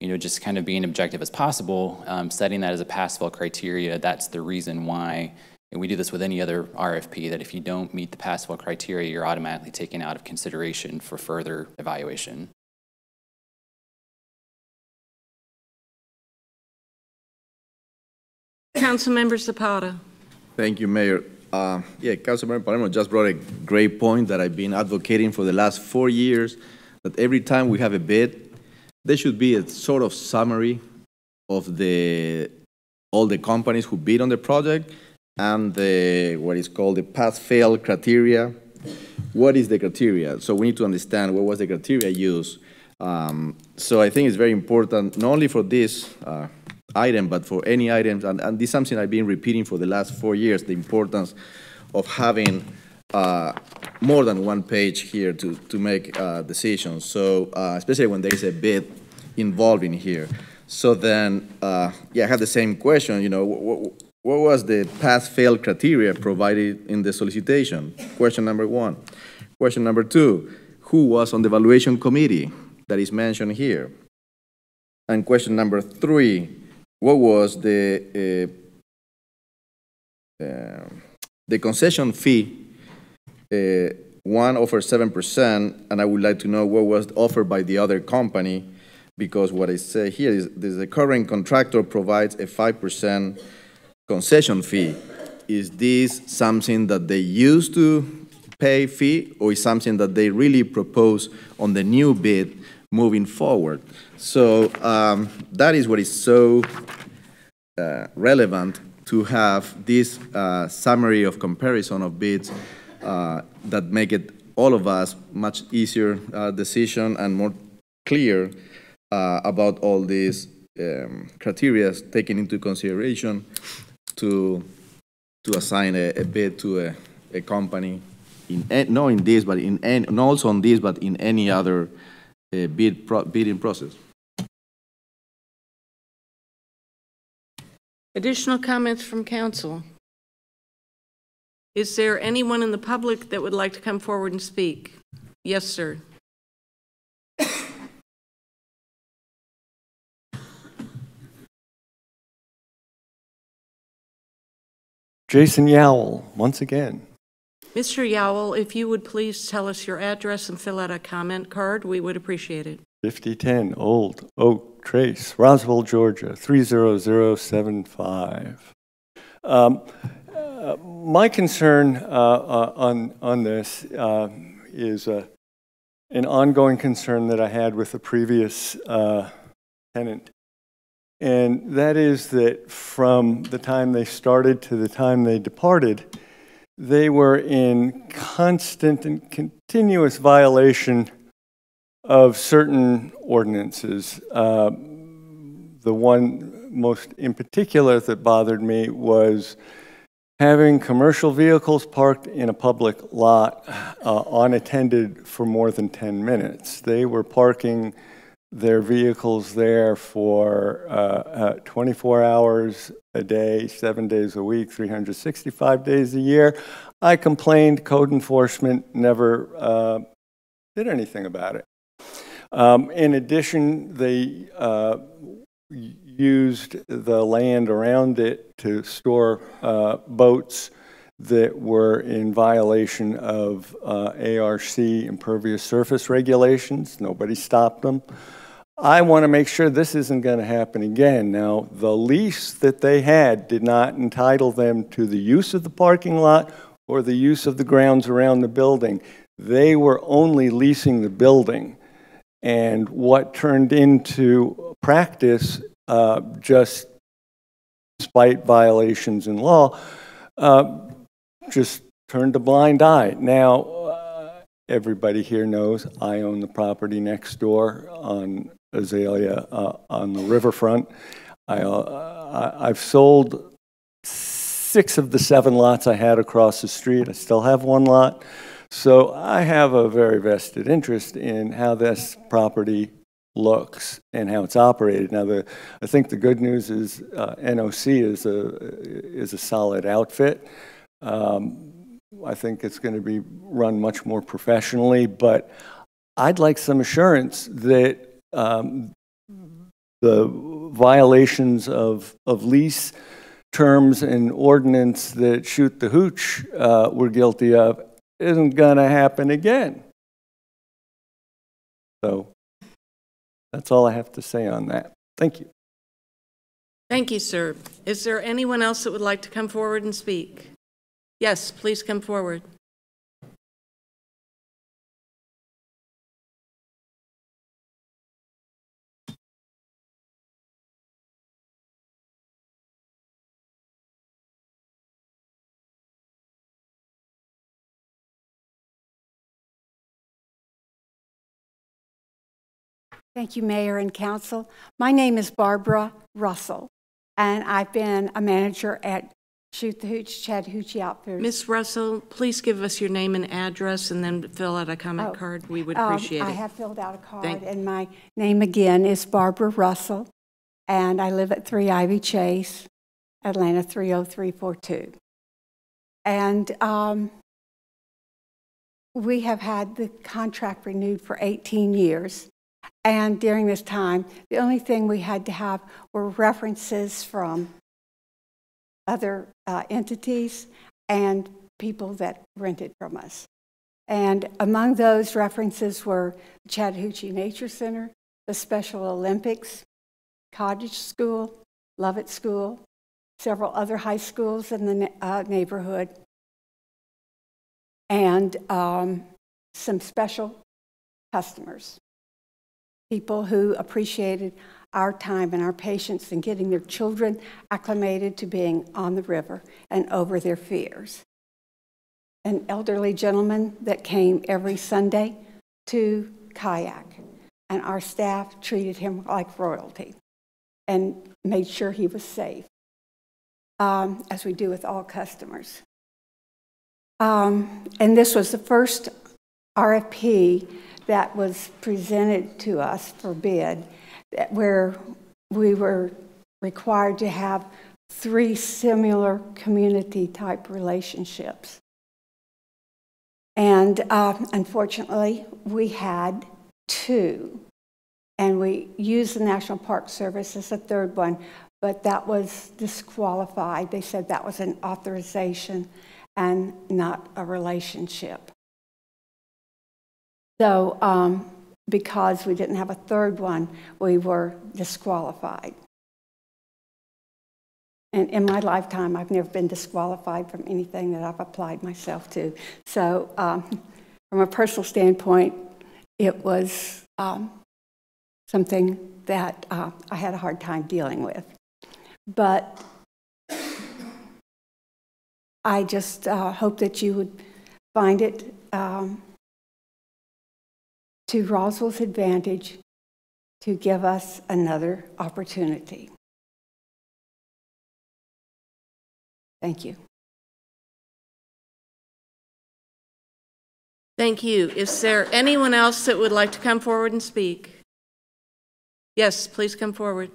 just kind of being objective as possible, setting that as a pass-fail criteria, that's the reason why, and we do this with any other RFP, that if you don't meet the pass-fail criteria, you're automatically taken out of consideration for further evaluation. Councilmember Zapata. Thank you, Mayor. Councilmember Palermo just brought a great point that I've been advocating for the last 4 years, that every time we have a bid, there should be a sort of summary of all the companies who bid on the project and what is called the pass-fail criteria. What is the criteria? So we need to understand what was the criteria used. So I think it's very important, not only for this item, but for any items, and this is something I've been repeating for the last 4 years, the importance of having more than one page here to make decisions. So especially when there is a bid involved in here. So then, I have the same question, what was the pass-fail criteria provided in the solicitation? Question number 1. Question number 2, who was on the evaluation committee that is mentioned here? And question number 3, what was the concession fee? One offered 7%, and I would like to know what was offered by the other company, because what I say here is the current contractor provides a 5% concession fee. Is this something that they used to pay fee, or is something that they really propose on the new bid moving forward? So that is what is so relevant, to have this summary of comparison of bids that make it all of us much easier decision and more clear about all these criteria taken into consideration to assign a bid to a company, not in this, but not also on this, but in any other bidding process. Additional comments from council? Is there anyone in the public that would like to come forward and speak? Yes, sir. Jason Yowell, once again. Mr. Yowell, if you would please tell us your address and fill out a comment card, we would appreciate it. 5010 Old Oak Trace, Roswell, Georgia, 30075. My concern on this is an ongoing concern that I had with the previous tenant. And that is that from the time they started to the time they departed, they were in constant and continuous violation of certain ordinances. The one most in particular that bothered me was having commercial vehicles parked in a public lot unattended for more than 10 minutes. They were parking their vehicles there for 24 hours a day, 7 days a week, 365 days a year. I complained, code enforcement never did anything about it. In addition, they used the land around it to store boats that were in violation of ARC impervious surface regulations. Nobody stopped them. I want to make sure this isn't going to happen again. Now, the lease that they had did not entitle them to the use of the parking lot or the use of the grounds around the building. They were only leasing the building. And what turned into practice, just despite violations in law, just turned a blind eye. Now, everybody here knows I own the property next door on Azalea on the riverfront. I've sold 6 of the 7 lots I had across the street. I still have 1 lot. So I have a very vested interest in how this property looks and how it's operated. Now, I think the good news is NOC is a solid outfit. I think it's going to be run much more professionally, but I'd like some assurance that the violations of lease terms and ordinance that Shoot the Hooch were guilty of isn't going to happen again. So that's all I have to say on that. Thank you. Thank you, sir. Is there anyone else that would like to come forward and speak? Yes, please come forward. Thank you, Mayor and Council. My name is Barbara Russell, and I've been a manager at Shoot the Hooch, Chattahoochee Outfitters. Ms. Russell, please give us your name and address and then fill out a comment card. We would appreciate it. I have filled out a card, and my name again is Barbara Russell, and I live at 3 Ivy Chase, Atlanta 30342. And we have had the contract renewed for 18 years. And during this time, the only thing we had to have were references from other entities and people that rented from us. And among those references were the Chattahoochee Nature Center, the Special Olympics, Cottage School, Lovett School, several other high schools in the neighborhood, and some special customers. People who appreciated our time and our patience in getting their children acclimated to being on the river and over their fears. An elderly gentleman that came every Sunday to kayak, and our staff treated him like royalty and made sure he was safe, as we do with all customers. And this was the first RFP that was presented to us for bid, where we were required to have 3 similar community-type relationships. And unfortunately, we had 2, and we used the National Park Service as a 3rd one, but that was disqualified. They said that was an authorization and not a relationship. So because we didn't have a 3rd one, we were disqualified. And in my lifetime, I've never been disqualified from anything that I've applied myself to. So from a personal standpoint, it was something that I had a hard time dealing with. But I just hope that you would find it to Roswell's advantage to give us another opportunity. Thank you. Thank you. Is there anyone else that would like to come forward and speak? Yes, please come forward.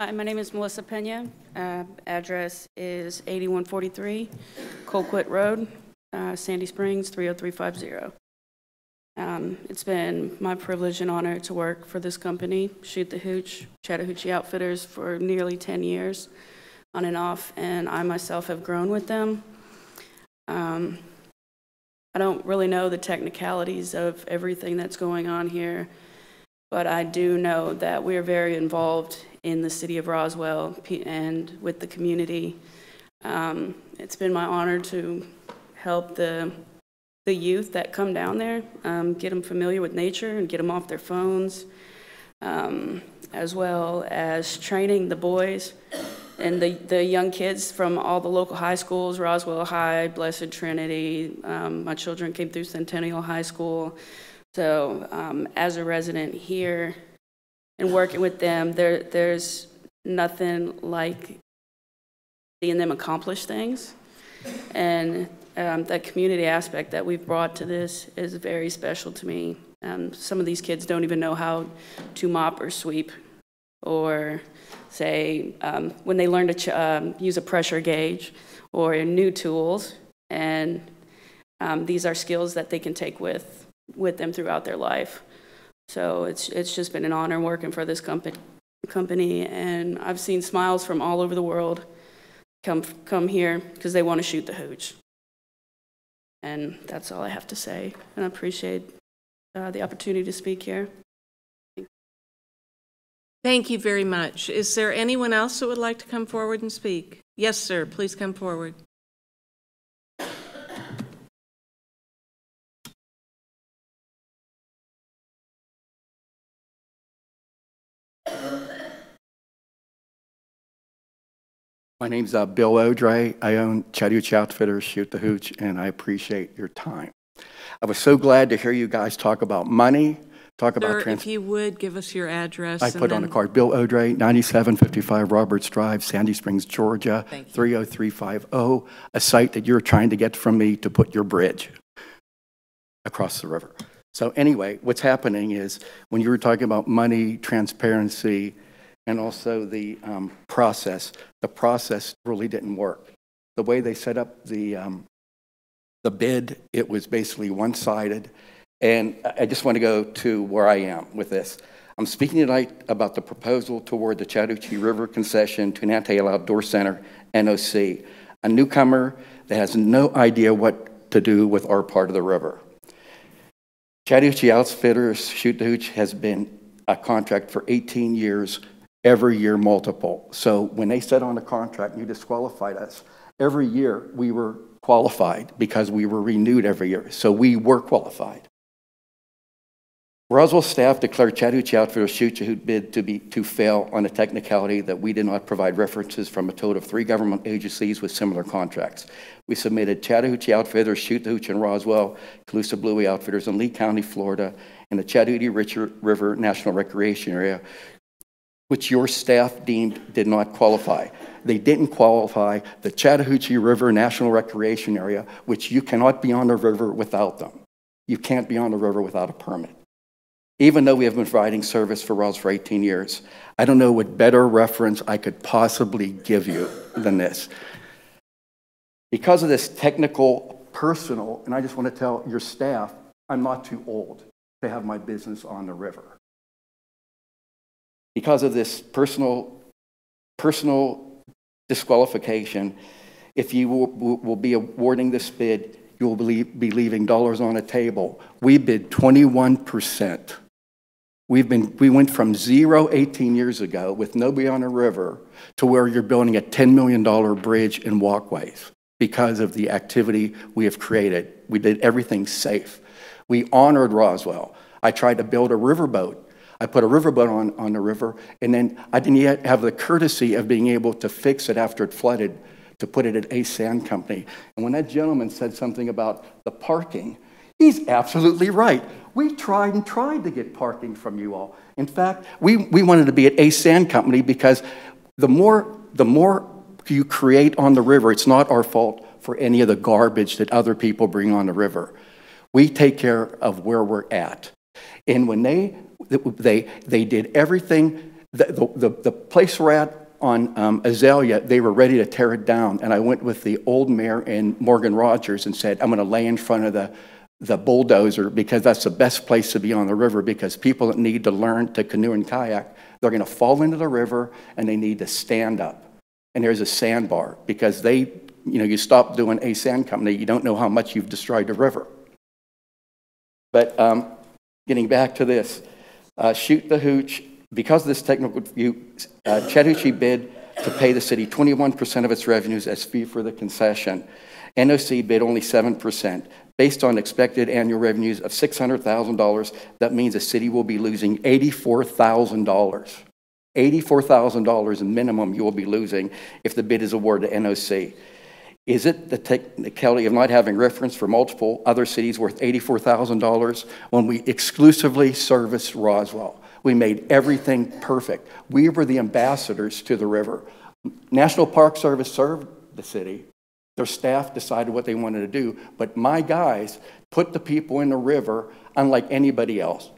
Hi, my name is Melissa Pena. Address is 8143 Colquitt Road, Sandy Springs, 30350. It's been my privilege and honor to work for this company, Shoot the Hooch, Chattahoochee Outfitters, for nearly 10 years, on and off, and I myself have grown with them. I don't really know the technicalities of everything that's going on here, but I do know that we're very involved in the city of Roswell and with the community. It's been my honor to help the youth that come down there, get them familiar with nature and get them off their phones, as well as training the boys and the young kids from all the local high schools, Roswell High, Blessed Trinity. My children came through Centennial High School. So as a resident here and working with them, there's nothing like seeing them accomplish things. And that community aspect that we've brought to this is very special to me. Some of these kids don't even know how to mop or sweep, or say when they learn to use a pressure gauge or new tools. And these are skills that they can take with them throughout their life. So it's just been an honor working for this company, and I've seen smiles from all over the world come here because they want to shoot the hooch. And that's all I have to say, and I appreciate the opportunity to speak here. Thank you very much. Is there anyone else that would like to come forward and speak? Yes, sir. Please come forward. My name's Bill Odre. I own Chattahoochee Outfitters, Shoot the Hooch, and I appreciate your time. I was so glad to hear you guys talk about money, talk about Sir, if you would give us your address. I put on the card, Bill Odre, 9755 Roberts Drive, Sandy Springs, Georgia, 30350, a site that you're trying to get from me to put your bridge across the river. So anyway, what's happening is when you were talking about money, transparency, and also the process really didn't work. The way they set up the bid, it was basically one-sided. And I just want to go to where I am with this. I'm speaking tonight about the proposal toward the Chattahoochee River concession to Nantahala Outdoor Center, NOC, a newcomer that has no idea what to do with our part of the river. Chattahoochee Outfitters Shoot the Hooch has been a contract for 18 years, every year multiple. So when they set on the contract and you disqualified us, every year we were qualified because we were renewed every year. So we were qualified. Roswell staff declared Chattahoochee Outfitters Shoot the Hooch bid to fail on a technicality that we did not provide references from a total of 3 government agencies with similar contracts. We submitted Chattahoochee Outfitters Shoot the Hooch in Roswell, Calusa Bluey Outfitters in Lee County, Florida, and the Chattahoochee River National Recreation Area, which your staff deemed did not qualify. They didn't qualify the Chattahoochee River National Recreation Area, which you cannot be on the river without them. You can't be on the river without a permit. Even though we have been providing service for Roswell for 18 years, I don't know what better reference I could possibly give you than this. Because of this technical, personal, and I just want to tell your staff, I'm not too old to have my business on the river. Because of this personal disqualification, if you will be awarding this bid, you will be leaving dollars on the table. We bid 21%. We went from 0 18 years ago with nobody on the river to where you're building a $10 million bridge and walkways because of the activity we have created. We did everything safe. We honored Roswell. I tried to build a riverboat. I put a riverboat on the river, and then I didn't yet have the courtesy of being able to fix it after it flooded, to put it at Ace Sand Company. And when that gentleman said something about the parking, he's absolutely right. We tried and tried to get parking from you all. In fact, we wanted to be at Ace Sand Company because The more you create on the river, it's not our fault for any of the garbage that other people bring on the river. We take care of where we're at. And when they did everything, the place we're at on Azalea, they were ready to tear it down. And I went with the old mayor and Morgan Rogers and said, I'm going to lay in front of the bulldozer because that's the best place to be on the river, because people that need to learn to canoe and kayak, they're going to fall into the river and they need to stand up. And there's a sandbar because you stop doing a sand company, you don't know how much you've destroyed the river. But getting back to this, Shoot the Hooch, because of this technical review, Chattahoochee bid to pay the city 21% of its revenues as fee for the concession. NOC bid only 7%. Based on expected annual revenues of $600,000, that means the city will be losing $84,000. $84,000 minimum you will be losing if the bid is awarded to NOC. Is it the technicality of not having reference for multiple other cities worth $84,000 when we exclusively service Roswell? We made everything perfect. We were the ambassadors to the river. National Park Service served the city. Their staff decided what they wanted to do, but my guys put the people in the river unlike anybody else.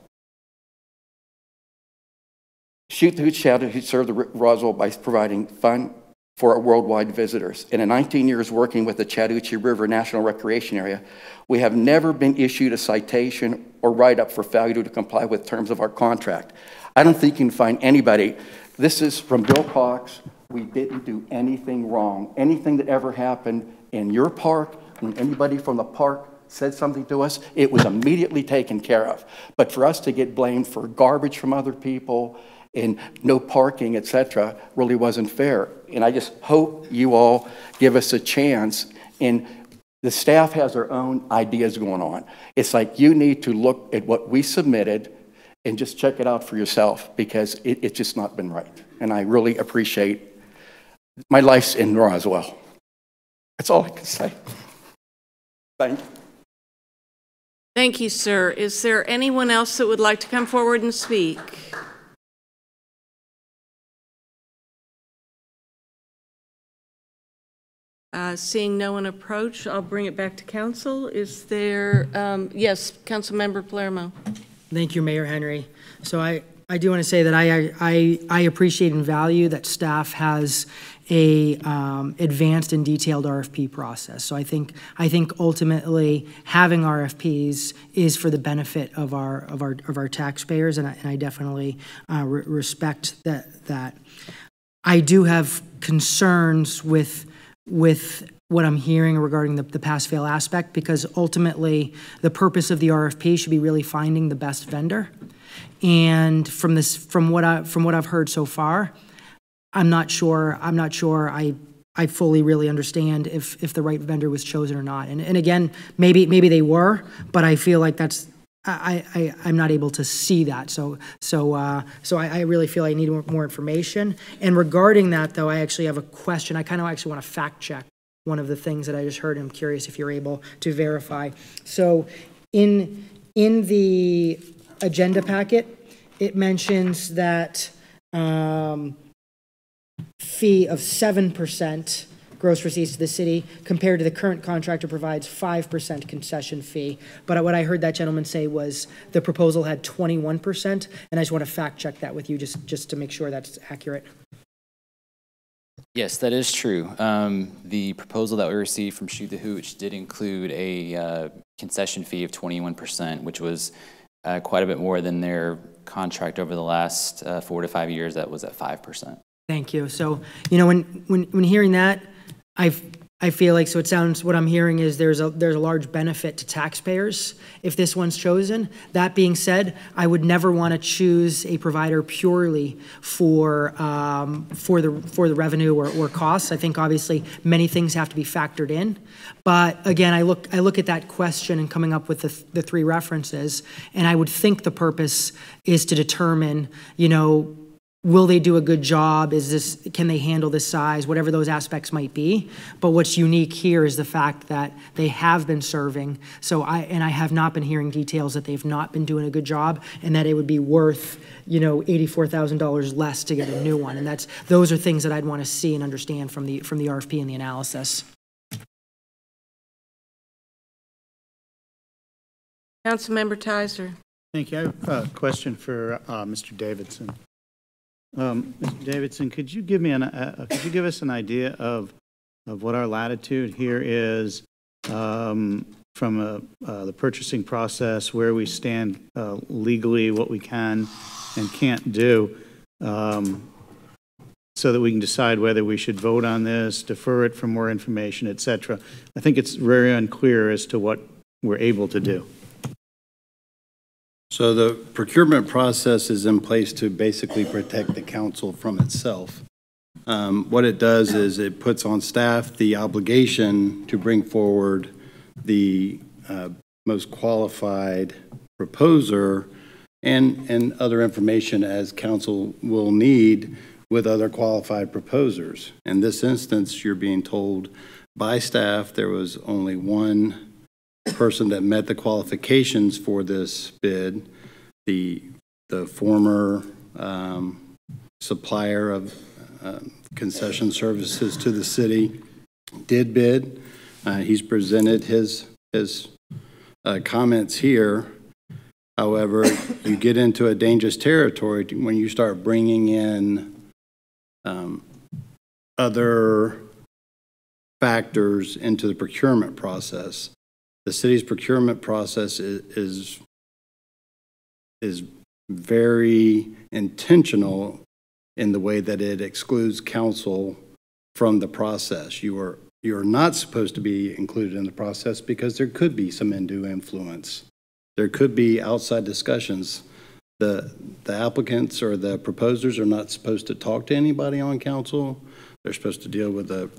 Shoot the Hooch Chattahoochee served the Roswell by providing fun for our worldwide visitors. In 19 years working with the Chattahoochee River National Recreation Area, we have never been issued a citation or write-up for failure to comply with terms of our contract. I don't think you can find anybody. This is from Bill Cox. We didn't do anything wrong. Anything that ever happened in your park, when anybody from the park said something to us, it was immediately taken care of. But for us to get blamed for garbage from other people and no parking, etc., really wasn't fair. And I just hope you all give us a chance. And the staff has their own ideas going on. It's like you need to look at what we submitted and just check it out for yourself, because it's just not been right. And I really appreciate my life's in Roswell. That's all I can say. Thank you. Thank you, sir. Is there anyone else that would like to come forward and speak? Seeing no one approach, I'll bring it back to council. Is there, yes, Councilmember Palermo. Thank you, Mayor Henry. So I do want to say that I appreciate and value that staff has a advanced and detailed RFP process. So I think ultimately having RFPs is for the benefit of our taxpayers, and I definitely respect that. I do have concerns with what I'm hearing regarding the pass-fail aspect, because ultimately the purpose of the RFP should be really finding the best vendor. And from what I've heard so far, I'm not sure I fully really understand if the right vendor was chosen or not. And again, maybe they were, but I feel like I'm not able to see that. So I really feel I need more information. And regarding that, though, I actually have a question. I kind of actually want to fact check one of the things that I just heard. I'm curious if you're able to verify. So in the agenda packet, it mentions that fee of 7% gross receipts to the city compared to the current contractor provides 5% concession fee. But what I heard that gentleman say was the proposal had 21%, and I just want to fact check that with you just to make sure that's accurate. Yes, that is true. The proposal that we received from Shoot the Hooch did include a concession fee of 21%, which was quite a bit more than their contract over the last 4 to 5 years that was at 5%. Thank you. So, when hearing that, I feel like, so it sounds, what I'm hearing is there's a large benefit to taxpayers if this one's chosen. That being said, I would never want to choose a provider purely for the revenue or costs. I think obviously many things have to be factored in. But again, I look at that question and coming up with the three references, and I would think the purpose is to determine, will they do a good job? Can they handle this size? Whatever those aspects might be. But what's unique here is the fact that they have been serving. So I have not been hearing details that they've not been doing a good job, and that it would be worth, $84,000 less to get a new one. And those are things that I'd want to see and understand from the RFP and the analysis. Councilmember Tizer. Thank you. I have a question for Mr. Davidson. Mr. Davidson, could you give us an idea of what our latitude here is from the purchasing process, where we stand legally, what we can and can't do, so that we can decide whether we should vote on this, defer it for more information, etc. I think it's very unclear as to what we're able to do. So the procurement process is in place to basically protect the council from itself. What it does is it puts on staff the obligation to bring forward the most qualified proposer and other information as council will need with other qualified proposers. In this instance, you're being told by staff there was only one person that met the qualifications for this bid. The former supplier of concession services to the city did bid. He's presented his comments here. However, you get into a dangerous territory when you start bringing in other factors into the procurement process. The city's procurement process is very intentional in the way that it excludes council from the process. You are not supposed to be included in the process because there could be some undue influence. There could be outside discussions. The applicants or the proposers are not supposed to talk to anybody on council. They're supposed to deal with the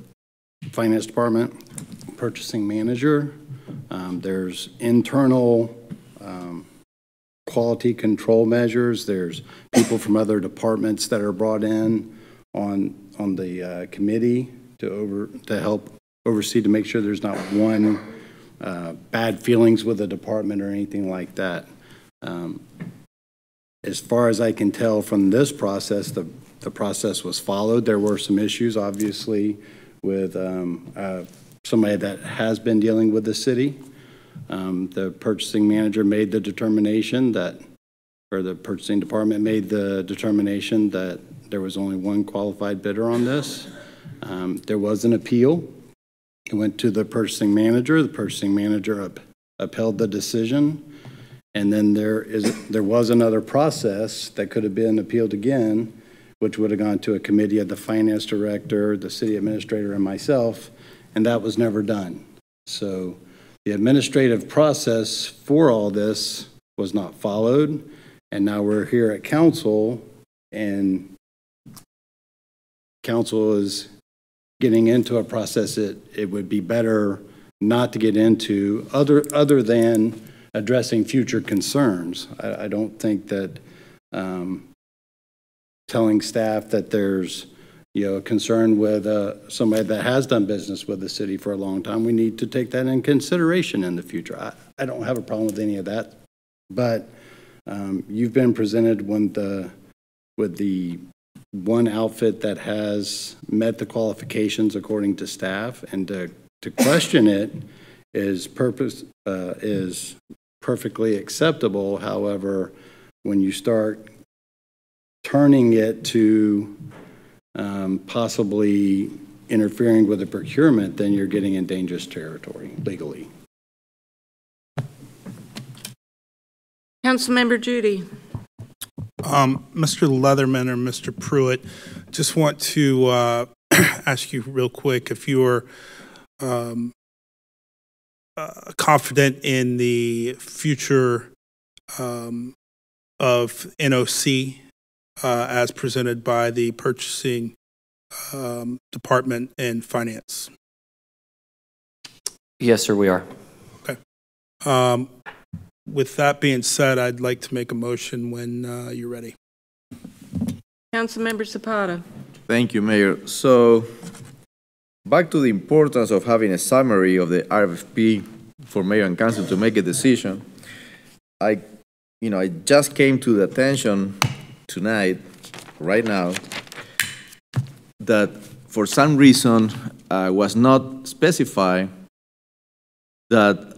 finance department, purchasing manager. There's internal quality control measures. There's people from other departments that are brought in on the committee to help oversee, to make sure there's not one bad feelings with the department or anything like that. As far as I can tell from this process, the process was followed. There were some issues, obviously, with somebody that has been dealing with the city. The purchasing manager made the determination that, or the purchasing department made the determination that there was only one qualified bidder on this. There was an appeal. It went to the purchasing manager. The purchasing manager upheld the decision. And then there was another process that could have been appealed again, which would have gone to a committee of the finance director, the city administrator, and myself, and that was never done. So the administrative process for all this was not followed, and now we're here at council, and council is getting into a process that it would be better not to get into, other than addressing future concerns. I don't think that telling staff that there's a concern with somebody that has done business with the city for a long time, we need to take that in consideration in the future. I don't have a problem with any of that, but you've been presented with the one outfit that has met the qualifications according to staff, and to question it is perfectly acceptable. However, when you start turning it to possibly interfering with the procurement, then you're getting in dangerous territory legally. Councilmember Judy. Mr. Leatherman or Mr. Pruitt, just want to ask you real quick if you're confident in the future of NOC as presented by the purchasing department and finance. Yes, sir, we are. Okay. With that being said, I'd like to make a motion when you're ready. Councilmember Zapata. Thank you, Mayor. So, back to the importance of having a summary of the RFP for mayor and council to make a decision. I just came to the attention tonight, right now, that for some reason was not specified that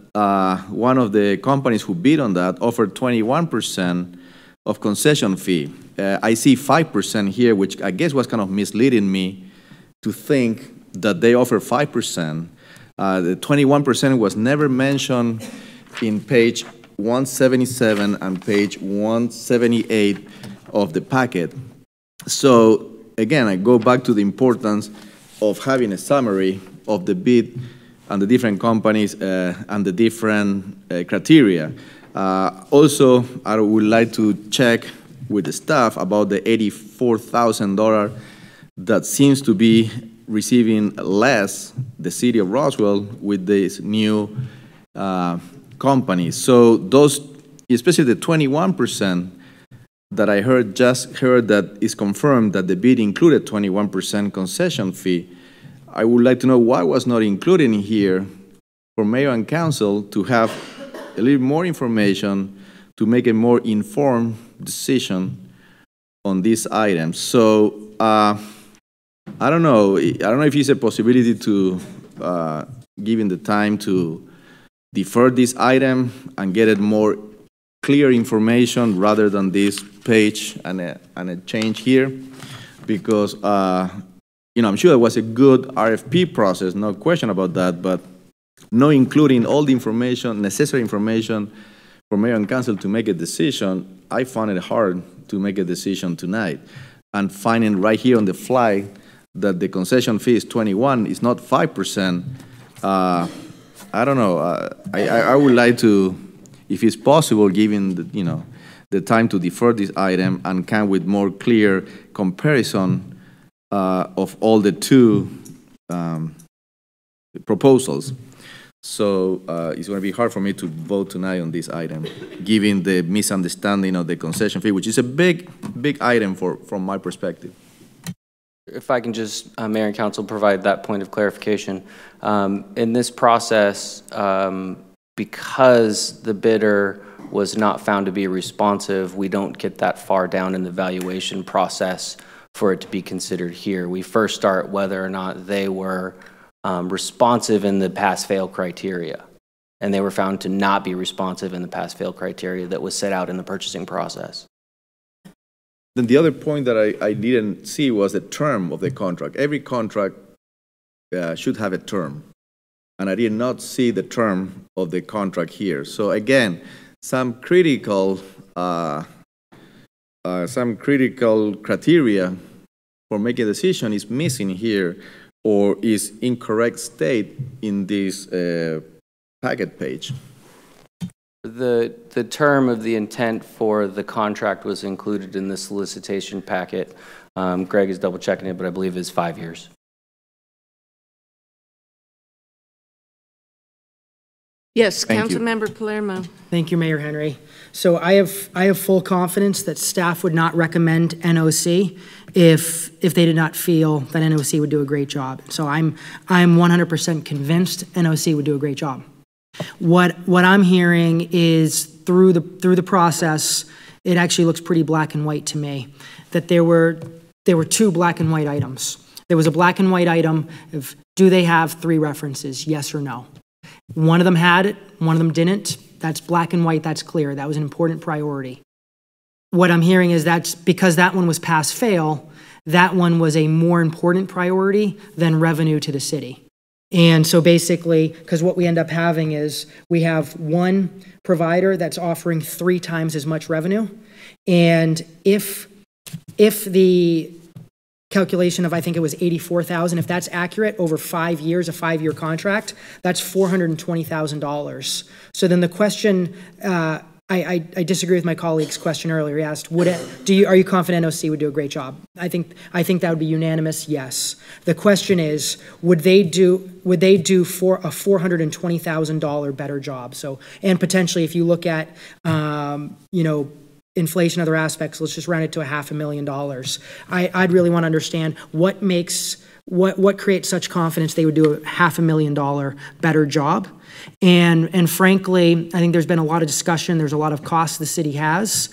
one of the companies who bid on that offered 21% of concession fee. I see 5% here, which I guess was kind of misleading me to think that they offer 5%. The 21% was never mentioned in page 177 and page 178 of the packet. So again, I go back to the importance of having a summary of the bid and the different companies and the different criteria. Also, I would like to check with the staff about the $84,000 that seems to be receiving less, the city of Roswell, with this new company. So those, especially the 21% that I just heard that is confirmed that the bid included 21% concession fee. I would like to know why was not included in here for mayor and council to have a little more information to make a more informed decision on these items. So I don't know if it's a possibility to given the time to defer this item and get it more clear information rather than this page and a change here, because I'm sure it was a good RFP process, no question about that, but not including all the information, necessary information for mayor and council to make a decision, I found it hard to make a decision tonight. And finding right here on the fly that the concession fee is 21, is not 5%, I don't know. I would like to, if it's possible, given the time to defer this item and come with more clear comparison of all the two proposals. So it's going to be hard for me to vote tonight on this item, given the misunderstanding of the concession fee, which is a big item from my perspective. If I can just, Mayor and Council, provide that point of clarification. In this process, because the bidder was not found to be responsive, we don't get that far down in the valuation process for it to be considered here. We first start whether or not they were responsive in the pass-fail criteria, and they were found to not be responsive in the pass-fail criteria that was set out in the purchasing process. Then the other point that I didn't see was the term of the contract. Every contract should have a term, and I did not see the term of the contract here. So again, some critical criteria for making a decision is missing here, or is incorrect state in this packet page. The term of the intent for the contract was included in the solicitation packet. Greg is double checking it, but I believe it's 5 years. Yes, Councilmember Palermo. Thank you, Mayor Henry. So I have full confidence that staff would not recommend NOC if they did not feel that NOC would do a great job. So I'm 100% convinced NOC would do a great job. What I'm hearing is through the process, it actually looks pretty black and white to me. That there were two black and white items. There was a black and white item of, do they have 3 references, yes or no? One of them had it, one of them didn't. That's black and white, that's clear. That was an important priority. What I'm hearing is that's because that one was pass-fail, that one was a more important priority than revenue to the city. And so basically, because what we end up having is we have one provider that's offering 3 times as much revenue. And if the calculation of, I think it was 84,000, if that's accurate, over 5 years, a 5-year contract, that's $420,000. So then the question, I disagree with my colleague's question earlier. He asked, are you confident NOC would do a great job? I think that would be unanimous, yes. The question is, would they do for a $420,000 better job? So, and potentially if you look at, inflation, other aspects, let's just round it to $500,000. I'd really want to understand what creates such confidence they would do a $500,000 better job. And frankly, I think there's been a lot of discussion. There's a lot of costs the city has,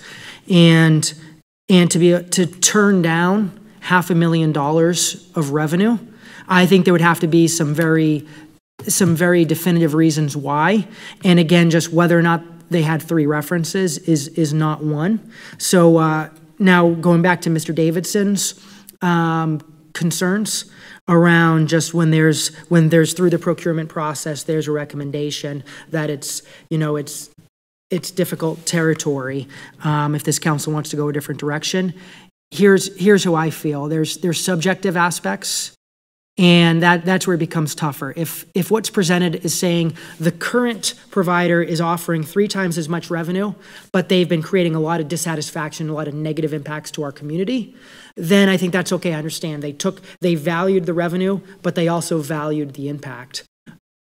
and to turn down $500,000 of revenue, I think there would have to be some very definitive reasons why. And again, just whether or not they had 3 references is not one. So now going back to Mr. Davidson's concerns around just when there's through the procurement process, there's a recommendation that it's difficult territory if this council wants to go a different direction. Here's how I feel. There's subjective aspects, and that's where it becomes tougher. If what's presented is saying the current provider is offering 3 times as much revenue, but they've been creating a lot of dissatisfaction, a lot of negative impacts to our community, then I think that's okay. I understand. They valued the revenue, but they also valued the impact.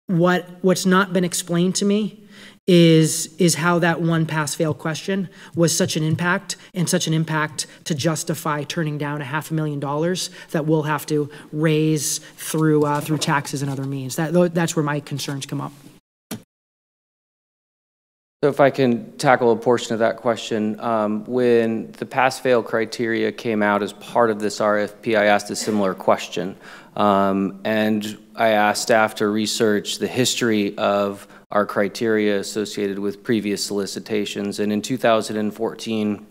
What's not been explained to me is how that one pass-fail question was such an impact, and such an impact to justify turning down $500,000 that we'll have to raise through taxes and other means. That's where my concerns come up. So if I can tackle a portion of that question, when the pass-fail criteria came out as part of this RFP, I asked a similar question. And I asked staff to research the history of our criteria associated with previous solicitations. And in 2014,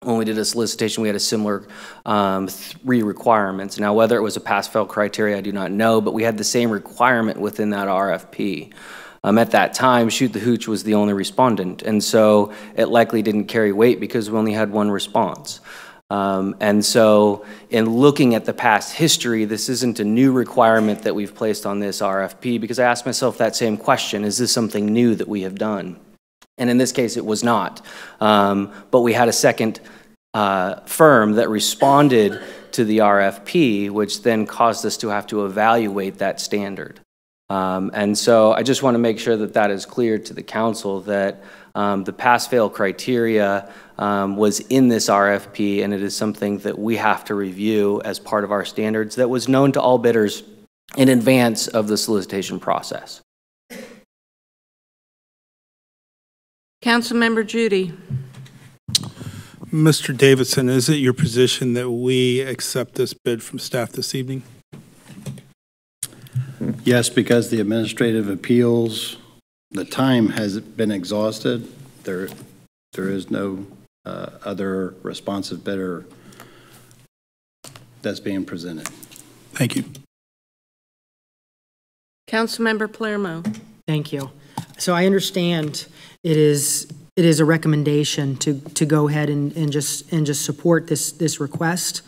when we did a solicitation, we had a similar 3 requirements. Now, whether it was a pass-fail criteria, I do not know, but we had the same requirement within that RFP. At that time, Shoot the Hooch was the only respondent, and so it likely didn't carry weight because we only had 1 response. And so in looking at the past history, this isn't a new requirement that we've placed on this RFP, because I asked myself that same question: is this something new that we have done? And in this case, it was not. But we had a second firm that responded to the RFP, which then caused us to have to evaluate that standard. And so I just want to make sure that that is clear to the council, that the pass-fail criteria was in this RFP, and it is something that we have to review as part of our standards that was known to all bidders in advance of the solicitation process. Councilmember Judy. Mr. Davidson, is it your position that we accept this bid from staff this evening? Yes, because the administrative appeals, the time has been exhausted. There is no other responsive bidder that's being presented. Thank you. Councilmember Palermo. Thank you. So I understand it is a recommendation to go ahead and just support this request.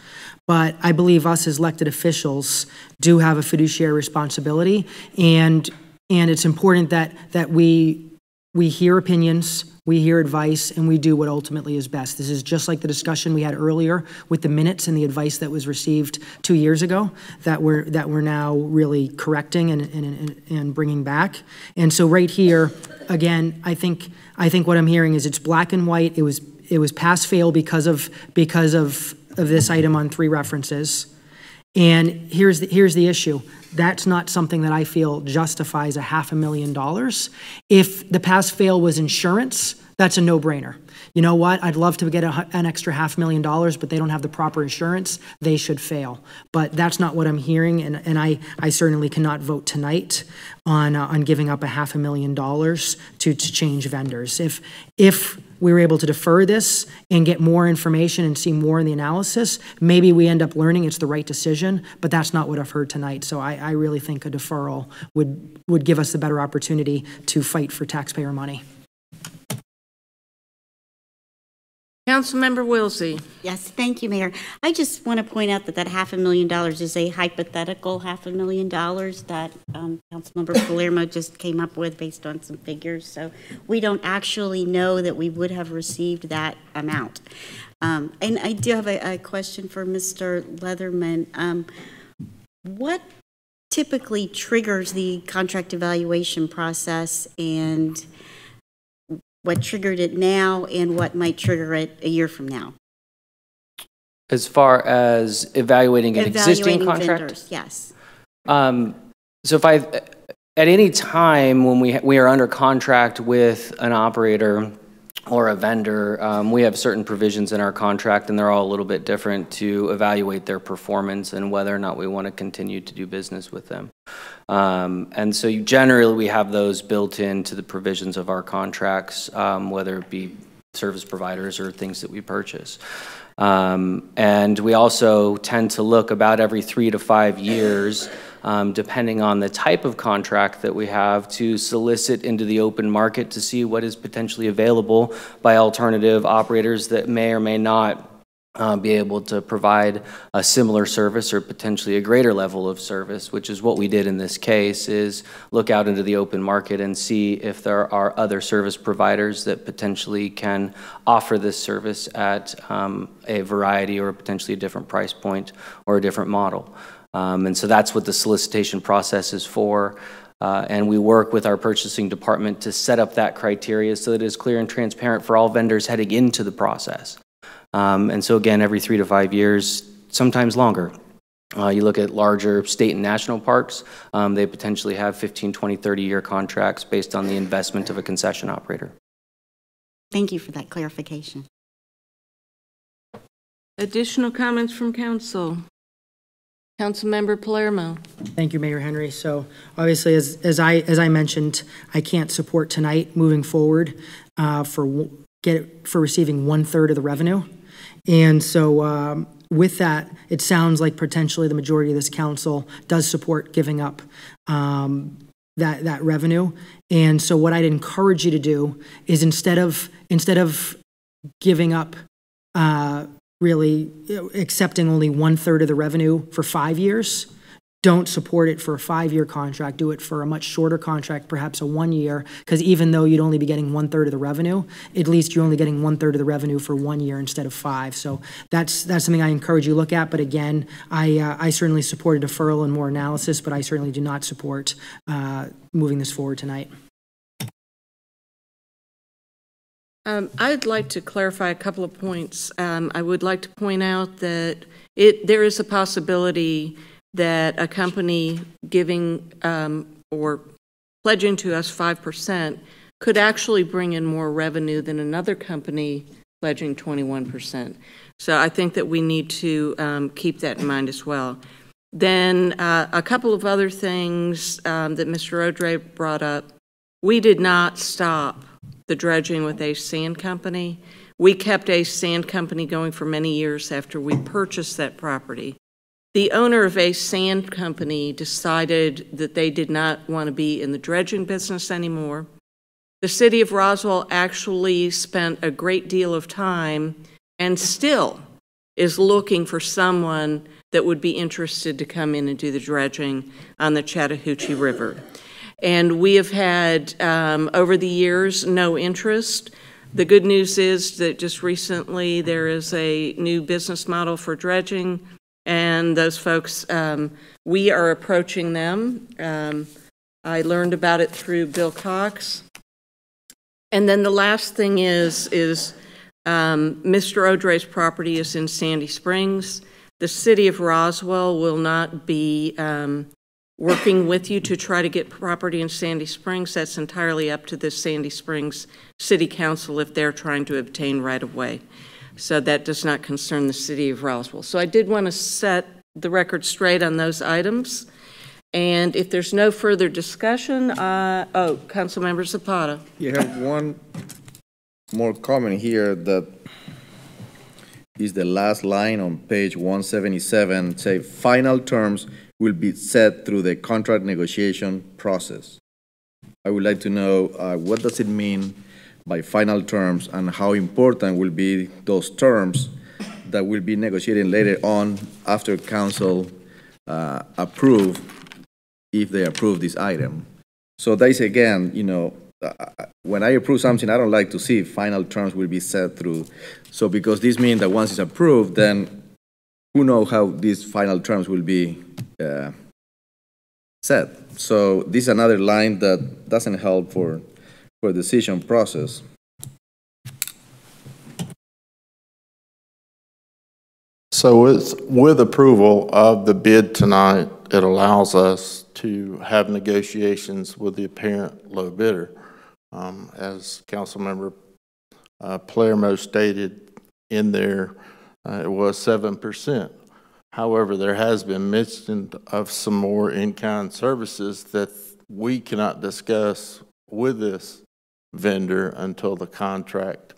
But I believe us as elected officials do have a fiduciary responsibility, and it's important that we hear opinions, we hear advice, and we do what ultimately is best. This is just like the discussion we had earlier with the minutes and the advice that was received 2 years ago that we're now really correcting and bringing back. And so right here, again, I think what I'm hearing is it's black and white. It was pass-fail because of this item on 3 references. And here's the issue. That's not something that I feel justifies $500,000. If the pass-fail was insurance, that's a no-brainer. You know what? I'd love to get an extra $500,000, but they don't have the proper insurance. They should fail. But that's not what I'm hearing, and I certainly cannot vote tonight on giving up $500,000 to change vendors. If we were able to defer this and get more information and see more in the analysis, maybe we end up learning it's the right decision, but that's not what I've heard tonight. So I really think a deferral would give us the better opportunity to fight for taxpayer money. Councilmember Wilsey. Yes, thank you, Mayor. I just want to point out that $500,000 is a hypothetical $500,000 that Councilmember Palermo just came up with based on some figures. So we don't actually know that we would have received that amount. And I do have a question for Mr. Leatherman. What typically triggers the contract evaluation process, and what triggered it now and what might trigger it a year from now? As far as evaluating an existing contract? Vendors, yes. So if at any time when we are under contract with an operator or a vendor, we have certain provisions in our contract, and they're all a little bit different to evaluate their performance and whether or not we want to continue to do business with them. And so generally we have those built into the provisions of our contracts, whether it be service providers or things that we purchase. And we also tend to look about every 3 to 5 years, depending on the type of contract that we have, to solicit into the open market to see what is potentially available by alternative operators that may or may not be able to provide a similar service or potentially a greater level of service, which is what we did in this case, is look out into the open market and see if there are other service providers that potentially can offer this service at a variety or potentially a different price point or a different model. And so that's what the solicitation process is for. And we work with our purchasing department to set up that criteria so that it is clear and transparent for all vendors heading into the process. And so again, every 3 to 5 years, sometimes longer. You look at larger state and national parks, they potentially have 15, 20, 30-year contracts based on the investment of a concession operator. Thank you for that clarification. Additional comments from council? Councilmember Palermo. Thank you, Mayor Henry. So obviously, as I mentioned, I can't support tonight moving forward for receiving 1/3 of the revenue. And so with that, it sounds like potentially the majority of this council does support giving up that revenue. And so what I'd encourage you to do is instead of giving up really accepting only 1/3 of the revenue for 5 years, don't support it for a 5-year contract. Do it for a much shorter contract, perhaps a 1 year, because even though you'd only be getting 1/3 of the revenue, at least you're only getting 1/3 of the revenue for 1 year instead of 5. So that's something I encourage you to look at. But again, I certainly support a deferral and more analysis, but I certainly do not support moving this forward tonight. I'd like to clarify a couple of points. I would like to point out that there is a possibility that a company giving or pledging to us 5% could actually bring in more revenue than another company pledging 21%. So I think that we need to keep that in mind as well. Then a couple of other things that Mr. O'Dray brought up. We did not stop the dredging with a sand company. We kept a sand company going for many years after we purchased that property. The owner of a sand company decided that they did not want to be in the dredging business anymore. The city of Roswell actually spent a great deal of time and still is looking for someone that would be interested to come in and do the dredging on the Chattahoochee River. And we have had, over the years, no interest. The good news is that just recently there is a new business model for dredging, and those folks, we are approaching them. I learned about it through Bill Cox. And then the last thing is Mr. O'Dray's property is in Sandy Springs. The city of Roswell will not be working with you to try to get property in Sandy Springs. That's entirely up to the Sandy Springs City Council if they're trying to obtain right-of-way. So that does not concern the city of Roswell. So I did want to set the record straight on those items. And if there's no further discussion, Councilmember Zapata. You have one more comment here that is the last line on page 177. Say, final terms will be set through the contract negotiation process. I would like to know what does it mean by final terms and how important will be those terms that will be negotiated later on after council approve, if they approve this item. So that is, again, you know, when I approve something, I don't like to see final terms will be set through. So because this means that once it's approved, then who knows how these final terms will be set. So this is another line that doesn't help for decision process. So it's with approval of the bid tonight, it allows us to have negotiations with the apparent low bidder. As Councilmember Palermo stated in there, it was 7%. However, there has been mention of some more in-kind services that we cannot discuss with this vendor until the contract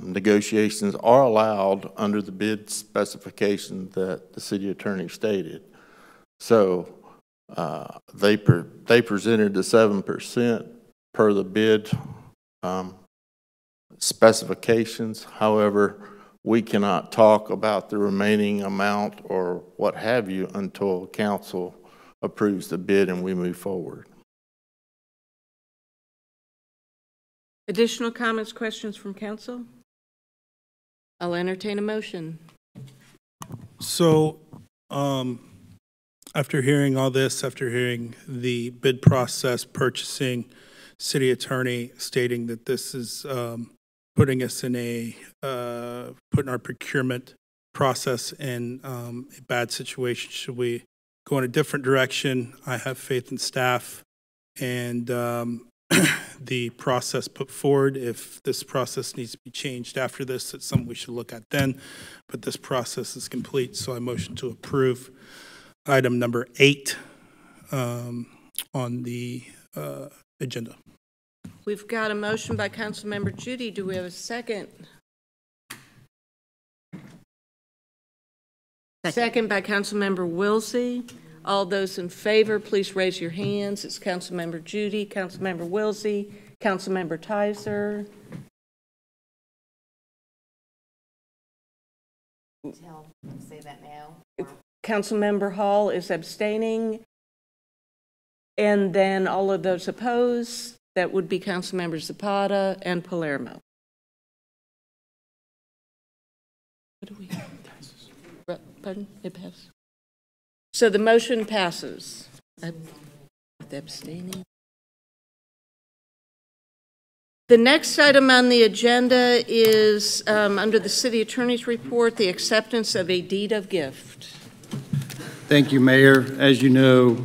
negotiations are allowed under the bid specification that the city attorney stated. So they presented the 7% per the bid specifications. However, we cannot talk about the remaining amount or what have you until council approves the bid and we move forward. Additional comments, questions from council? I'll entertain a motion. So, after hearing all this, after hearing the bid process, purchasing, city attorney stating that this is putting us in putting our procurement process in a bad situation, should we go in a different direction? I have faith in staff and the process put forward. If this process needs to be changed after this, it's something we should look at then, but this process is complete, so I motion to approve item number 8 on the agenda. We've got a motion by Councilmember Judy. Do we have a second? Second by Councilmember Wilsey. All those in favor, please raise your hands. It's Councilmember Judy, Councilmember Wilsey, Councilmember Tizer. Say that now. Councilmember Hall is abstaining. And then all of those opposed, that would be Councilmember Zapata and Palermo. What do we? Pardon? It passes. So the motion passes. With abstaining. The next item on the agenda is under the city attorney's report, the acceptance of a deed of gift. Thank you, Mayor. As you know,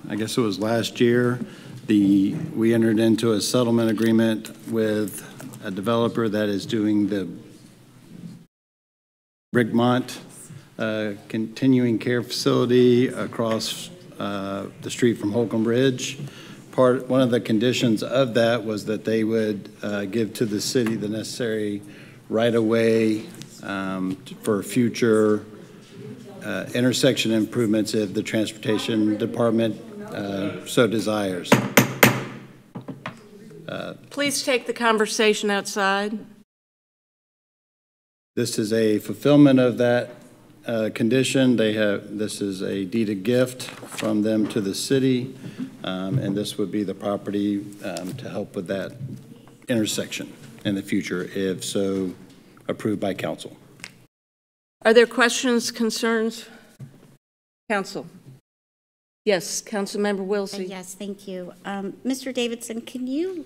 I guess it was last year, we entered into a settlement agreement with a developer that is doing the Brickmont continuing care facility across the street from Holcomb Bridge. One of the conditions of that was that they would give to the city the necessary right-of-way for future intersection improvements if the transportation department so desires. Please take the conversation outside. This is a fulfillment of that condition. This is a deed of gift from them to the city, and this would be the property to help with that intersection in the future, if so approved by council. Are there questions, concerns? Council. Yes, Councilmember Wilsey. Yes, thank you. Mr. Davidson, can you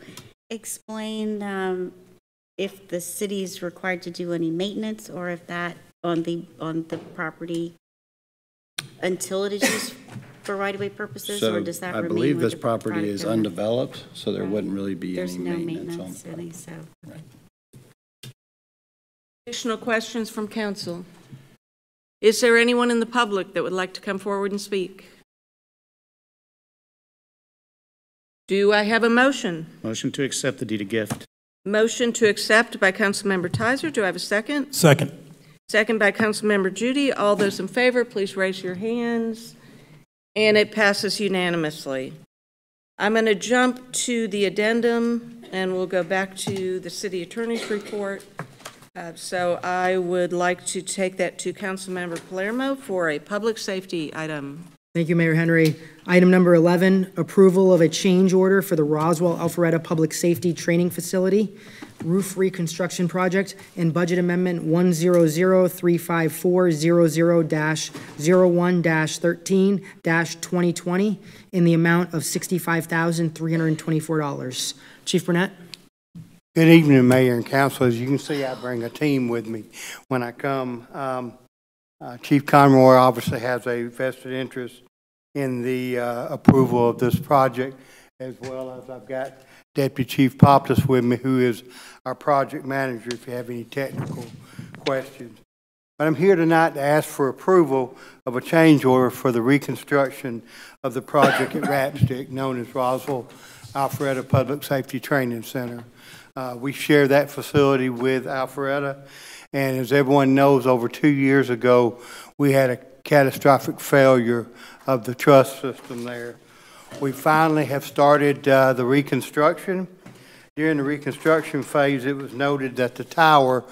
explain if the city is required to do any maintenance, or if that on the property until it is used for right-of-way purposes, or does that I remain believe with this the property is owner? undeveloped, so there wouldn't really be There's any no maintenance on really, so. right. Additional questions from council? Is there anyone in the public that would like to come forward and speak? Do I have a motion? Motion to accept the deed of gift. Motion to accept by Councilmember Tizer. Do I have a second? Second. Second by Councilmember Judy. All those in favor, please raise your hands. And it passes unanimously. I'm going to jump to the addendum, and we'll go back to the city attorney's report. So I would like to take that to Councilmember Palermo for a public safety item. Thank you, Mayor Henry. Item number 11, approval of a change order for the Roswell Alpharetta Public Safety Training Facility roof reconstruction project and budget amendment 100-354-00-01-13-2020 in the amount of $65,324. Chief Burnett. Good evening, Mayor and Council. As you can see, I bring a team with me when I come. Chief Conroy obviously has a vested interest in the approval of this project, as well as I've got Deputy Chief Poptis with me, who is our project manager, if you have any technical questions. But I'm here tonight to ask for approval of a change order for the reconstruction of the project at Rapstick, known as Roswell Alpharetta Public Safety Training Center. We share that facility with Alpharetta, and as everyone knows, over 2 years ago, we had a catastrophic failure of the truss system there. We finally have started the reconstruction. During the reconstruction phase, it was noted that the tower,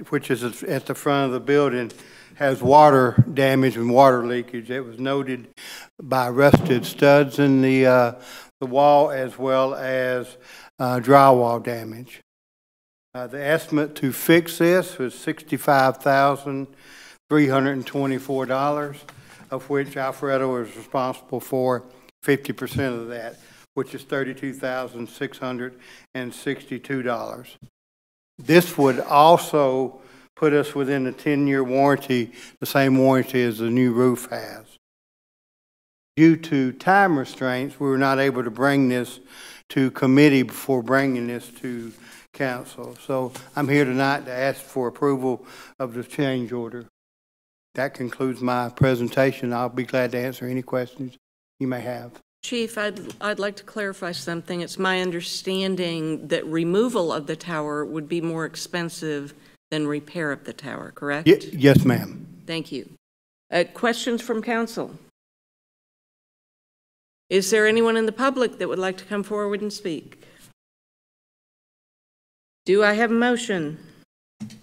which is at the front of the building, has water damage and water leakage. It was noted by rusted studs in the wall, as well as drywall damage. The estimate to fix this was $65,324, of which Alpharetta was responsible for 50% of that, which is $32,662. This would also put us within a 10-year warranty, the same warranty as the new roof has. Due to time restraints, we were not able to bring this to committee before bringing this to council. So I'm here tonight to ask for approval of the change order. That concludes my presentation. I'll be glad to answer any questions you may have. Chief, I'd like to clarify something. It's my understanding that removal of the tower would be more expensive than repair of the tower, correct? Yes, ma'am. Thank you. Questions from council? Is there anyone in the public that would like to come forward and speak? Do I have a motion?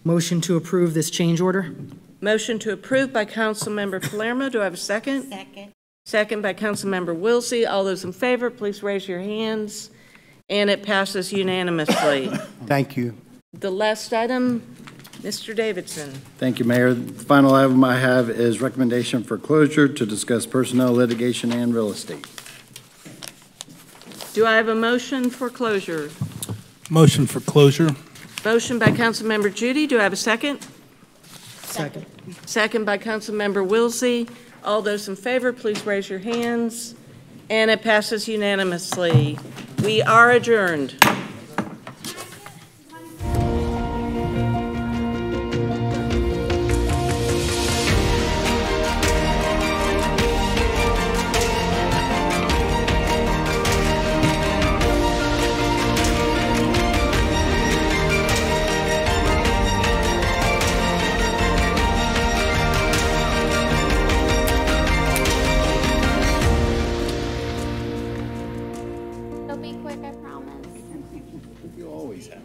Motion to approve this change order. Motion to approve by Councilmember Palermo. Do I have a second? Second. Second by Councilmember Wilsey. All those in favor, please raise your hands. And it passes unanimously. Thank you. The last item, Mr. Davidson. Thank you, Mayor. The final item I have is recommendation for closure to discuss personnel, litigation, and real estate. Do I have a motion for closure? Motion for closure. Motion by Councilmember Judy. Do I have a second? Second. Second by Councilmember Wilsey. All those in favor, please raise your hands. And it passes unanimously. We are adjourned. It'll be quick, I promise. You always have.